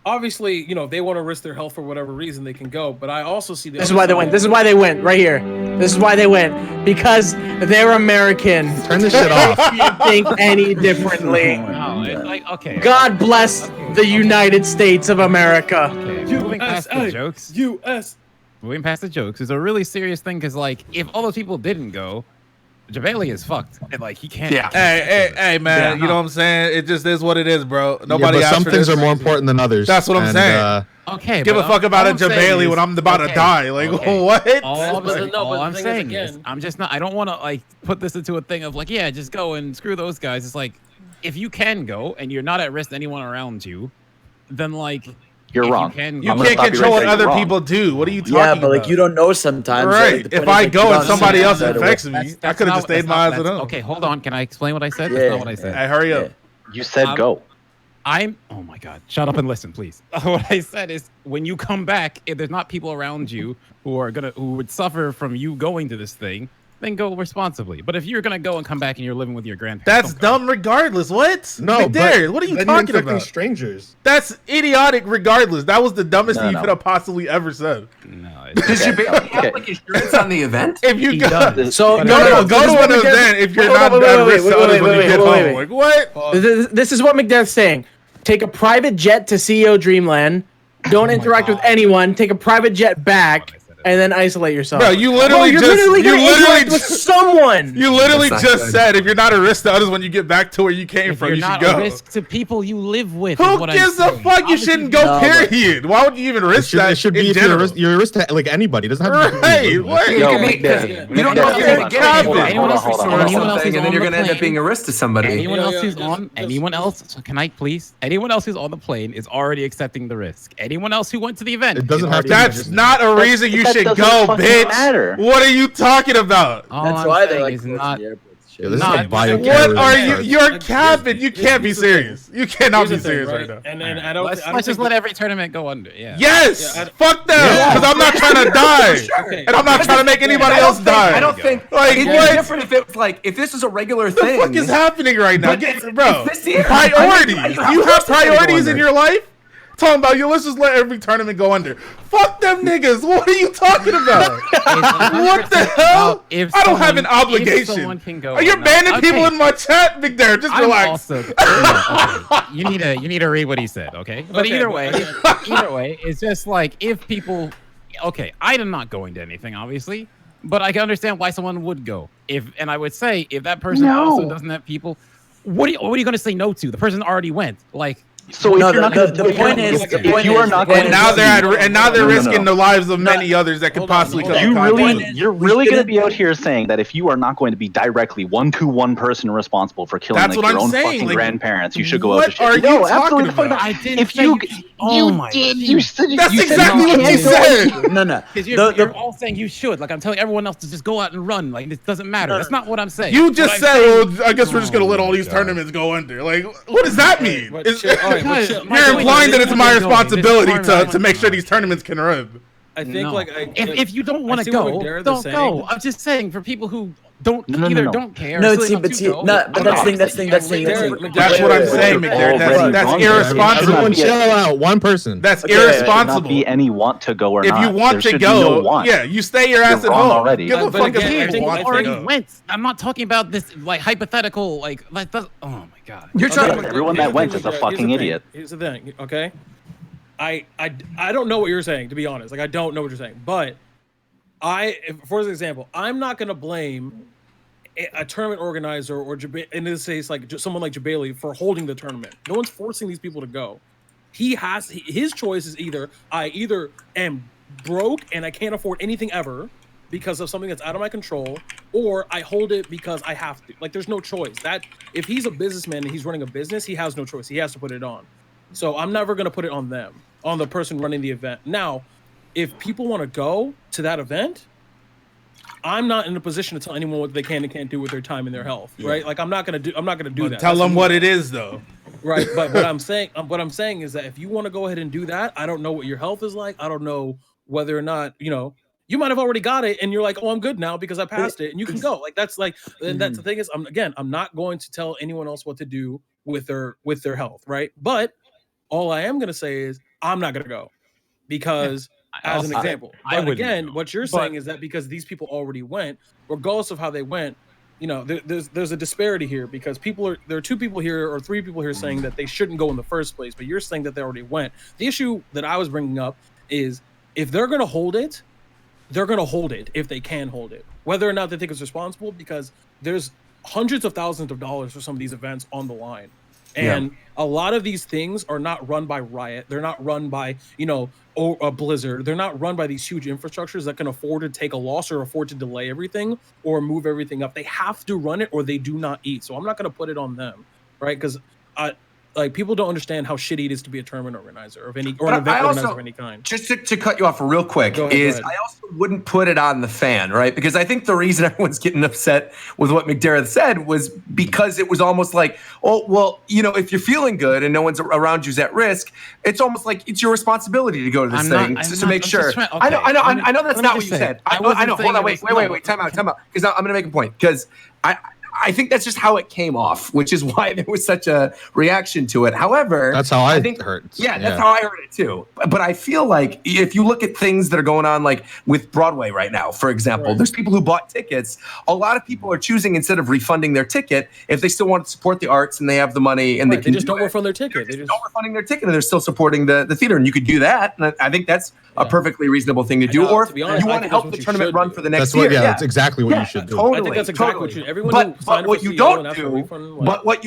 Speaker 3: obviously, if they want to risk their health for whatever reason, they can go. But I also see
Speaker 9: this is why they went. This is why they went right here. This is why they went because they're American.
Speaker 6: Turn this shit off.
Speaker 9: Can't think any differently.
Speaker 8: No, it's like okay.
Speaker 9: God bless the United States of America.
Speaker 8: Okay, moving past the jokes.
Speaker 3: U.S.
Speaker 8: Moving past the jokes is a really serious thing because like if all those people didn't go, Jabali is fucked. And, like he can't.
Speaker 1: Yeah. Hey, man. You know what I'm saying? It just is what it is, bro. Nobody.
Speaker 6: But some things are more important than others.
Speaker 1: That's what I'm saying.
Speaker 8: Okay.
Speaker 1: Give a fuck about a Jabali when I'm about to die. Like what?
Speaker 8: All I'm saying is, I'm just not. I don't want to like put this into a thing of like, yeah, just go and screw those guys. It's like, if you can go and you're not at risk to anyone around you, then like.
Speaker 4: You're wrong.
Speaker 1: You can't control what other people do. What are you talking about?
Speaker 5: Yeah, but like you don't know sometimes.
Speaker 1: Right.
Speaker 5: Like,
Speaker 1: if I go and somebody else infects me, I could have just stayed my eyes on.
Speaker 8: Okay, hold on. Can I explain what I said? That's not what I said.
Speaker 1: Hey, hurry up.
Speaker 4: You said go.
Speaker 8: Oh my God. Shut up and listen, please. What I said is when you come back, if there's not people around you who would suffer from you going to this thing, then go responsibly. But if you're gonna go and come back and you're living with your grandparents,
Speaker 1: that's dumb regardless. What?
Speaker 6: No,
Speaker 1: but what are you talking about?
Speaker 6: Strangers.
Speaker 1: That's idiotic. Regardless, that was the dumbest thing you could have possibly ever said.
Speaker 8: No.
Speaker 2: Does you have like insurance on the event?
Speaker 1: If you go,
Speaker 5: go
Speaker 1: to an event if you're not at risk to others when you get home. Like what?
Speaker 9: This is what McDeath's saying. Take a private jet to CEO Dreamland. Don't interact with anyone. Take a private jet back. and then isolate yourself.
Speaker 1: Bro, you literally
Speaker 9: you're
Speaker 1: just
Speaker 9: literally
Speaker 1: you
Speaker 9: gonna
Speaker 1: literally
Speaker 9: interact with someone.
Speaker 1: You literally
Speaker 2: That's not
Speaker 1: just
Speaker 2: good.
Speaker 1: said if you're not a risk to others when you get back to where you came
Speaker 8: If
Speaker 1: from,
Speaker 8: you're
Speaker 1: you should
Speaker 8: not
Speaker 1: go.
Speaker 8: a risk to people you live with. is
Speaker 1: Who
Speaker 8: what
Speaker 1: gives
Speaker 8: I'm
Speaker 1: a
Speaker 8: saying.
Speaker 1: fuck? You
Speaker 8: Obviously,
Speaker 1: shouldn't go.
Speaker 5: No, but-
Speaker 1: Period. Why would you even risk that?
Speaker 6: It should
Speaker 1: in
Speaker 6: be if
Speaker 1: general?
Speaker 6: you're a risk to like anybody. It doesn't have to be
Speaker 1: Right,
Speaker 6: people.
Speaker 1: like-
Speaker 2: You
Speaker 4: Yo,
Speaker 2: can make
Speaker 4: McDad,
Speaker 2: you don't know if you're gonna get
Speaker 1: Hold on,
Speaker 2: anything.
Speaker 8: hold on, hold on, hold on.
Speaker 2: Anyone else
Speaker 8: Anyone
Speaker 2: and then you're
Speaker 8: else
Speaker 2: gonna end
Speaker 8: who's
Speaker 2: up being a risk to somebody.
Speaker 8: Anyone
Speaker 3: Yeah,
Speaker 8: else
Speaker 3: yeah,
Speaker 8: who's
Speaker 3: just-
Speaker 8: on,
Speaker 3: just-
Speaker 8: anyone else? So can I please? Anyone else who's on the plane is already accepting the risk. Anyone else who went to the event,
Speaker 6: It doesn't
Speaker 8: is
Speaker 6: have to
Speaker 8: already-
Speaker 6: be
Speaker 1: That's not a reason you
Speaker 4: that
Speaker 1: should
Speaker 4: doesn't
Speaker 1: go,
Speaker 4: fucking
Speaker 1: bitch.
Speaker 4: matter.
Speaker 1: What are you talking about?
Speaker 8: All
Speaker 5: That's
Speaker 8: I'm
Speaker 5: why they're
Speaker 8: saying
Speaker 5: like
Speaker 8: is
Speaker 5: closing
Speaker 8: not.
Speaker 5: the airports.
Speaker 6: Yo, this
Speaker 8: Nah,
Speaker 6: is like
Speaker 8: what
Speaker 6: bioterrorism.
Speaker 1: What are you?
Speaker 6: charge.
Speaker 1: You're capping. You can't be
Speaker 3: Here's the thing.
Speaker 1: serious. You cannot
Speaker 3: Here's
Speaker 1: be
Speaker 3: the thing,
Speaker 1: serious right now.
Speaker 3: And I don't.
Speaker 8: Let's
Speaker 3: I don't
Speaker 8: just
Speaker 3: think
Speaker 8: let every tournament go under. Yeah.
Speaker 1: Yes,
Speaker 3: Yeah,
Speaker 1: fuck them, because I'm not trying to die,
Speaker 3: Okay.
Speaker 1: and I'm not trying to make anybody
Speaker 2: I don't
Speaker 1: else
Speaker 2: think-
Speaker 1: die.
Speaker 2: I don't think
Speaker 1: Like,
Speaker 2: it'd
Speaker 1: what?
Speaker 2: be different if it was like if this was a regular
Speaker 1: What the
Speaker 2: thing.
Speaker 1: fuck is happening right now?
Speaker 2: But
Speaker 1: Bro,
Speaker 2: if this year-
Speaker 1: priorities.
Speaker 2: I mean,
Speaker 1: You have
Speaker 2: of course it's gonna go
Speaker 1: priorities in
Speaker 2: under.
Speaker 1: your life? Talking about you, let's just let every tournament go under. Fuck them niggas. What are you talking about? What the hell?
Speaker 8: If
Speaker 1: I don't have an
Speaker 8: someone- if
Speaker 1: obligation.
Speaker 8: someone can go
Speaker 1: Are you
Speaker 8: or not.
Speaker 1: banning
Speaker 8: Okay.
Speaker 1: people in my chat? Big Dare, just
Speaker 8: I'm
Speaker 1: relax.
Speaker 8: also okay. You need to read what he said, okay? But
Speaker 3: Okay,
Speaker 8: either
Speaker 3: but
Speaker 8: way,
Speaker 3: again-
Speaker 8: either way, it's just like if people, okay, I am not going to anything, obviously, but I can understand why someone would go. And I would say if that person also doesn't have people, what are you going to say no to? The person already went, like.
Speaker 4: So
Speaker 5: No,
Speaker 4: if you're not gonna,
Speaker 5: the point is,
Speaker 4: if you are not going
Speaker 1: And now they're
Speaker 4: No.
Speaker 1: risking the lives of many others that could
Speaker 3: Hold on,
Speaker 1: possibly
Speaker 3: hold
Speaker 1: come.
Speaker 3: on.
Speaker 1: in
Speaker 4: You
Speaker 1: contact
Speaker 4: really,
Speaker 1: with them.
Speaker 4: you're really going to be out here saying that if you are not going to be directly one-to-one person responsible for killing
Speaker 1: That's
Speaker 4: like
Speaker 1: what
Speaker 4: your
Speaker 1: I'm
Speaker 4: own
Speaker 1: saying,
Speaker 4: fucking
Speaker 1: like,
Speaker 4: grandparents, you should go out
Speaker 1: what
Speaker 4: to shit.
Speaker 1: are you
Speaker 4: No,
Speaker 1: talking
Speaker 4: absolutely fuck
Speaker 1: about?
Speaker 4: that.
Speaker 8: I didn't
Speaker 4: If
Speaker 8: say
Speaker 4: you,
Speaker 8: oh
Speaker 4: you
Speaker 8: my
Speaker 4: did, you said
Speaker 1: That's
Speaker 4: you said
Speaker 1: exactly
Speaker 4: you
Speaker 1: what
Speaker 4: can't
Speaker 1: you
Speaker 4: go
Speaker 1: said.
Speaker 4: out.
Speaker 5: No.
Speaker 8: Because you're all saying you should. Like I'm telling everyone else to just go out and run. Like it doesn't matter. That's not what I'm saying.
Speaker 1: You
Speaker 8: What
Speaker 1: just
Speaker 8: I'm
Speaker 1: said,
Speaker 8: saying-
Speaker 1: well, I guess we're just gonna let all
Speaker 8: my
Speaker 1: these
Speaker 8: God.
Speaker 1: tournaments go under. Like, what does that mean?
Speaker 3: But
Speaker 1: It's-
Speaker 3: chill, all right, but
Speaker 8: Because
Speaker 3: chill.
Speaker 8: my
Speaker 1: You're
Speaker 8: point
Speaker 1: implying
Speaker 8: is,
Speaker 1: that it's
Speaker 8: this
Speaker 1: my
Speaker 8: is going. This
Speaker 1: responsibility
Speaker 8: tournament-
Speaker 1: to make sure these tournaments can run.
Speaker 3: I think
Speaker 8: No.
Speaker 3: like
Speaker 8: if you don't want to
Speaker 3: see what
Speaker 8: go,
Speaker 3: McDermott is
Speaker 8: don't
Speaker 3: saying.
Speaker 8: go. I'm just saying for people who don't
Speaker 4: No.
Speaker 8: don't care.
Speaker 5: No,
Speaker 8: so they
Speaker 5: see,
Speaker 8: have
Speaker 5: but
Speaker 8: to
Speaker 5: see,
Speaker 8: go.
Speaker 5: no, but that's the thing. That's
Speaker 3: McDermott-
Speaker 1: That's what I'm saying,
Speaker 4: Wait,
Speaker 1: McDermott.
Speaker 4: already
Speaker 1: That's
Speaker 4: gone there.
Speaker 1: irresponsible.
Speaker 6: Everyone
Speaker 4: Yeah.
Speaker 6: chill out. One person.
Speaker 1: That's
Speaker 4: Okay, there should
Speaker 1: irresponsible.
Speaker 4: not be any want to go or
Speaker 1: If
Speaker 4: not.
Speaker 1: you want
Speaker 4: There
Speaker 1: to
Speaker 4: should be no
Speaker 1: go,
Speaker 4: want.
Speaker 1: yeah, you stay your ass
Speaker 4: You're
Speaker 1: at
Speaker 4: wrong
Speaker 1: home.
Speaker 4: already.
Speaker 1: Give a
Speaker 3: But
Speaker 1: fuck
Speaker 3: again,
Speaker 1: if
Speaker 3: I
Speaker 1: people
Speaker 3: think-
Speaker 1: want
Speaker 8: I
Speaker 1: to
Speaker 8: already
Speaker 1: go.
Speaker 8: went. I'm not talking about this like hypothetical like that's, oh my god.
Speaker 2: You're trying to.
Speaker 4: Everyone that went is a fucking idiot.
Speaker 3: Here's the thing, okay? I don't know what you're saying, to be honest. Like I don't know what you're saying, but for example, I'm not gonna blame a tournament organizer or in this case, like someone like Jabali for holding the tournament. No one's forcing these people to go. His choice is either I am broke and I can't afford anything ever because of something that's out of my control, or I hold it because I have to. Like there's no choice. That if he's a businessman and he's running a business, he has no choice. He has to put it on. So I'm never gonna put it on them, on the person running the event. Now, if people want to go to that event, I'm not in a position to tell anyone what they can and can't do with their time and their health, right? Like I'm not gonna do that.
Speaker 1: Tell
Speaker 3: That's
Speaker 1: them
Speaker 3: me.
Speaker 1: what it is, though.
Speaker 3: Right, but what I'm saying is that if you want to go ahead and do that, I don't know what your health is like. I don't know whether or not, you might have already got it and you're like, oh, I'm good now because I passed it and you can go. Like that's like, and that's the thing is, I'm not going to tell anyone else what to do with their health, right? But all I am gonna say is I'm not gonna go because as an example.
Speaker 8: I
Speaker 3: But
Speaker 8: wouldn't
Speaker 3: again,
Speaker 8: go.
Speaker 3: what you're saying is that because these people already went, regardless of how they went, there's a disparity here because there are two people here or three people here saying that they shouldn't go in the first place, but you're saying that they already went. The issue that I was bringing up is if they're going to hold it, they're going to hold it if they can hold it, whether or not they think it's responsible, because there's hundreds of thousands of dollars for some of these events on the line. And a lot of these things are not run by Riot. They're not run by, a Blizzard. They're not run by these huge infrastructures that can afford to take a loss or afford to delay everything or move everything up. They have to run it or they do not eat. So I'm not going to put it on them, right? Because people don't understand how shitty it is to be a tournament organizer or an event organizer of any kind.
Speaker 2: Just to cut you off real quick,
Speaker 3: Go
Speaker 2: I
Speaker 3: ahead.
Speaker 2: also wouldn't put it on the fan, right? Because I think the reason everyone's getting upset with what McDermott said was because it was almost like, oh, well, if you're feeling good and no one's around you's at risk, it's almost like it's your responsibility to go to this thing to make sure. I know that's not what you said. I know. Hold on, wait. Time out. Because I'm going to make a point. Because I think that's just how it came off, which is why there was such a reaction to it. However,
Speaker 6: That's how I
Speaker 2: think
Speaker 6: heard.
Speaker 2: Yeah, that's how I heard it too. But I feel like if you look at things that are going on, like with Broadway right now, for example, there's people who bought tickets. A lot of people are choosing, instead of refunding their ticket, if they still want to support the arts and they have the money and they can
Speaker 3: just don't refund their ticket.
Speaker 2: They just don't refunding their ticket and they're still supporting the theater. And you could do that. And I think that's a perfectly reasonable thing to do. Or if you want to help the tournament run for the next year.
Speaker 6: Yeah, that's exactly what you should do.
Speaker 2: Totally,
Speaker 3: I think that's exactly what you. Everyone
Speaker 2: but what you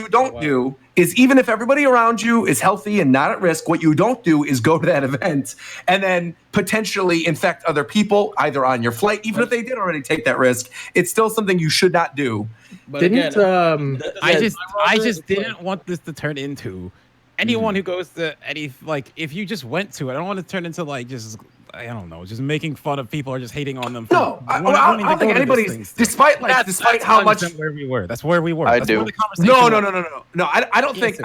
Speaker 2: don't do is, even if everybody around you is healthy and not at risk, what you don't do is go to that event and then potentially infect other people either on your flight, even if they did already take that risk. It's still something you should not do.
Speaker 3: But
Speaker 8: I just didn't want this to turn into anyone who goes to any, like, if you just went to it, I don't want to turn into like just, I don't know, just making fun of people or just hating on them.
Speaker 2: No, I don't think anybody's, despite how much
Speaker 8: where we were. That's where we were.
Speaker 4: I
Speaker 8: That's
Speaker 4: do.
Speaker 8: where the conversation
Speaker 2: No. I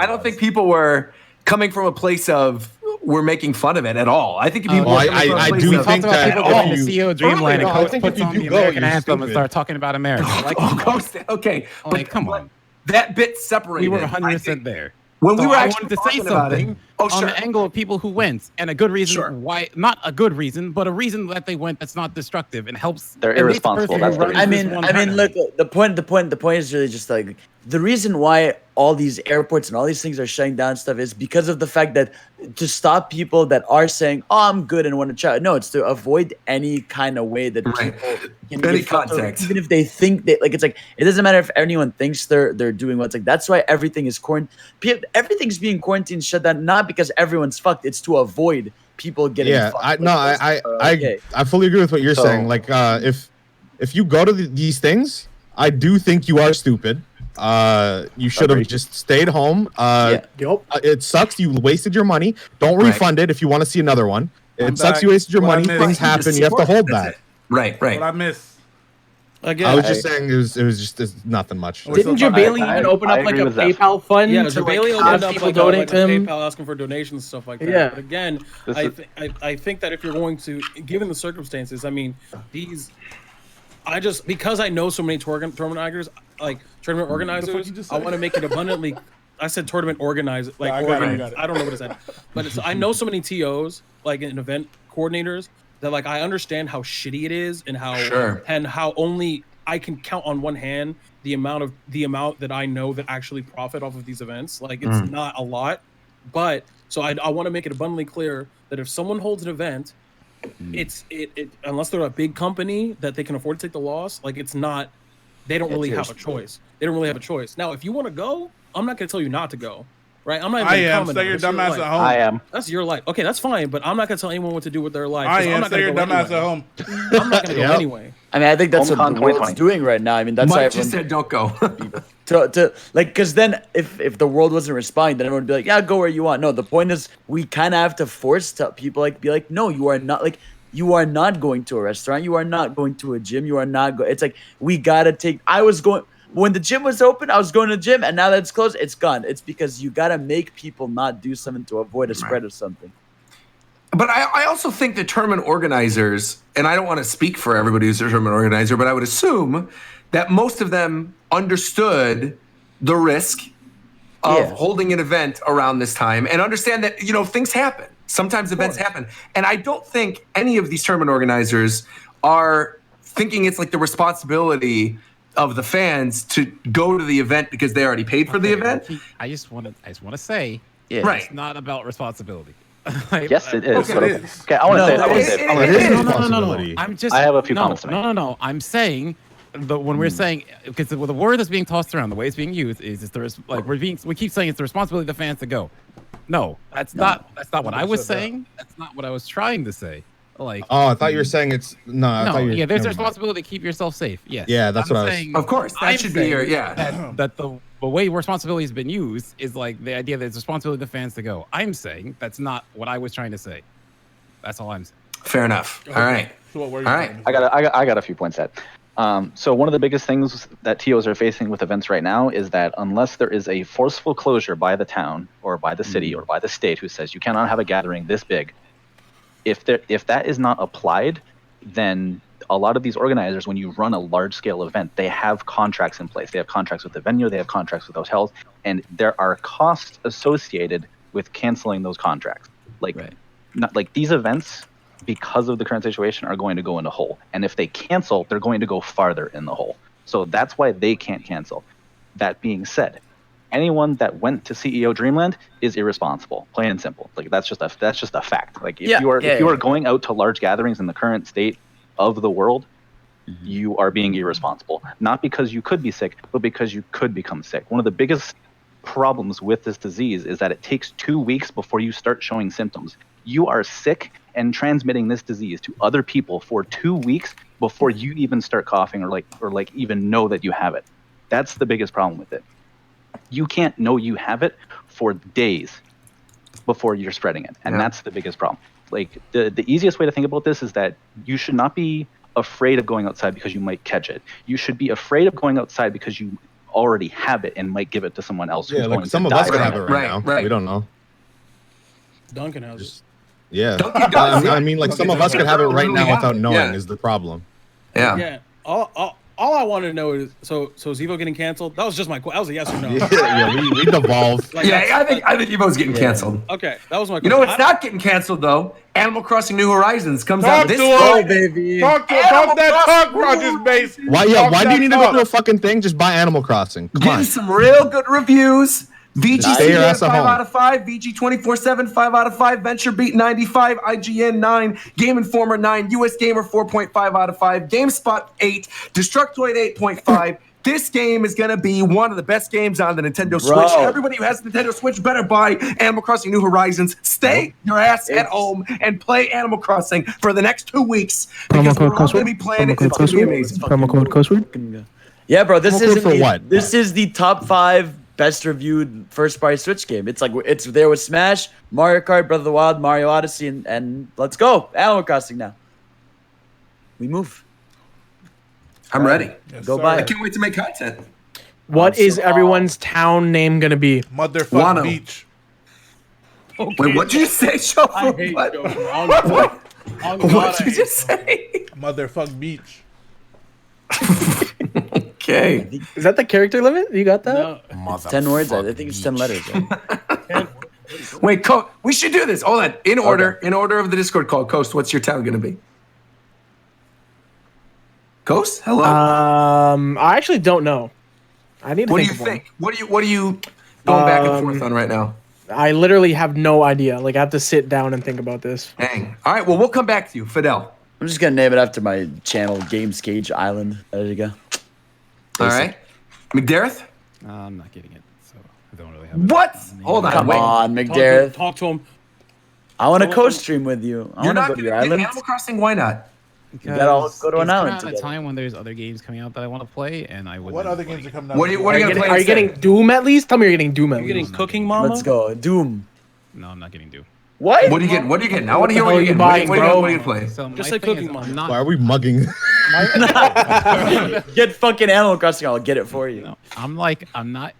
Speaker 2: don't think people were coming from a place of we're making fun of it at all. I think people.
Speaker 6: I do think that
Speaker 8: people going to CEO Dreamland and
Speaker 6: I think
Speaker 8: puts on the American anthem and start talking about America. Like,
Speaker 2: okay,
Speaker 8: like, come on.
Speaker 2: That bit separated.
Speaker 8: We were 100% there.
Speaker 2: When we were
Speaker 8: I
Speaker 2: actually
Speaker 8: wanted to say something on the angle of people who went, and a good reason why, not a good reason, but a reason that they went that's not destructive and helps.
Speaker 4: They're irresponsible. That's the reason.
Speaker 5: I mean, look, the point is really just like the reason why all these airports and all these things are shutting down and stuff is because of the fact that to stop people that are saying, "Oh, I'm good and want to try." No, it's to avoid any kind of way that people can
Speaker 2: any
Speaker 5: get fucked over,
Speaker 2: context.
Speaker 5: even if they think that, like, it's like it doesn't matter if anyone thinks they're doing what's like. That's why everything is quarantined. Everything's being quarantined, shut down, not because everyone's fucked. It's to avoid people getting fucked.
Speaker 6: I fully agree with what you're saying. Like, if you go to these things, I do think you are stupid. You should have just stayed home. It sucks. You wasted your money. Don't refund it if you want to see another one. It sucks. You wasted your money. Things happen. You have to hold that.
Speaker 2: Right.
Speaker 1: What I miss.
Speaker 6: Again, I was just saying it was just nothing much.
Speaker 9: Didn't Jabali even open up like a PayPal fund?
Speaker 3: Yeah,
Speaker 9: to
Speaker 3: Jabali
Speaker 9: like,
Speaker 3: opened up
Speaker 9: people
Speaker 3: like
Speaker 9: donate to him.
Speaker 3: PayPal asking for donations and stuff like that.
Speaker 9: Yeah.
Speaker 3: But again, I think that if you're going to, given the circumstances, I mean, because I know so many tournament organizers, I want to make it abundantly. I said tournament organizer, like organized. I don't know what I said, but I know so many TOs, like in event coordinators, that like I understand how shitty it is and how only I can count on one hand the amount that I know that actually profit off of these events. Like it's not a lot, but so I want to make it abundantly clear that if someone holds an event, it's unless they're a big company that they can afford to take the loss, like it's not. They don't really have a choice. They don't really have a choice. Now, if you want to go, I'm not going to tell you not to go, right? I'm not even commenting.
Speaker 1: Stay your dumb ass at home.
Speaker 4: I am.
Speaker 3: That's your life. Okay, that's fine, but I'm not going to tell anyone what to do with their life.
Speaker 1: Stay your dumb ass at home.
Speaker 3: I'm not going to go anyway.
Speaker 5: I mean, I think that's what the world's doing right now. I mean, that's why
Speaker 2: Mike just said don't go.
Speaker 5: Because then if the world wasn't responding, then everyone would be like, yeah, go where you want. No, the point is we kind of have to force people be like, no, you are not like. You are not going to a restaurant. You are not going to a gym. You are not It's like we gotta take. I was going when the gym was open. I was going to the gym, and now that it's closed, it's gone. It's because you gotta make people not do something to avoid a spread of something.
Speaker 2: But I also think the tournament organizers, and I don't want to speak for everybody who's a tournament organizer, but I would assume that most of them understood the risk of holding an event around this time and understand that things happen. Sometimes events happen. And I don't think any of these tournament organizers are thinking it's like the responsibility of the fans to go to the event because they already paid for the event.
Speaker 8: I just want to say,
Speaker 2: it's
Speaker 8: not about responsibility.
Speaker 4: Yes, it is.
Speaker 2: Okay, it is.
Speaker 4: Okay, I want to say
Speaker 6: it is responsibility.
Speaker 4: I have a few comments to make.
Speaker 8: No. I'm saying when we're saying, because the word that's being tossed around, the way it's being used is we keep saying it's the responsibility of the fans to go. No, that's not what I was saying. That's not what I was trying to say. Like,
Speaker 6: I thought you were saying it's
Speaker 8: there's a responsibility to keep yourself safe. Yes.
Speaker 6: Yeah, that's what I was
Speaker 8: saying.
Speaker 2: Of course, that should be your
Speaker 8: That the way responsibility has been used is like the idea that it's responsibility of the fans to go. I'm saying that's not what I was trying to say. That's all I'm saying.
Speaker 2: Fair enough. All right.
Speaker 1: So what were you
Speaker 2: All right.
Speaker 4: I got a few points. So one of the biggest things that TOs are facing with events right now is that unless there is a forceful closure by the town or by the city or by the state who says you cannot have a gathering this big, if that is not applied, then a lot of these organizers, when you run a large-scale event, they have contracts in place. They have contracts with the venue, they have contracts with hotels, and there are costs associated with canceling those contracts. Like, not like these events, because of the current situation, are going to go in a hole. And if they cancel, they're going to go farther in the hole. So that's why they can't cancel. That being said, anyone that went to CEO Dreamland is irresponsible, plain and simple. Like that's just a fact. Like if you are going out to large gatherings in the current state of the world, you are being irresponsible. Not because you could be sick, but because you could become sick. One of the biggest problems with this disease is that it takes 2 weeks before you start showing symptoms. You are sick and transmitting this disease to other people for 2 weeks before you even start coughing or even know that you have it. That's the biggest problem with it. You can't know you have it for days before you're spreading it, and that's the biggest problem. Like the easiest way to think about this is that you should not be afraid of going outside because you might catch it. You should be afraid of going outside because you already have it and might give it to someone else.
Speaker 6: Yeah, like some of us could have it right now. Right. We don't know.
Speaker 3: Duncan has it.
Speaker 6: Yeah. I mean, like some of us could have it right now without knowing is the problem.
Speaker 2: Yeah.
Speaker 3: Yeah. All I want to know is so is Evo getting canceled? That was just my question. That was a yes or no.
Speaker 6: We devolved.
Speaker 2: Like, I think Evo's getting canceled.
Speaker 3: Okay, that was my question.
Speaker 2: You know what's not getting canceled though? Animal Crossing New Horizons comes out this
Speaker 1: fall,
Speaker 2: baby.
Speaker 1: Talk that talk, Rogers Base.
Speaker 6: Why do you need to go to a fucking thing? Just buy Animal Crossing. Come
Speaker 2: Getting
Speaker 6: on.
Speaker 2: some real good reviews.
Speaker 6: Stay your ass
Speaker 2: 5
Speaker 6: at home.
Speaker 2: out of 5, VG 24/7 5 out of 5, Venture Beat 95, IGN 9, Game Informer 9, US Gamer 4.5 out of 5, GameSpot 8, Destructoid 8.5. This game is gonna be one of the best games on the Nintendo Switch. Everybody who has a Nintendo Switch better buy Animal Crossing New Horizons. Stay your ass at home and play Animal Crossing for the next 2 weeks because we're all gonna be playing it. It's gonna be amazing.
Speaker 9: Promo code Costword.
Speaker 5: Yeah, bro. This is
Speaker 6: what?
Speaker 5: This is the top 5 best reviewed first party Switch game. It's like it's there with Smash, Mario Kart, Breath of the Wild, Mario Odyssey, and let's go Animal Crossing now. We move.
Speaker 2: I'm ready.
Speaker 3: Yes,
Speaker 5: Go
Speaker 3: sir.
Speaker 5: buy
Speaker 2: I
Speaker 5: it.
Speaker 2: can't wait to make content.
Speaker 9: What is everyone's town name gonna be?
Speaker 1: Motherfucking beach.
Speaker 3: Okay.
Speaker 2: Wait, what'd you say,
Speaker 3: I
Speaker 2: Shofu?
Speaker 3: hate
Speaker 2: What?
Speaker 3: Joker.
Speaker 2: What'd you just say?
Speaker 1: Motherfuck beach.
Speaker 2: Okay.
Speaker 9: Is that the character limit? You got that?
Speaker 3: No.
Speaker 5: It's 10 words. I think it's 10 letters. Right?
Speaker 2: Wait, we should do this. Hold on. In order of the Discord call. Coast, what's your town gonna be? Coast? Hello.
Speaker 9: I actually don't know. I need to
Speaker 2: What do
Speaker 9: think
Speaker 2: you
Speaker 9: of
Speaker 2: think? What are you going back and forth on right now?
Speaker 9: one. I literally have no idea. Like I have to sit down and think about this.
Speaker 2: Dang. All right. Well, we'll come back to you, Fidel.
Speaker 5: I'm just gonna name it after my channel, Games Cage Island. There you go.
Speaker 2: All right. McDareth?
Speaker 8: I'm not getting it, so I don't really have
Speaker 2: What? Hold on.
Speaker 5: Come
Speaker 2: wait.
Speaker 5: on, McDareth.
Speaker 3: Talk to him.
Speaker 5: I want to co-stream with you. I
Speaker 2: You're
Speaker 5: want to
Speaker 2: not
Speaker 5: go
Speaker 2: going
Speaker 5: to your
Speaker 2: to get
Speaker 5: island.
Speaker 2: Animal Crossing? Why not?
Speaker 5: You gotta all go to an
Speaker 8: it's
Speaker 5: island
Speaker 8: coming out at a
Speaker 5: together.
Speaker 8: time when there's other games coming out that I want to play, and I would.
Speaker 1: What other games are coming out?
Speaker 2: What are you
Speaker 9: Are
Speaker 2: going
Speaker 9: you,
Speaker 2: to play?
Speaker 9: are you getting Doom at least? Tell me you're getting Doom at
Speaker 3: You
Speaker 9: least.
Speaker 3: getting Cooking Mama?
Speaker 5: Let's go. Doom.
Speaker 8: No, I'm not getting Doom.
Speaker 5: What?
Speaker 2: What are you getting? What are you getting? I want to hear
Speaker 9: What
Speaker 2: what
Speaker 9: the
Speaker 2: you're
Speaker 9: hell
Speaker 2: getting.
Speaker 9: are you
Speaker 2: What are
Speaker 9: buying,
Speaker 2: you going to play?
Speaker 8: So
Speaker 3: Just
Speaker 8: my
Speaker 3: say
Speaker 8: thing
Speaker 3: Cooking
Speaker 8: is,
Speaker 3: Mama.
Speaker 8: I'm not.
Speaker 6: Why are we mugging?
Speaker 5: Get fucking Animal Crossing. I'll get it for you.
Speaker 8: No, I'm like, I'm not.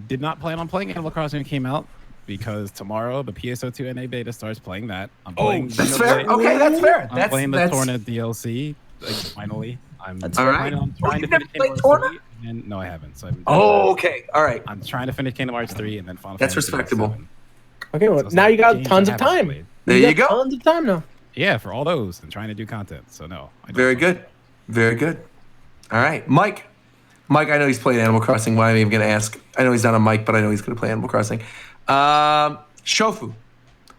Speaker 8: Did not plan on playing Animal Crossing when it came out because tomorrow the PSO2 NA beta starts playing that. I'm playing.
Speaker 2: That's fair. Okay, that's fair.
Speaker 8: I'm playing the Torna DLC. Like, finally, I'm.
Speaker 5: That's
Speaker 2: all right.
Speaker 8: planning on trying to
Speaker 2: You've
Speaker 8: finish
Speaker 2: never
Speaker 8: Kingdom
Speaker 2: played
Speaker 8: Hearts 3. And no, I haven't. So
Speaker 2: okay. All right.
Speaker 8: I'm trying to finish Kingdom Hearts 3 and then Final
Speaker 2: That's
Speaker 8: Fantasy
Speaker 2: respectable.
Speaker 8: 7.
Speaker 9: Okay, well,
Speaker 8: So it's
Speaker 9: now
Speaker 8: like
Speaker 9: you got
Speaker 8: games
Speaker 9: tons
Speaker 8: I
Speaker 9: of
Speaker 8: haven't
Speaker 9: time.
Speaker 8: played.
Speaker 2: There you
Speaker 9: got
Speaker 2: go.
Speaker 9: Tons of time now.
Speaker 8: Yeah, for all those and trying to do content. So no. I don't
Speaker 2: Very
Speaker 8: play.
Speaker 2: good. Very good. All right. Mike, I know he's playing Animal Crossing. Why am I even going to ask? I know he's not a Mike, but I know he's going to play Animal Crossing. Shofu,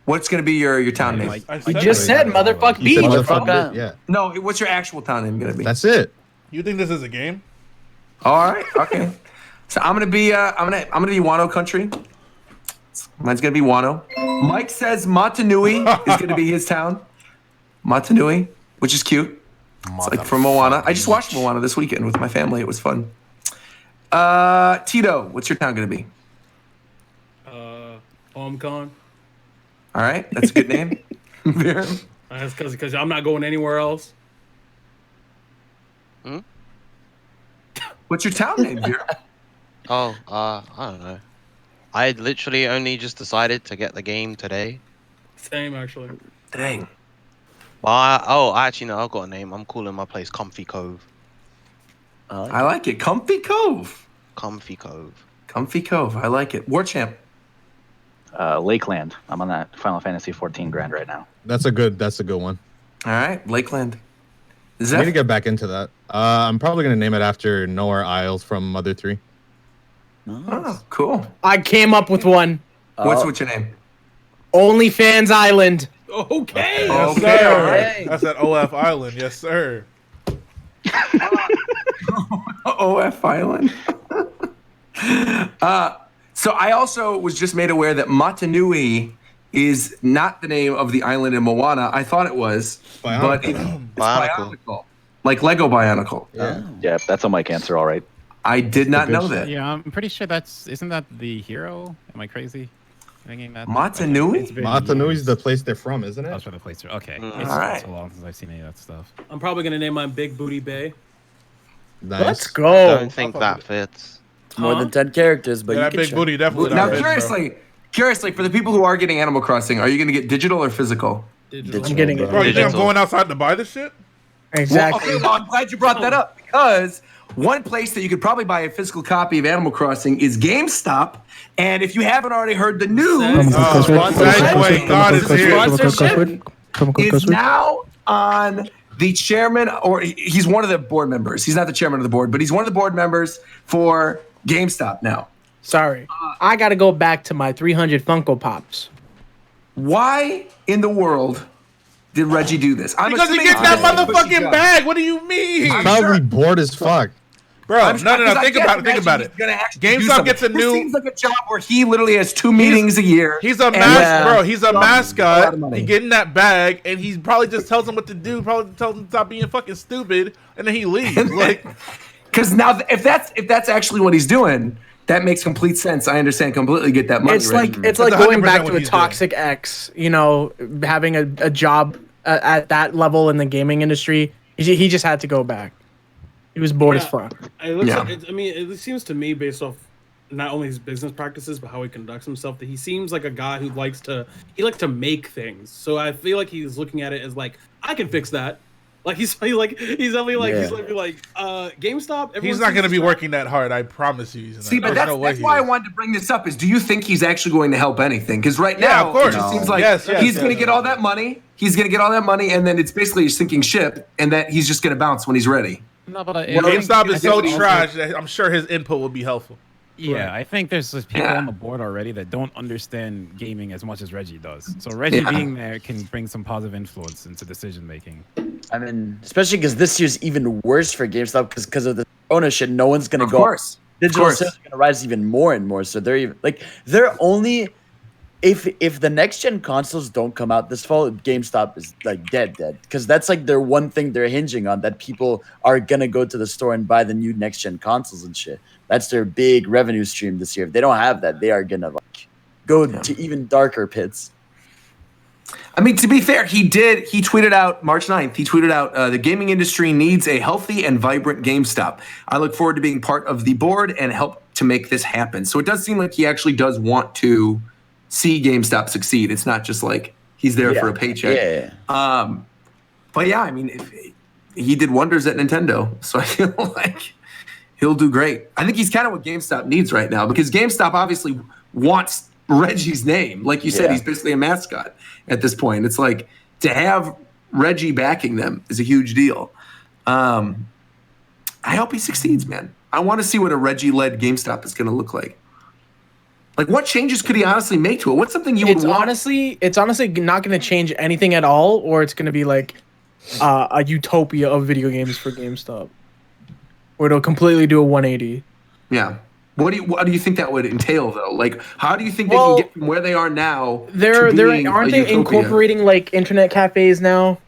Speaker 2: what's going to be your town name?
Speaker 9: You just said motherfuck
Speaker 6: You
Speaker 9: beach.
Speaker 6: said
Speaker 5: Motherfucker.
Speaker 6: motherfucker. Yeah.
Speaker 2: No, what's your actual town name going to be?
Speaker 6: That's it.
Speaker 1: You think this is a game?
Speaker 2: All right. Okay. So I'm gonna be Wano country. Mine's gonna be Wano. Mike says Motunui is gonna be his town. Motunui, which is cute. It's like from Moana. I just watched Moana this weekend with my family. It was fun. Tito, what's your town gonna be?
Speaker 3: HomeCon.
Speaker 2: All right, that's a good name.
Speaker 3: That's because I'm not going anywhere else.
Speaker 2: What's your town name, Vera?
Speaker 7: I don't know. I literally only just decided to get the game today.
Speaker 3: Same actually.
Speaker 2: Dang.
Speaker 7: Actually, no, I've got a name. I'm calling my place Comfy Cove.
Speaker 2: I like it. Comfy Cove.
Speaker 7: Comfy Cove.
Speaker 2: Comfy Cove. I like it. War Champ.
Speaker 4: Lakeland. I'm on that Final Fantasy 14 grind right now.
Speaker 6: That's a good one.
Speaker 2: All right, Lakeland.
Speaker 6: I need to get back into that. I'm probably gonna name it after Nowhere Isles from Mother 3.
Speaker 2: Nice. Oh, cool.
Speaker 9: I came up with one.
Speaker 2: What's your name?
Speaker 9: OnlyFans Island.
Speaker 3: Okay.
Speaker 1: Yes,
Speaker 2: Okay,
Speaker 1: sir.
Speaker 2: all right.
Speaker 1: That's at OF Island. Yes, sir.
Speaker 2: OF Island. So I also was just made aware that Matanui is not the name of the island in Moana. I thought it was, but it's Bionicle. Like Lego Bionicle.
Speaker 4: Yeah, that's a Mike answer, all right.
Speaker 2: I did not know that.
Speaker 8: Yeah, I'm pretty sure isn't that the hero? Am I crazy? Thinking that
Speaker 2: Matanui?
Speaker 6: Matanui is the place they're from, isn't it?
Speaker 8: That's where the place. Okay. It's
Speaker 2: all right.
Speaker 8: been so long since I've seen any of that stuff.
Speaker 3: I'm probably gonna name mine Big Booty Bay.
Speaker 6: Nice.
Speaker 9: Let's go.
Speaker 7: I don't think that fits.
Speaker 5: More than 10 characters, but
Speaker 1: Yeah,
Speaker 5: you
Speaker 1: that
Speaker 5: can
Speaker 1: big
Speaker 5: show.
Speaker 1: booty definitely.
Speaker 2: Now,
Speaker 1: not fits, bro.
Speaker 2: curiously, for the people who are getting Animal Crossing, are you going to get digital or physical?
Speaker 3: Digital.
Speaker 9: I'm getting it.
Speaker 1: Bro, you think I'm
Speaker 7: Digital.
Speaker 1: going outside to buy this shit?
Speaker 9: Exactly.
Speaker 2: Well, I'm glad you brought that up because one place that you could probably buy a physical copy of Animal Crossing is GameStop. And if you haven't already heard the news,
Speaker 1: Wait, God is here.
Speaker 2: is now on the chairman, or he's one of the board members. He's not the chairman of the board, but he's one of the board members for GameStop now.
Speaker 9: Sorry. I got to go back to my 300 Funko Pops.
Speaker 2: Why in the world did Reggie do this?
Speaker 1: Because he gets that motherfucking bag. What do you mean?
Speaker 6: He's probably bored as fuck.
Speaker 1: Bro, no. Think about it. GameStop gets a
Speaker 2: This
Speaker 1: new.
Speaker 2: seems like a job where he literally has 2 meetings a year.
Speaker 1: He's a He's a mascot. He getting that bag, and he probably just tells him what to do. Probably tells him to stop being fucking stupid, and then he leaves. Like,
Speaker 2: because now if that's actually what he's doing, that makes complete sense. I understand completely. Get that money.
Speaker 9: It's like
Speaker 1: That's
Speaker 9: going
Speaker 1: 100%
Speaker 9: back
Speaker 1: what
Speaker 9: to a
Speaker 1: he's
Speaker 9: toxic ex, having a job at that level in the gaming industry. He just had to go back. He was bored as fuck.
Speaker 3: It seems to me, based off not only his business practices but how he conducts himself, that he seems like a guy who likes to make things. So I feel like he's looking at it as like, I can fix that. Like he's definitely like GameStop.
Speaker 1: he's not gonna be working that hard. I promise you. He's not.
Speaker 2: See, but that's why I wanted to bring this up. Is do you think he's actually going to help anything? Because right now,
Speaker 1: of course.
Speaker 2: it just seems like he's going to get all that money. He's going to get all that money, and then it's basically a sinking ship, and that he's just going to bounce when he's ready.
Speaker 8: No, but
Speaker 1: GameStop is so trash that I'm sure his input will be helpful.
Speaker 8: Yeah, I think there's just people on the board already that don't understand gaming as much as Reggie does. So Reggie being there can bring some positive influence into decision making.
Speaker 5: I mean, especially because this year's even worse for GameStop because of the Corona shit. No one's gonna go.
Speaker 2: Course.
Speaker 5: Digital sales are gonna rise even more and more. So they're only if the next gen consoles don't come out this fall, GameStop is like dead because that's like their one thing they're hinging on, that people are gonna go to the store and buy the new next gen consoles and shit. That's their big revenue stream this year. If they don't have that, they are gonna go to even darker pits.
Speaker 2: I mean, to be fair, he tweeted out March 9th, he tweeted out, the gaming industry needs a healthy and vibrant GameStop. I look forward to being part of the board and help to make this happen. So it does seem like he actually does want to see GameStop succeed. It's not just like he's there for a paycheck. But yeah, I mean, he did wonders at Nintendo. So I feel like he'll do great. I think he's kind of what GameStop needs right now, because GameStop obviously wants Reggie's name. Like you said, he's basically a mascot at this point. It's like, to have Reggie backing them is a huge deal. I hope he succeeds, man. I want to see what a Reggie-led GameStop is going to look like. Like, what changes could he honestly make to it? What's something you would want?
Speaker 9: It's honestly not going to change anything at all, or it's going to be like a utopia of video games for GameStop, or it'll completely do a 180.
Speaker 2: Yeah. What do you think that would entail, though? Like, how do you think they can get from where they are now?
Speaker 9: Aren't they incorporating like internet cafes now?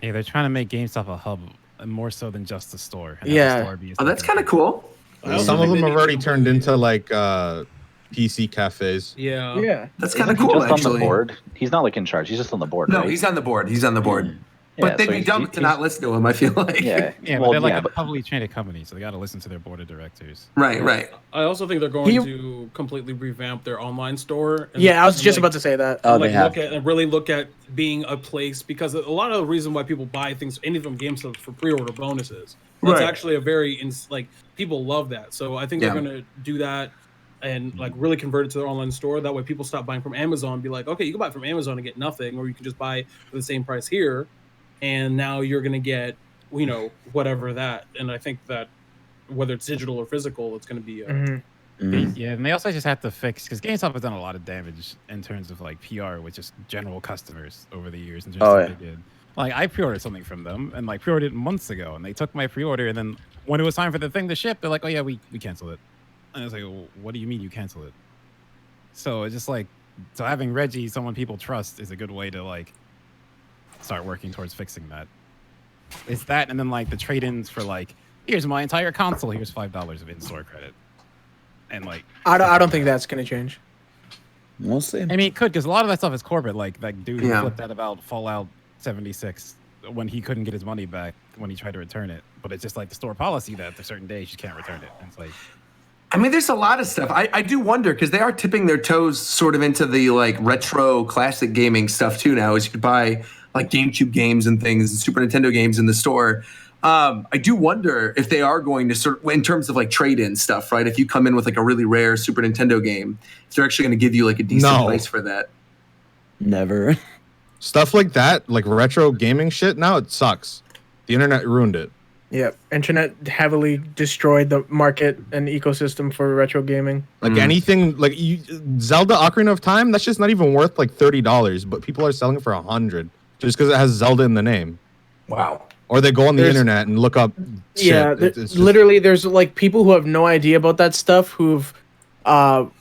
Speaker 8: Yeah, they're trying to make GameStop a hub more so than just a store.
Speaker 2: Oh, that's kind of cool.
Speaker 6: Some of them have already turned into like PC cafes.
Speaker 3: Yeah.
Speaker 2: That's kind of cool.
Speaker 4: Just
Speaker 2: actually,
Speaker 4: on the board. He's not like in charge. He's just on the board.
Speaker 2: No,
Speaker 4: right?
Speaker 2: he's on the board. He's on the board. But they'd be dumb to not listen to him, I feel like.
Speaker 8: Yeah, but they're like a publicly traded company, so they got to listen to their board of directors.
Speaker 2: Right.
Speaker 3: I also think they're going to completely revamp their online store.
Speaker 9: I was just about to say that.
Speaker 3: Really look at being a place, because a lot of the reason why people buy things, anything from GameStop, for pre-order bonuses. That's actually a very people love that. So I think they're going to do that and like really convert it to their online store. That way, people stop buying from Amazon and be like, okay, you can buy from Amazon and get nothing, or you can just buy for the same price here. And now you're going to get, whatever that. And I think that whether it's digital or physical, it's going to be.
Speaker 8: Yeah, and they also just have to fix, because GameStop has done a lot of damage in terms of like PR with just general customers over the years. And just what they did. Like I pre-ordered something from them and like pre-ordered it months ago, and they took my pre-order, and then when it was time for the thing to ship, they're like, oh yeah, we canceled it. And I was like, well, what do you mean you canceled it? So it's just like, so having Reggie, someone people trust, is a good way to like start working towards fixing that. It's that, and then like the trade-ins for like, here's my entire console, here's $5 of in-store credit, and like
Speaker 9: I don't think that's gonna change.
Speaker 5: We'll see.
Speaker 8: I mean, it could, because a lot of that stuff is corporate. Like that dude who flipped out about Fallout 76 when he couldn't get his money back when he tried to return it, but it's just like the store policy that after certain days you can't return it. And it's like,
Speaker 2: I mean, there's a lot of stuff. I do wonder, because they are tipping their toes sort of into the like retro classic gaming stuff too now, as you could buy like GameCube games and things and Super Nintendo games in the store. I do wonder if they are going to sort of, in terms of like trade-in stuff, right? If you come in with like a really rare Super Nintendo game, if they're actually going to give you like a decent place for that.
Speaker 5: Never.
Speaker 6: Stuff like that, like retro gaming shit, now it sucks. The internet ruined it.
Speaker 9: Yeah, internet heavily destroyed the market and ecosystem for retro gaming.
Speaker 6: Like anything, like Zelda Ocarina of Time, that's just not even worth like $30, but people are selling it for $100 just because it has Zelda in the name.
Speaker 5: Wow.
Speaker 6: Or they go on the internet and look up shit.
Speaker 9: Yeah, literally, there's like people who have no idea about that stuff who've come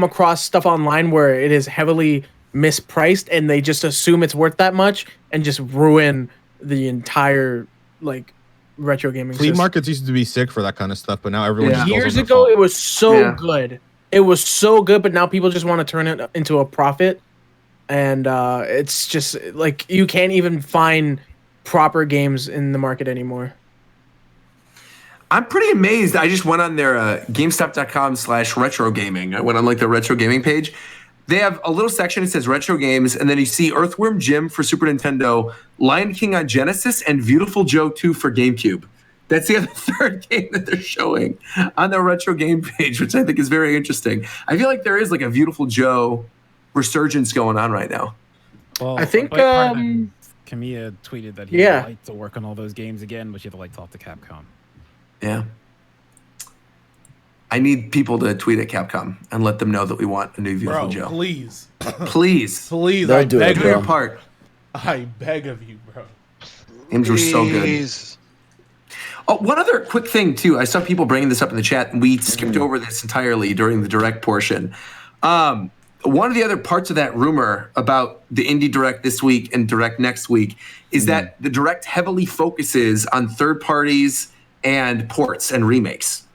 Speaker 9: across stuff online where it is heavily mispriced, and they just assume it's worth that much and just ruin the entire like retro gaming
Speaker 6: flea
Speaker 9: system.
Speaker 6: markets used to be sick for that kind of stuff, but now everyone just goes
Speaker 9: years
Speaker 6: on
Speaker 9: ago it was so good. It was so good, but now people just want to turn it into a profit, and it's just like you can't even find proper games in the market anymore.
Speaker 2: I'm pretty amazed. I just went on their GameStop.com/retro gaming. I went on like the retro gaming page. They have a little section that says retro games, and then you see Earthworm Jim for Super Nintendo, Lion King on Genesis, and Beautiful Joe 2 for GameCube. That's the other third game that they're showing on their retro game page, which I think is very interesting. I feel like there is like a Beautiful Joe resurgence going on right now.
Speaker 8: Well,
Speaker 9: I think
Speaker 8: Kamiya tweeted that he would like to work on all those games again, but you have to like talk to Capcom.
Speaker 2: Yeah. I need people to tweet at Capcom and let them know that we want a new Beautiful Joe.
Speaker 1: Please.
Speaker 2: Please.
Speaker 1: I beg
Speaker 2: do your part.
Speaker 1: I beg of you, bro.
Speaker 2: Games were so good. Oh, one other quick thing, too. I saw people bringing this up in the chat, and we skipped over this entirely during the Direct portion. One of the other parts of that rumor about the Indie Direct this week and Direct next week is that the Direct heavily focuses on third parties and ports and remakes.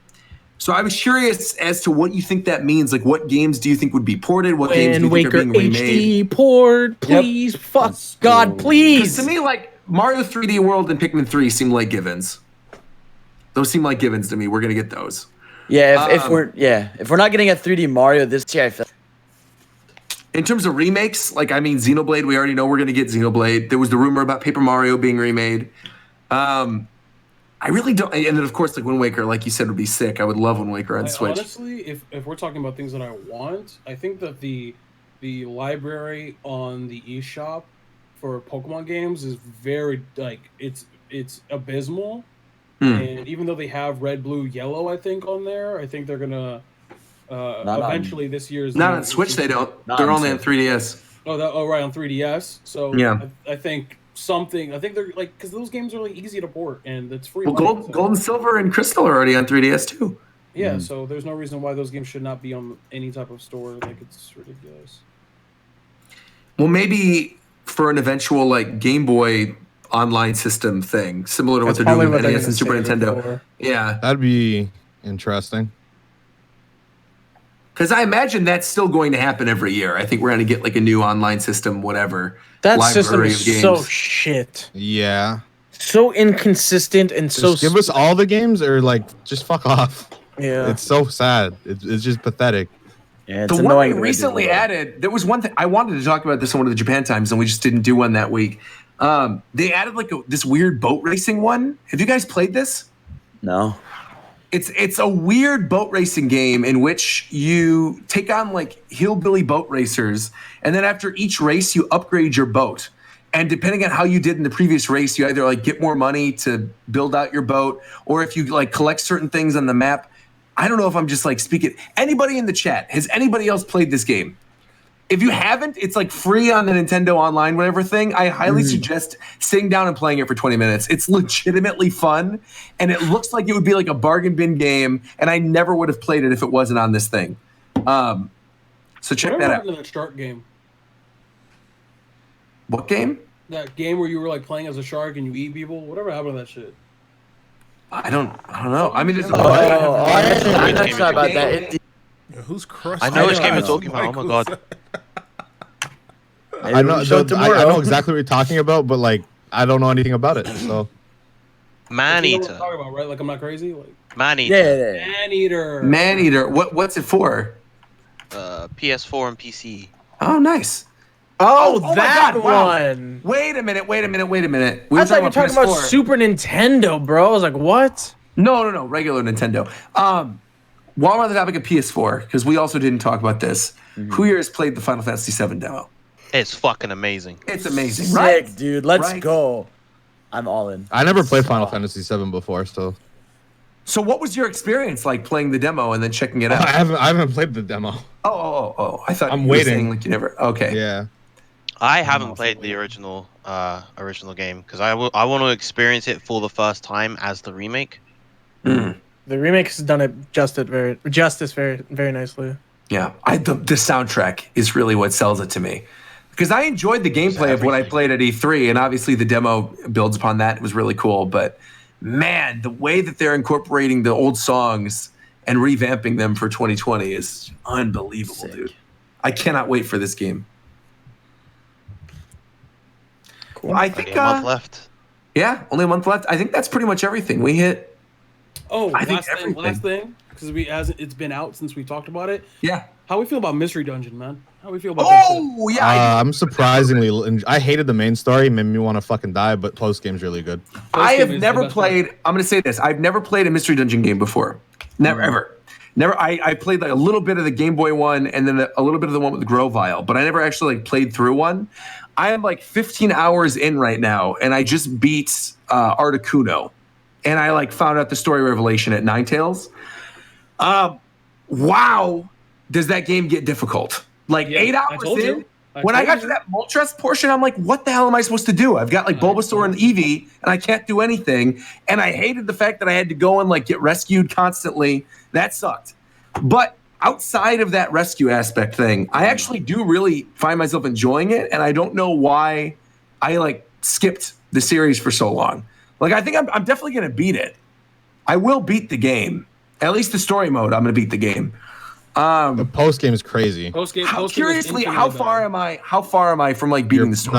Speaker 2: So I was curious as to what you think that means. Like, what games do you think would be ported? What games do you think are being remade?
Speaker 9: HD port, please, fuck God, please.
Speaker 2: To me, like Mario 3D World and Pikmin 3 seem like givens. Those seem like givens to me. We're gonna get those.
Speaker 5: Yeah, if we're not getting a 3D Mario this year, I feel.
Speaker 2: In terms of remakes, like I mean, Xenoblade, we already know we're gonna get Xenoblade. There was the rumor about Paper Mario being remade. I really don't, and then of course, like Wind Waker, like you said, would be sick. I would love Wind Waker on Switch.
Speaker 3: Honestly, if we're talking about things that I want, I think that the library on the eShop for Pokemon games is very like it's abysmal. And even though they have red, blue, yellow, I think on there, I think they're gonna eventually this year's
Speaker 2: not on Switch. They don't. They're only on 3DS.
Speaker 3: Right, on 3DS. So
Speaker 2: yeah,
Speaker 3: I think. I think they're like, because those games are like easy to port and it's free.
Speaker 2: Well, Gold and Silver and Crystal are already on 3DS too.
Speaker 3: Yeah, so there's no reason why those games should not be on any type of store. Like, it's ridiculous.
Speaker 2: Well, maybe for an eventual like Game Boy online system thing, similar to what they're doing with NES and Super Nintendo. Yeah,
Speaker 6: that'd be interesting.
Speaker 2: Because I imagine that's still going to happen every year. I think we're going to get like a new online system, whatever.
Speaker 9: That system
Speaker 2: library
Speaker 9: is
Speaker 2: of games.
Speaker 9: so shit.
Speaker 6: Yeah.
Speaker 9: So inconsistent and so.
Speaker 6: Just give us all the games, or like just fuck off.
Speaker 9: Yeah.
Speaker 6: It's so sad. It's just pathetic.
Speaker 5: Yeah, it's
Speaker 2: The one
Speaker 5: annoying.
Speaker 2: we recently added, there was one thing I wanted to talk about this on one of the Japan times, and we just didn't do one that week. They added like this weird boat racing one. Have you guys played this?
Speaker 5: No.
Speaker 2: It's a weird boat racing game in which you take on like hillbilly boat racers, and then after each race you upgrade your boat. And depending on how you did in the previous race, you either like get more money to build out your boat, or if you like collect certain things on the map. I don't know if I'm just like speaking. Anybody in the chat, has anybody else played this game? If you haven't, it's like free on the Nintendo Online, whatever thing. I highly suggest sitting down and playing it for 20 minutes. It's legitimately fun, and it looks like it would be like a bargain bin game, and I never would have played it if it wasn't on this thing. So check
Speaker 3: Whatever
Speaker 2: that out.
Speaker 3: happened to that shark game?
Speaker 2: What game?
Speaker 3: That game where you were like playing as a shark and you eat people? Whatever happened to that shit?
Speaker 2: I don't know. I mean, there's
Speaker 5: I'm not sure about that.
Speaker 1: Who's crushed?
Speaker 7: I know which game you're talking about. Oh my god.
Speaker 6: I know. I know exactly what you're talking about, but like I don't know anything about it. So.
Speaker 7: Man
Speaker 3: You know what
Speaker 7: Eater.
Speaker 3: I'm talking about, right? Like I'm not crazy. Like
Speaker 7: Man Eater.
Speaker 5: Yeah.
Speaker 3: Man Eater.
Speaker 2: Man Eater. What's it for?
Speaker 7: PS4 and PC.
Speaker 2: Oh, nice.
Speaker 9: Oh,
Speaker 2: my
Speaker 9: that
Speaker 2: God, wow.
Speaker 9: one.
Speaker 2: Wait a minute. We
Speaker 9: I
Speaker 2: were
Speaker 9: thought you were talking about
Speaker 2: PS4.
Speaker 9: Super Nintendo, bro. I was like, what?
Speaker 2: No. Regular Nintendo. While we're on the topic of PS4, because we also didn't talk about this, who here has played the Final Fantasy VII demo?
Speaker 7: It's fucking amazing.
Speaker 2: It's amazing,
Speaker 5: Sick,
Speaker 2: right?
Speaker 5: dude. Let's
Speaker 2: Right?
Speaker 5: go. I'm all in.
Speaker 6: I never played Final Fantasy VII before, so
Speaker 2: So what was your experience like playing the demo and then checking it out?
Speaker 6: I haven't played the demo.
Speaker 2: Oh. I thought
Speaker 6: I'm
Speaker 2: you were
Speaker 6: waiting.
Speaker 2: saying like you never. Okay.
Speaker 6: Yeah.
Speaker 7: I haven't played the original game because I want to experience it for the first time as the remake.
Speaker 9: The remake has done it very nicely.
Speaker 2: Yeah. The soundtrack is really what sells it to me. Because I enjoyed the gameplay of what I played at E3, and obviously the demo builds upon that. It was really cool. But man, the way that they're incorporating the old songs and revamping them for 2020 is unbelievable, dude. I cannot wait for this game. Cool. I think
Speaker 7: Only a month left.
Speaker 2: Yeah, only a month left. I think that's pretty much everything. We hit.
Speaker 3: Oh,
Speaker 2: I think
Speaker 3: last thing, because it's been out since we talked about it.
Speaker 2: Yeah.
Speaker 3: How we feel about Mystery Dungeon, man? How we feel about that shit?
Speaker 2: Oh yeah.
Speaker 6: I'm surprisingly. I hated the main story. Made me want to fucking die. But post game's really good.
Speaker 2: I have never played. I'm going to say this. I've never played a Mystery Dungeon game before. Never ever. Never. I played like a little bit of the Game Boy one and then a little bit of the one with the Grovile, but I never actually like played through one. I am like 15 hours in right now, and I just beat Articuno, and I like found out the story revelation at Ninetales. Wow, does that game get difficult? Like 8 hours in. When I got to that Moltres portion, I'm like, what the hell am I supposed to do? I've got like Bulbasaur and Eevee, and I can't do anything. And I hated the fact that I had to go and like get rescued constantly. That sucked. But outside of that rescue aspect thing, I actually do really find myself enjoying it, and I don't know why I like skipped the series for so long. Like I think I'm definitely gonna beat it. I will beat the game. At least the story mode, I'm gonna beat the game.
Speaker 6: The post game is crazy.
Speaker 2: Curiously, how far am I? How far am I from like beating the story?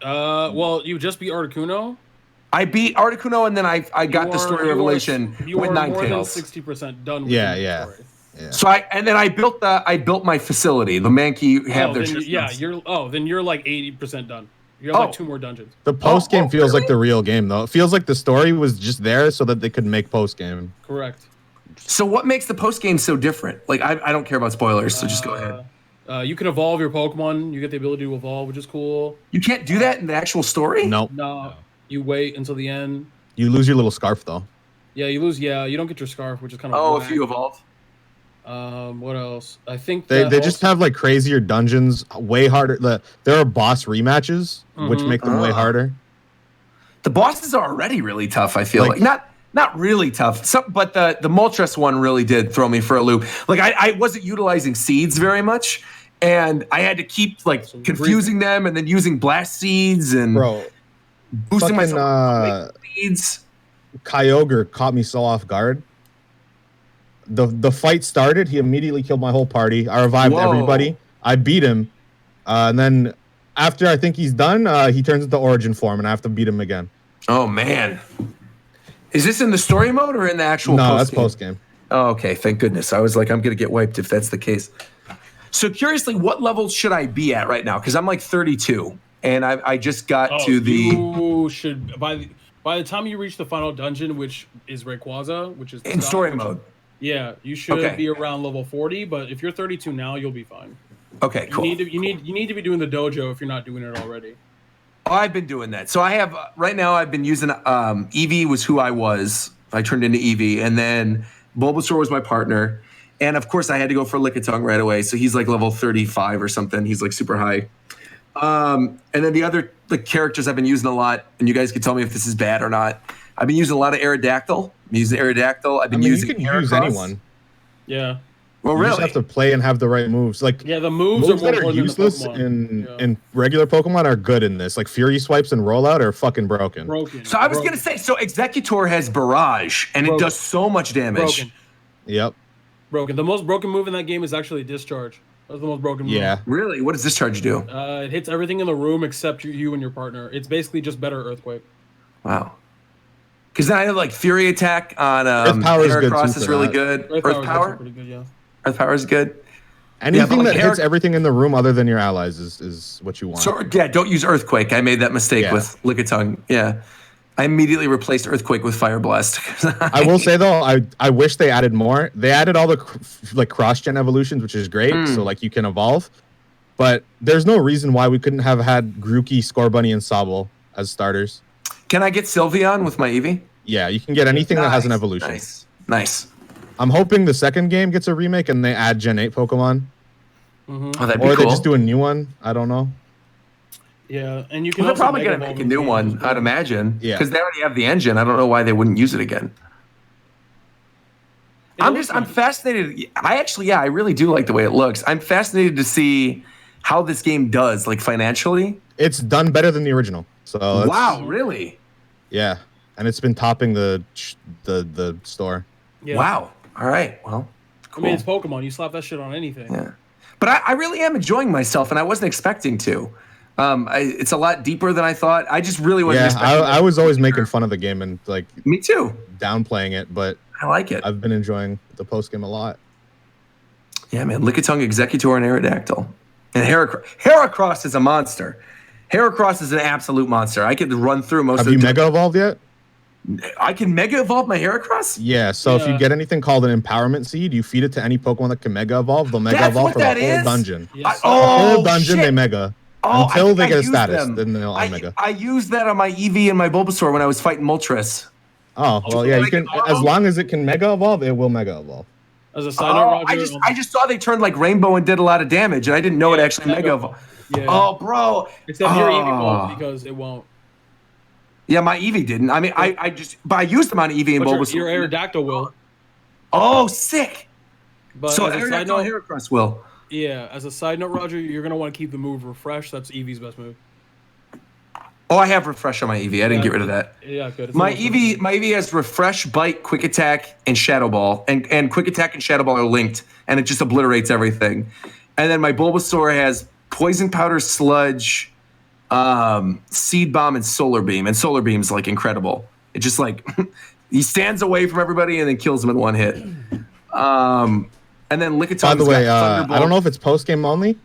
Speaker 6: Not.
Speaker 3: Well, you just beat Articuno.
Speaker 2: I beat Articuno, and then I got the story revelation with Ninetales.
Speaker 3: 60% done. With
Speaker 6: Yeah.
Speaker 2: So I built my facility. The Mankey have their
Speaker 3: systems. Then you're like 80% done. You have like 2 more dungeons.
Speaker 6: The post game feels like the real game though. It feels like the story was just there so that they could make post game.
Speaker 3: Correct.
Speaker 2: So what makes the post game so different? Like I don't care about spoilers, so just go ahead.
Speaker 3: You can evolve your Pokemon. You get the ability to evolve, which is cool.
Speaker 2: You can't do that in the actual story?
Speaker 3: No. You wait until the end.
Speaker 6: You lose your little scarf though.
Speaker 3: Yeah, you lose. Yeah, you don't get your scarf, which is kind of.
Speaker 2: Oh, if you evolve.
Speaker 3: What else? I think
Speaker 6: they just have like crazier dungeons, way harder. There are boss rematches, which make them way harder.
Speaker 2: The bosses are already really tough. I feel like not really tough. But the Moltres one really did throw me for a loop. Like I wasn't utilizing seeds very much, and I had to keep like confusing them and then using blast seeds and boosting myself with seeds.
Speaker 6: Kyogre caught me so off guard. the fight started. He immediately killed my whole party. I revived everybody. I beat him, and then after I think he's done, he turns into origin form, and I have to beat him again.
Speaker 2: Oh man, is this in the story mode or in the actual?
Speaker 6: No,
Speaker 2: post-game?
Speaker 6: that's post game.
Speaker 2: Oh, okay, thank goodness. I was like, I'm gonna get wiped if that's the case. So curiously, what level should I be at right now? Because I'm like 32, and I just got to the.
Speaker 3: You should by the time you reach the final dungeon, which is Rayquaza, which is
Speaker 2: in story mode.
Speaker 3: Yeah, you should be around level 40. But if you're 32 now, you'll be fine.
Speaker 2: Okay, cool.
Speaker 3: You need to be doing the dojo if you're not doing it already.
Speaker 2: Oh, I've been doing that. So I have right now. I've been using Eevee was who I was. I turned into Eevee, and then Bulbasaur was my partner, and of course I had to go for Lickitung right away. So he's like level 35 or something. He's like super high. And then the other characters I've been using a lot, and you guys can tell me if this is bad or not. I've been using a lot of Aerodactyl. I'm using Aerodactyl. I've been using.
Speaker 6: You can use anyone.
Speaker 3: Yeah.
Speaker 2: Well,
Speaker 6: you
Speaker 2: really,
Speaker 6: just have to play and have the right moves. Like
Speaker 3: the moves are
Speaker 6: that are useless in regular Pokemon are good in this. Like Fury Swipes and Rollout are fucking broken.
Speaker 2: So I was gonna say, so Executor has Barrage, and it does so much damage.
Speaker 3: Broken.
Speaker 6: Yep.
Speaker 3: Broken. The most broken move in that game is actually Discharge. That's the most broken move.
Speaker 6: Yeah.
Speaker 2: Really? What does Discharge do?
Speaker 3: It hits everything in the room except you and your partner. It's basically just better Earthquake.
Speaker 2: Wow. Because then I have like Fury Attack on
Speaker 6: Earth Power
Speaker 2: is really good.
Speaker 3: Earth Power? Pretty good, yeah.
Speaker 2: Earth Power is good.
Speaker 6: Anything that hits everything in the room other than your allies is what you want.
Speaker 2: So yeah, don't use Earthquake. I made that mistake with Lickitung. Yeah. I immediately replaced Earthquake with Fire Blast.
Speaker 6: I will say though, I wish they added more. They added all the cross-gen evolutions, which is great. So like you can evolve, but there's no reason why we couldn't have had Grookey, Scorbunny, and Sobble as starters.
Speaker 2: Can I get Sylveon with my Eevee?
Speaker 6: Yeah, you can get anything that has an evolution.
Speaker 2: Nice.
Speaker 6: I'm hoping the second game gets a remake and they add Gen 8 Pokemon.
Speaker 2: Oh, that'd be
Speaker 6: or
Speaker 2: cool.
Speaker 6: they just do a new one. I don't know.
Speaker 3: Yeah, and you can.
Speaker 2: They're probably gonna make a new one, I'd imagine.
Speaker 6: Yeah.
Speaker 2: Because they already have the engine. I don't know why they wouldn't use it again. I'm fascinated. I really do like the way it looks. I'm fascinated to see how this game does, like financially.
Speaker 6: It's done better than the original. So
Speaker 2: wow, really?
Speaker 6: Yeah, and it's been topping the store.
Speaker 3: Yeah.
Speaker 2: Wow. All right. Well, cool.
Speaker 3: I mean, it's Pokemon. You slap that shit on anything.
Speaker 2: Yeah. But I really am enjoying myself, and I wasn't expecting to. It's a lot deeper than I thought. I just really wasn't expecting
Speaker 6: I was always making fun of the game and like
Speaker 2: me too,
Speaker 6: downplaying it, but
Speaker 2: I like it.
Speaker 6: I've been enjoying the post game a lot.
Speaker 2: Yeah, man. Lickitung, Executor, and Aerodactyl. And Heracross is a monster. Heracross is an absolute monster. I could run through most of the...
Speaker 6: Have you Mega Evolved yet?
Speaker 2: I can Mega Evolve my Heracross?
Speaker 6: Yeah, so if you get anything called an Empowerment Seed, you feed it to any Pokemon that can Mega Evolve, they'll Mega Evolve for the whole dungeon.
Speaker 3: Yes.
Speaker 6: The whole dungeon, they Mega.
Speaker 2: Oh,
Speaker 6: Until they get a status, then they'll Omega.
Speaker 2: I used that on my Eevee and my Bulbasaur when I was fighting Moltres.
Speaker 6: Oh, well, yeah, you can... As long as it can Mega Evolve, it will Mega Evolve.
Speaker 3: As a side note, Roger,
Speaker 2: I just saw they turned like Rainbow and did a lot of damage, and I didn't know it actually Mega Evolved.
Speaker 3: Yeah.
Speaker 2: Oh, bro.
Speaker 3: Except your Eevee won't, because it won't.
Speaker 2: Yeah, my Eevee didn't. I mean, but I used them on Eevee and Bulbasaur.
Speaker 3: Your Aerodactyl will.
Speaker 2: Oh, sick.
Speaker 3: But
Speaker 2: so
Speaker 3: as a side note,
Speaker 2: Heracross will.
Speaker 3: Yeah, as a side note, Roger, you're gonna want to keep the move Refresh. That's Eevee's best move.
Speaker 2: Oh, I have Refresh on my Eevee. I didn't get rid of that.
Speaker 3: Yeah, good.
Speaker 2: My Eevee has Refresh, Bite, Quick Attack, and Shadow Ball. And Quick Attack and Shadow Ball are linked, and it just obliterates everything. And then my Bulbasaur has Poison Powder, Sludge, Seed Bomb, and Solar Beam. And Solar Beam's like incredible. It just like he stands away from everybody and then kills them in one hit. And then Lickitung.
Speaker 6: By the way, I don't know if it's post game only,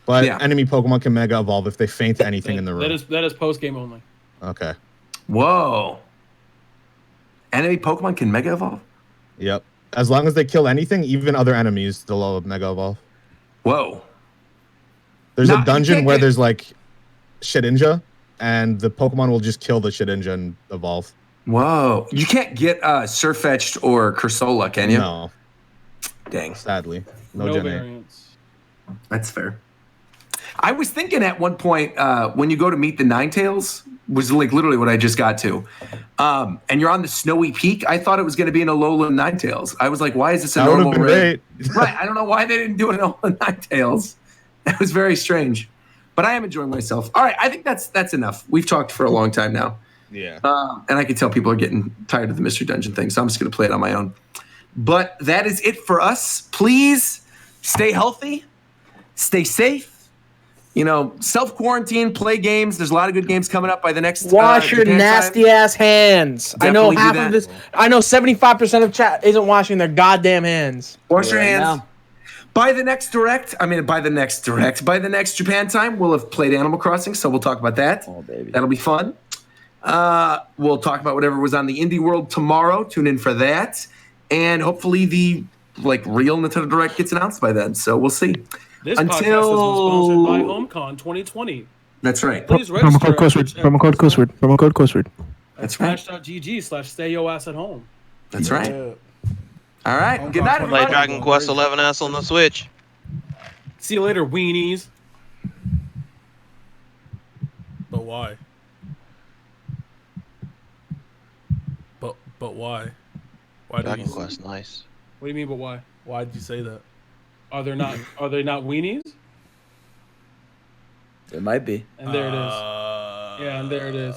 Speaker 6: but enemy Pokemon can Mega Evolve if they faint anything in the room.
Speaker 3: That is post game only.
Speaker 6: Okay.
Speaker 2: Whoa. Enemy Pokemon can Mega Evolve?
Speaker 6: Yep. As long as they kill anything, even other enemies, they'll Mega Evolve.
Speaker 2: Whoa.
Speaker 6: There's a dungeon where there's like Shedinja, and the Pokemon will just kill the Shedinja and evolve.
Speaker 2: Whoa. You can't get Surfetched or Cursola, can you?
Speaker 6: No.
Speaker 2: Dang.
Speaker 6: Sadly. No
Speaker 3: variants.
Speaker 2: That's fair. I was thinking at one point, when you go to meet the Ninetales, was like literally what I just got to, and you're on the snowy peak, I thought it was going to be an Alola Ninetales. I was like, why is this a normal raid? Right. I don't know why they didn't do an Alola Ninetales. That was very strange. But I am enjoying myself. All right, I think that's enough. We've talked for a long time now.
Speaker 6: Yeah.
Speaker 2: And I can tell people are getting tired of the Mystery Dungeon thing, so I'm just going to play it on my own. But that is it for us. Please stay healthy, stay safe. You know, self-quarantine, play games. There's a lot of good games coming up by the next.
Speaker 9: Wash your nasty ass hands.
Speaker 2: Definitely
Speaker 9: I know half of this. I know 75% of chat isn't washing their goddamn hands.
Speaker 2: Wash your hands. By the next Japan time, we'll have played Animal Crossing, so we'll talk about that.
Speaker 5: Oh, baby.
Speaker 2: That'll be fun. We'll talk about whatever was on the Indie World tomorrow. Tune in for that. And hopefully the real Nintendo Direct gets announced by then. So we'll see.
Speaker 3: This podcast has been sponsored by HomeCon 2020.
Speaker 2: That's right.
Speaker 3: Please register.
Speaker 12: Promo code Coastward.
Speaker 2: That's right.
Speaker 3: Smash.gg/stay-yo-ass-at-home.
Speaker 2: That's right. All right. Good night,
Speaker 7: Play
Speaker 2: everybody.
Speaker 7: Dragon Quest 11S on the Switch.
Speaker 3: See you later, weenies.
Speaker 1: But why? But why? Why
Speaker 7: Dragon Quest, nice.
Speaker 3: What do you mean, but why?
Speaker 1: Why did you say that?
Speaker 3: Are they not weenies?
Speaker 5: It might be.
Speaker 3: And there it is. Yeah, and there it is.